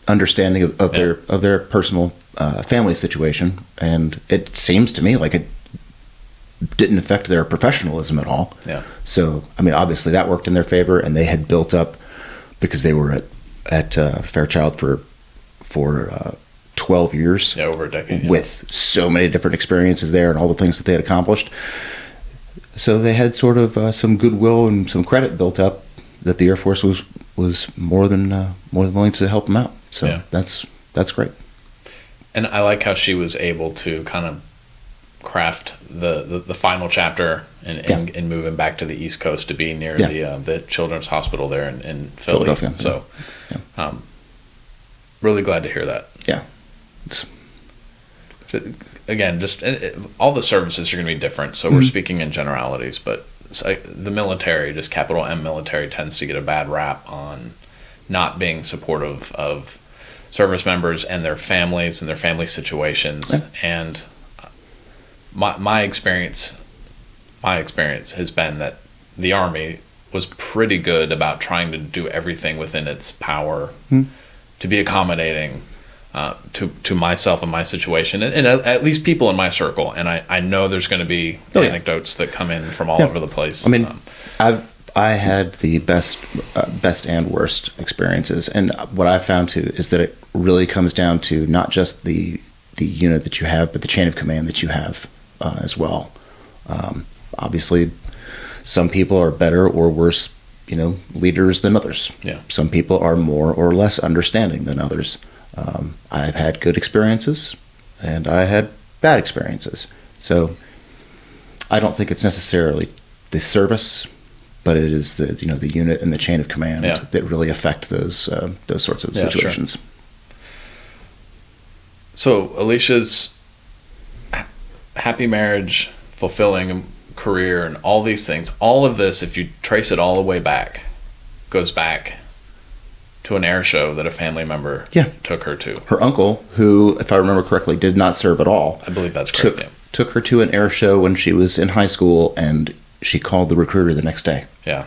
understanding of their personal family situation, and it seems to me like it didn't affect their professionalism at all. So, I mean, obviously that worked in their favor, and they had built up, because they were at Fairchild for 12 years. Over a decade. With so many different experiences there and all the things that they had accomplished. So they had sort of some goodwill and some credit built up that the Air Force was more than willing to help them out. So that's great. And I like how she was able to kind of craft the final chapter and move him back to the East Coast to be near the Children's Hospital there in Philadelphia. So, really glad to hear that. Yeah. Again, just all the services are going to be different, so we're speaking in generalities, but the military, just capital M military, tends to get a bad rap on not being supportive of service members and their families and their family situations. And my experience has been that the Army was pretty good about trying to do everything within its power to be accommodating to myself and my situation, and at least people in my circle. And I know there's going to be anecdotes that come in from all over the place. I mean, I had the best and worst experiences, and what I found too is that it really comes down to not just the unit that you have, but the chain of command that you have as well. Obviously, some people are better or worse, leaders than others. Some people are more or less understanding than others. I've had good experiences, and I had bad experiences. So I don't think it's necessarily the service, but it is the unit and the chain of command that really affect those sorts of situations. Sure. So Alecia's happy marriage, fulfilling career, and all these things, all of this, if you trace it all the way back, goes back to an air show that a family member took her to. Her uncle, who, if I remember correctly, did not serve at all. I believe that's correct. Took her to an air show when she was in high school, and she called the recruiter the next day. Yeah.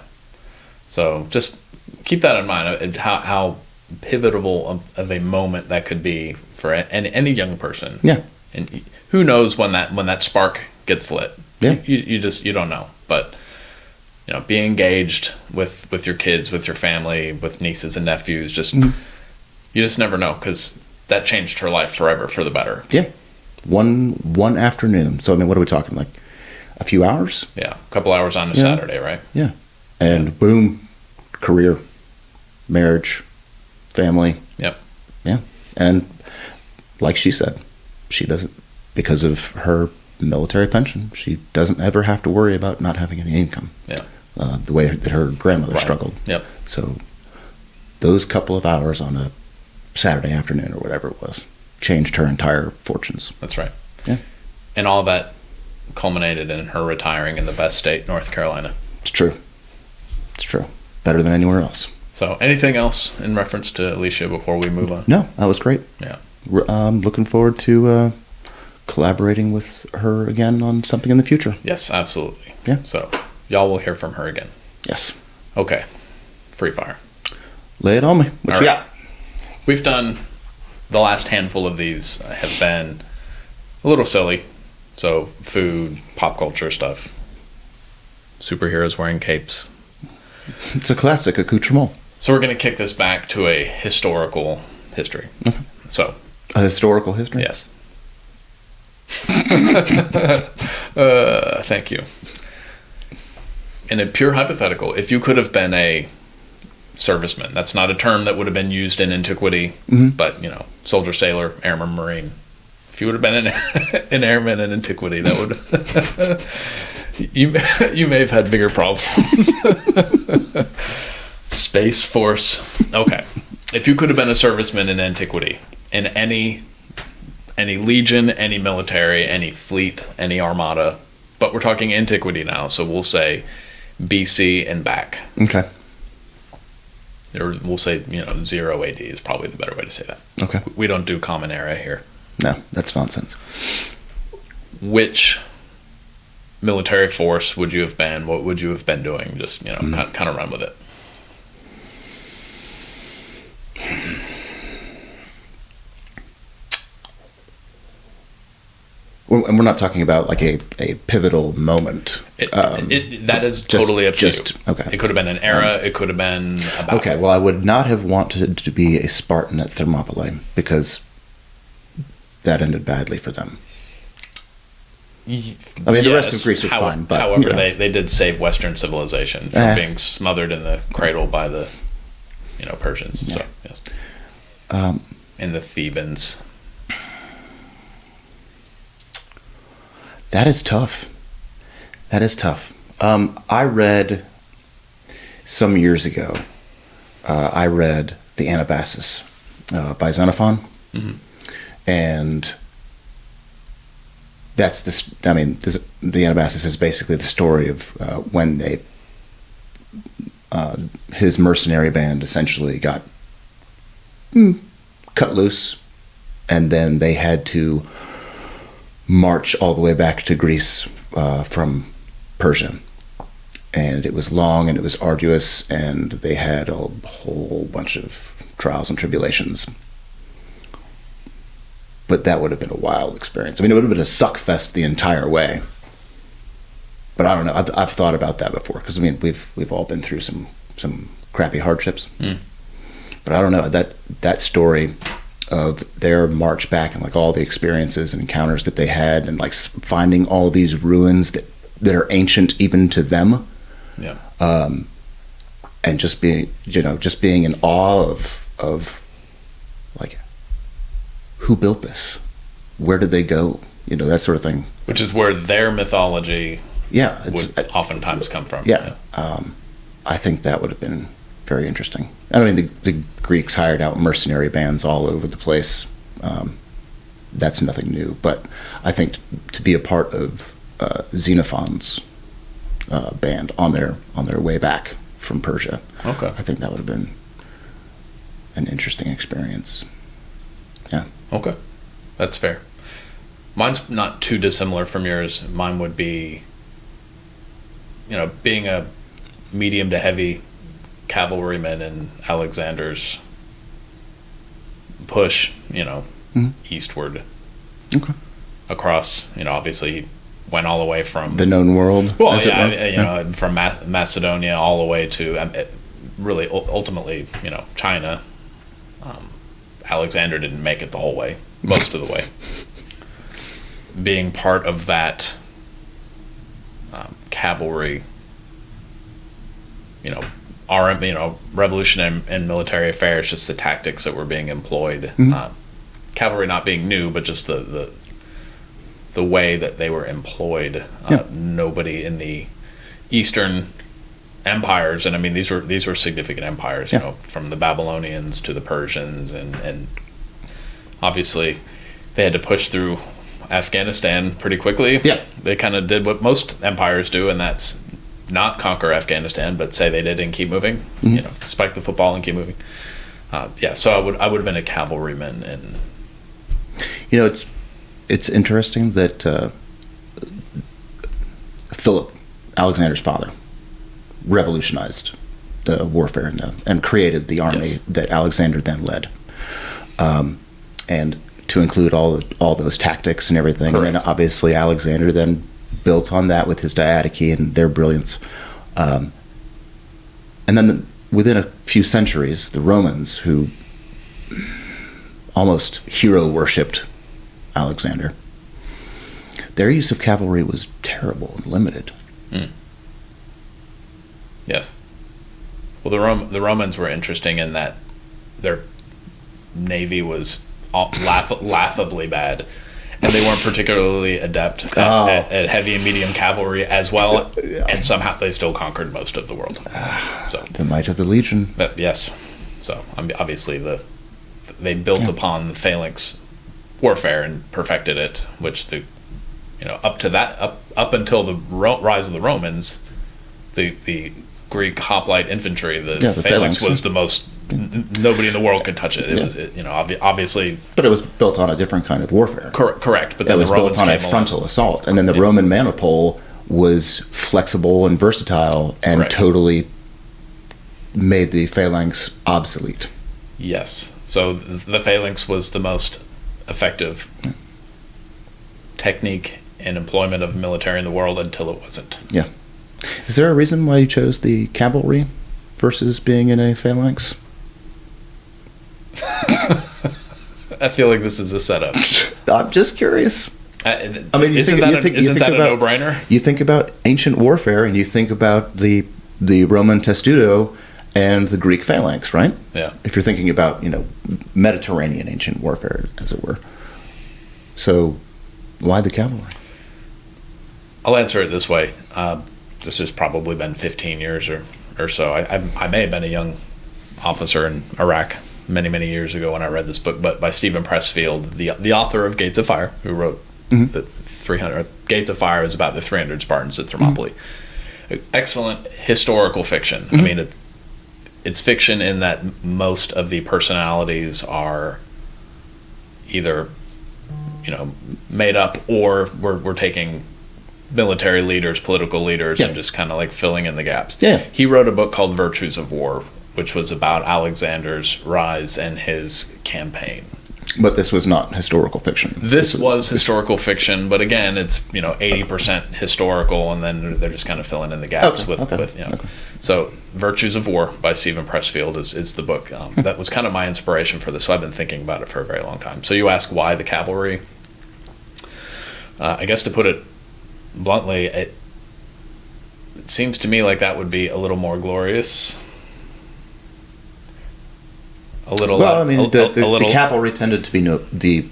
So just keep that in mind, how pivotal of a moment that could be for any young person. Yeah. And who knows when that spark gets lit. Yeah. You don't know. But be engaged with your kids, with your family, with nieces and nephews. You just never know, because that changed her life forever for the better. Yeah. One afternoon. So, I mean, what are we talking, like a few hours? Yeah. A couple hours on a Saturday, right? Yeah. And boom, career, marriage, family. Yep. Yeah. And like she said, she doesn't, because of her military pension, she doesn't ever have to worry about not having any income. Yeah. The way that her grandmother struggled. Yep. So those couple of hours on a Saturday afternoon or whatever it was changed her entire fortunes. That's right. Yeah. And all that culminated in her retiring in the best state, North Carolina. It's true. It's true. Better than anywhere else. So, anything else in reference to Alecia before we move on? No, that was great. Yeah. Looking forward to collaborating with her again on something in the future. Yes, absolutely. Yeah. So, y'all will hear from her again. Yes. Okay. Free fire. Lay it on me. What All you right. got? We've done the last handful of these have been a little silly. So, food, pop culture stuff. Superheroes wearing capes. It's a classic accoutrement. So we're going to kick this back to a historical history. Okay. So, A historical history? yes. Thank you. In a pure hypothetical, if you could have been a serviceman, that's not a term that would have been used in antiquity, but, soldier, sailor, airman, marine. If you would have been an airman in antiquity, that would you may have had bigger problems. Space Force. Okay. If you could have been a serviceman in antiquity, in any legion, any military, any fleet, any armada, but we're talking antiquity now, so we'll say BC and back. Okay. Or we'll say, 0 AD is probably the better way to say that. Okay. We don't do common era here. No, that's nonsense. Which military force would you have been? What would you have been doing? Just, kind of run with it. And we're not talking about like a pivotal moment. That is totally up to you. Okay. It could have been an era. It could have been a battle. Okay, well, I would not have wanted to be a Spartan at Thermopylae because that ended badly for them. I mean, the rest of Greece was fine. But, however, they did save Western civilization from being smothered in the cradle by the, Persians. Yeah. So, yes. And the Thebans. That is tough. I read some years ago, I read The Anabasis by Xenophon. Mm-hmm. And that's the Anabasis is basically the story of when his mercenary band essentially got cut loose, and then they had to march all the way back to Greece from Persia. And it was long and it was arduous, and they had a whole bunch of trials and tribulations. But that would have been a wild experience. I mean, it would have been a suck fest the entire way. But I don't know. I've thought about that before, because we've all been through some crappy hardships. But I don't know, that story of their march back and like all the experiences and encounters that they had, and like finding all these ruins that are ancient even to them. Yeah. And just being in awe of like, who built this? Where did they go? That sort of thing. Which is where their mythology would oftentimes come from. Yeah. I think that would have been very interesting. I mean, the Greeks hired out mercenary bands all over the place. That's nothing new. But I think to be a part of Xenophon's band on their way back from Persia, okay, I think that would have been an interesting experience. Yeah. Okay, that's fair. Mine's not too dissimilar from yours. Mine would be, being a medium to heavy cavalryman in Alexander's push, eastward. Okay. Across, obviously he went all the way from the known world. Well, from Macedonia all the way to really ultimately, China. Alexander didn't make it the whole way, most of the way. Being part of that cavalry, revolution and military affairs, just the tactics that were being employed. Mm-hmm. Cavalry not being new, but just the way that they were employed. Nobody in the Eastern empires, and I mean these were significant empires, from the Babylonians to the Persians, and obviously they had to push through Afghanistan pretty quickly. Yeah. They kind of did what most empires do, and that's not conquer Afghanistan, but say they did and keep moving, spike the football and keep moving. So I would have been a cavalryman. And it's interesting that Philip, Alexander's father, revolutionized the warfare and created the army that Alexander then led, and to include all those tactics and everything. Correct. And then obviously Alexander then built on that with his diadochi and their brilliance. And then within a few centuries, the Romans, who almost hero worshipped Alexander, their use of cavalry was terrible and limited. Yes. Well, the Romans were interesting in that their navy was laughably bad, and they weren't particularly adept at heavy and medium cavalry as well, and somehow they still conquered most of the world. So the might of the legion. Yes. So obviously they built upon the phalanx warfare and perfected it, which up until the rise of the Romans, the Greek hoplite infantry, the phalanx was the most. Nobody in the world could touch it. It was, obviously. But it was built on a different kind of warfare. Correct. But that then was the Romans built on a came frontal along. assault, and then the Roman manipole was flexible and versatile, and totally made the phalanx obsolete. Yes. So the phalanx was the most effective technique and employment of military in the world until it wasn't. Yeah. Is there a reason why you chose the cavalry versus being in a phalanx? I feel like this is a setup. I'm just curious. Isn't that a no-brainer? You think about ancient warfare, and you think about the Roman testudo and the Greek phalanx, right? Yeah. If you're thinking about Mediterranean ancient warfare, as it were. So, why the cavalry? I'll answer it this way. This has probably been 15 years or so. I may have been a young officer in Iraq many years ago when I read this book, but by Stephen Pressfield, the author of Gates of Fire, who wrote the 300 Gates of Fire is about the 300 Spartans at Thermopylae. Excellent historical fiction. I mean, it's fiction in that most of the personalities are either made up, or we're taking military leaders, political leaders, and just kind of like filling in the gaps. Yeah. He wrote a book called Virtues of War, which was about Alexander's rise and his campaign. But this was not historical fiction. This was historical fiction, but again, it's 80% historical, and then they're just kind of filling in the gaps with. So, Virtues of War by Stephen Pressfield is the book. That was kind of my inspiration for this. So I've been thinking about it for a very long time. So you ask why the cavalry? I guess to put it bluntly, it seems to me like that would be a little more glorious. The cavalry tended to be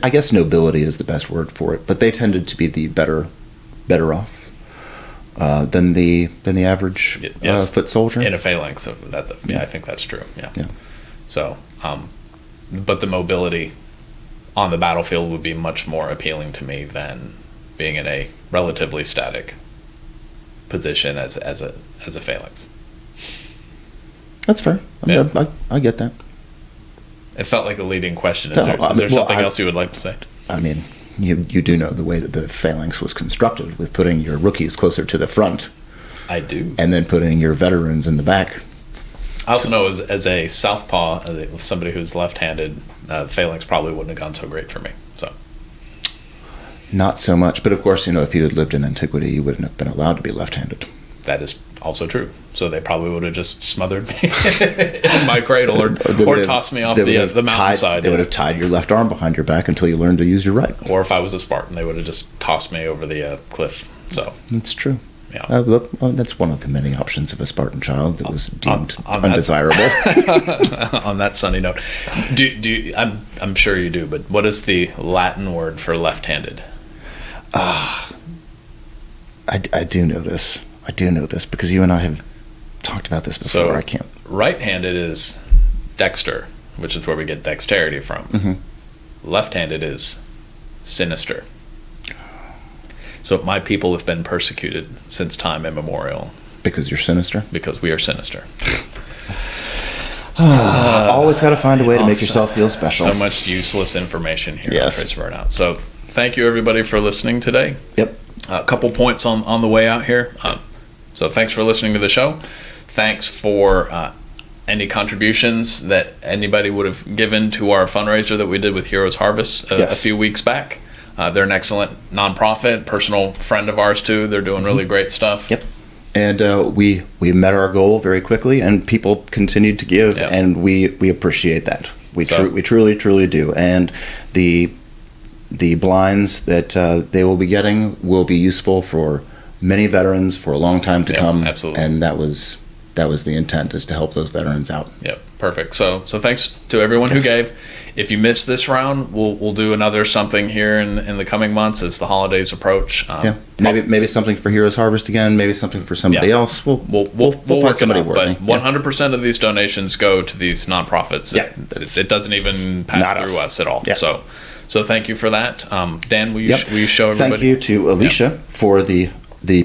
I guess nobility is the best word for it, but they tended to be the better off than the average foot soldier in a phalanx. I think that's true. Yeah. So, but the mobility on the battlefield would be much more appealing to me than being in a relatively static position as a phalanx. That's fair. I get that. It felt like a leading question. Is there something else you would like to say? I mean, you do know the way that the phalanx was constructed, with putting your rookies closer to the front. I do. And then putting your veterans in the back. I also know as a southpaw, somebody who's left-handed, phalanx probably wouldn't have gone so great for me. So. Not so much. But of course, if you had lived in antiquity, you wouldn't have been allowed to be left-handed. That is also true. So they probably would have just smothered me in my cradle or tossed me off the mountainside. They would have tied your left arm behind your back until you learned to use your right. Or if I was a Spartan, they would have just tossed me over the cliff. So it's true. Yeah. That's one of the many options of a Spartan child that was deemed undesirable. On that sunny note, I'm sure you do, but what is the Latin word for left-handed? I do know this. I do know this because you and I have talked about this before. So, I can't. Right-handed is dexter, which is where we get dexterity from. Mm-hmm. Left-handed is sinister. So my people have been persecuted since time immemorial Because you're sinister. because we are sinister. Always got to find a way to make yourself feel special. So much useless information here Yes. on Trace Burnout. So thank you everybody for listening today. Yep. A couple points on the way out here. So thanks for listening to the show. Thanks for any contributions that anybody would have given to our fundraiser that we did with Heroes Harvest a few weeks back. They're an excellent nonprofit, personal friend of ours too. They're doing really great stuff. Yep. And we met our goal very quickly, and people continued to give, Yep. and we appreciate that. We So- we truly do. And the blinds that they will be getting will be useful for many veterans for a long time to Yep, come. absolutely. And that was the intent, is to help those veterans out. Yep, perfect. So thanks to everyone who Yes. gave. If you missed this round, we'll do another something here in the coming months as the holidays approach. Yeah, maybe something for Heroes Harvest again. Maybe something for somebody Yeah. else. We'll work find it somebody out, worthy. but 100% of these donations go to these nonprofits. Yeah. It doesn't even pass not through us. us at all. Yeah. So thank you for that. Dan, will you Yep. will you show everybody? Thank you to Alecia for the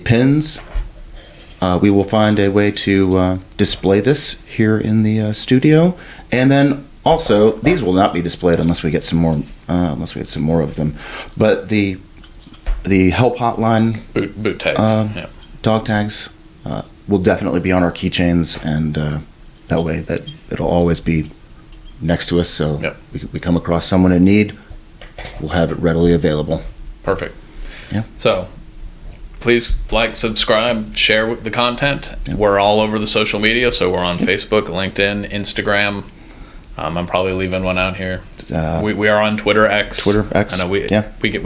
pins. We will find a way to display this here in the studio, and then also these will not be displayed unless we get some more. Unless we get some more of them. But the help hotline Boot tags. Yeah. dog tags will definitely be on our keychains, and that way that it'll always be next to us. So Yep. we come across someone in need, we'll have it readily available. Perfect. Yeah. So please like, subscribe, share the content. Yep. We're all over the social media, so we're on Facebook, LinkedIn, Instagram. I'm probably leaving one out here. We are on Twitter X. Twitter X. I know we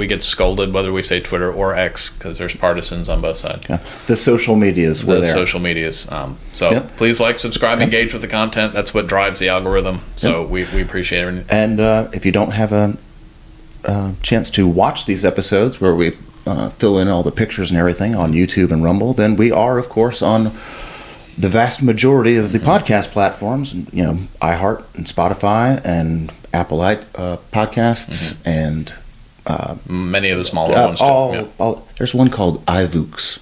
get scolded whether we say Twitter or X because there's partisans on both sides. Yeah. The social medias were The there. social medias. So Yep. please like, subscribe, engage with the content. That's what drives the algorithm. So we appreciate it. And if you don't have a chance to watch these episodes where we fill in all the pictures and everything on YouTube and Rumble, then we are, of course, on the vast majority of the podcast platforms. You know, iHeart and Spotify and Apple podcasts and Many of the smaller ones too. Yeah. there's one called iVoox.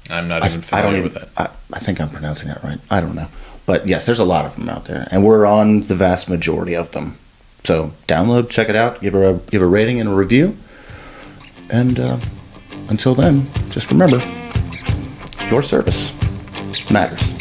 I'm not even familiar with that. I think I'm pronouncing that right. I don't know. But yes, there's a lot of them out there, and we're on the vast majority of them. So download, check it out, give a rating and a review. And until then, just remember, your service matters.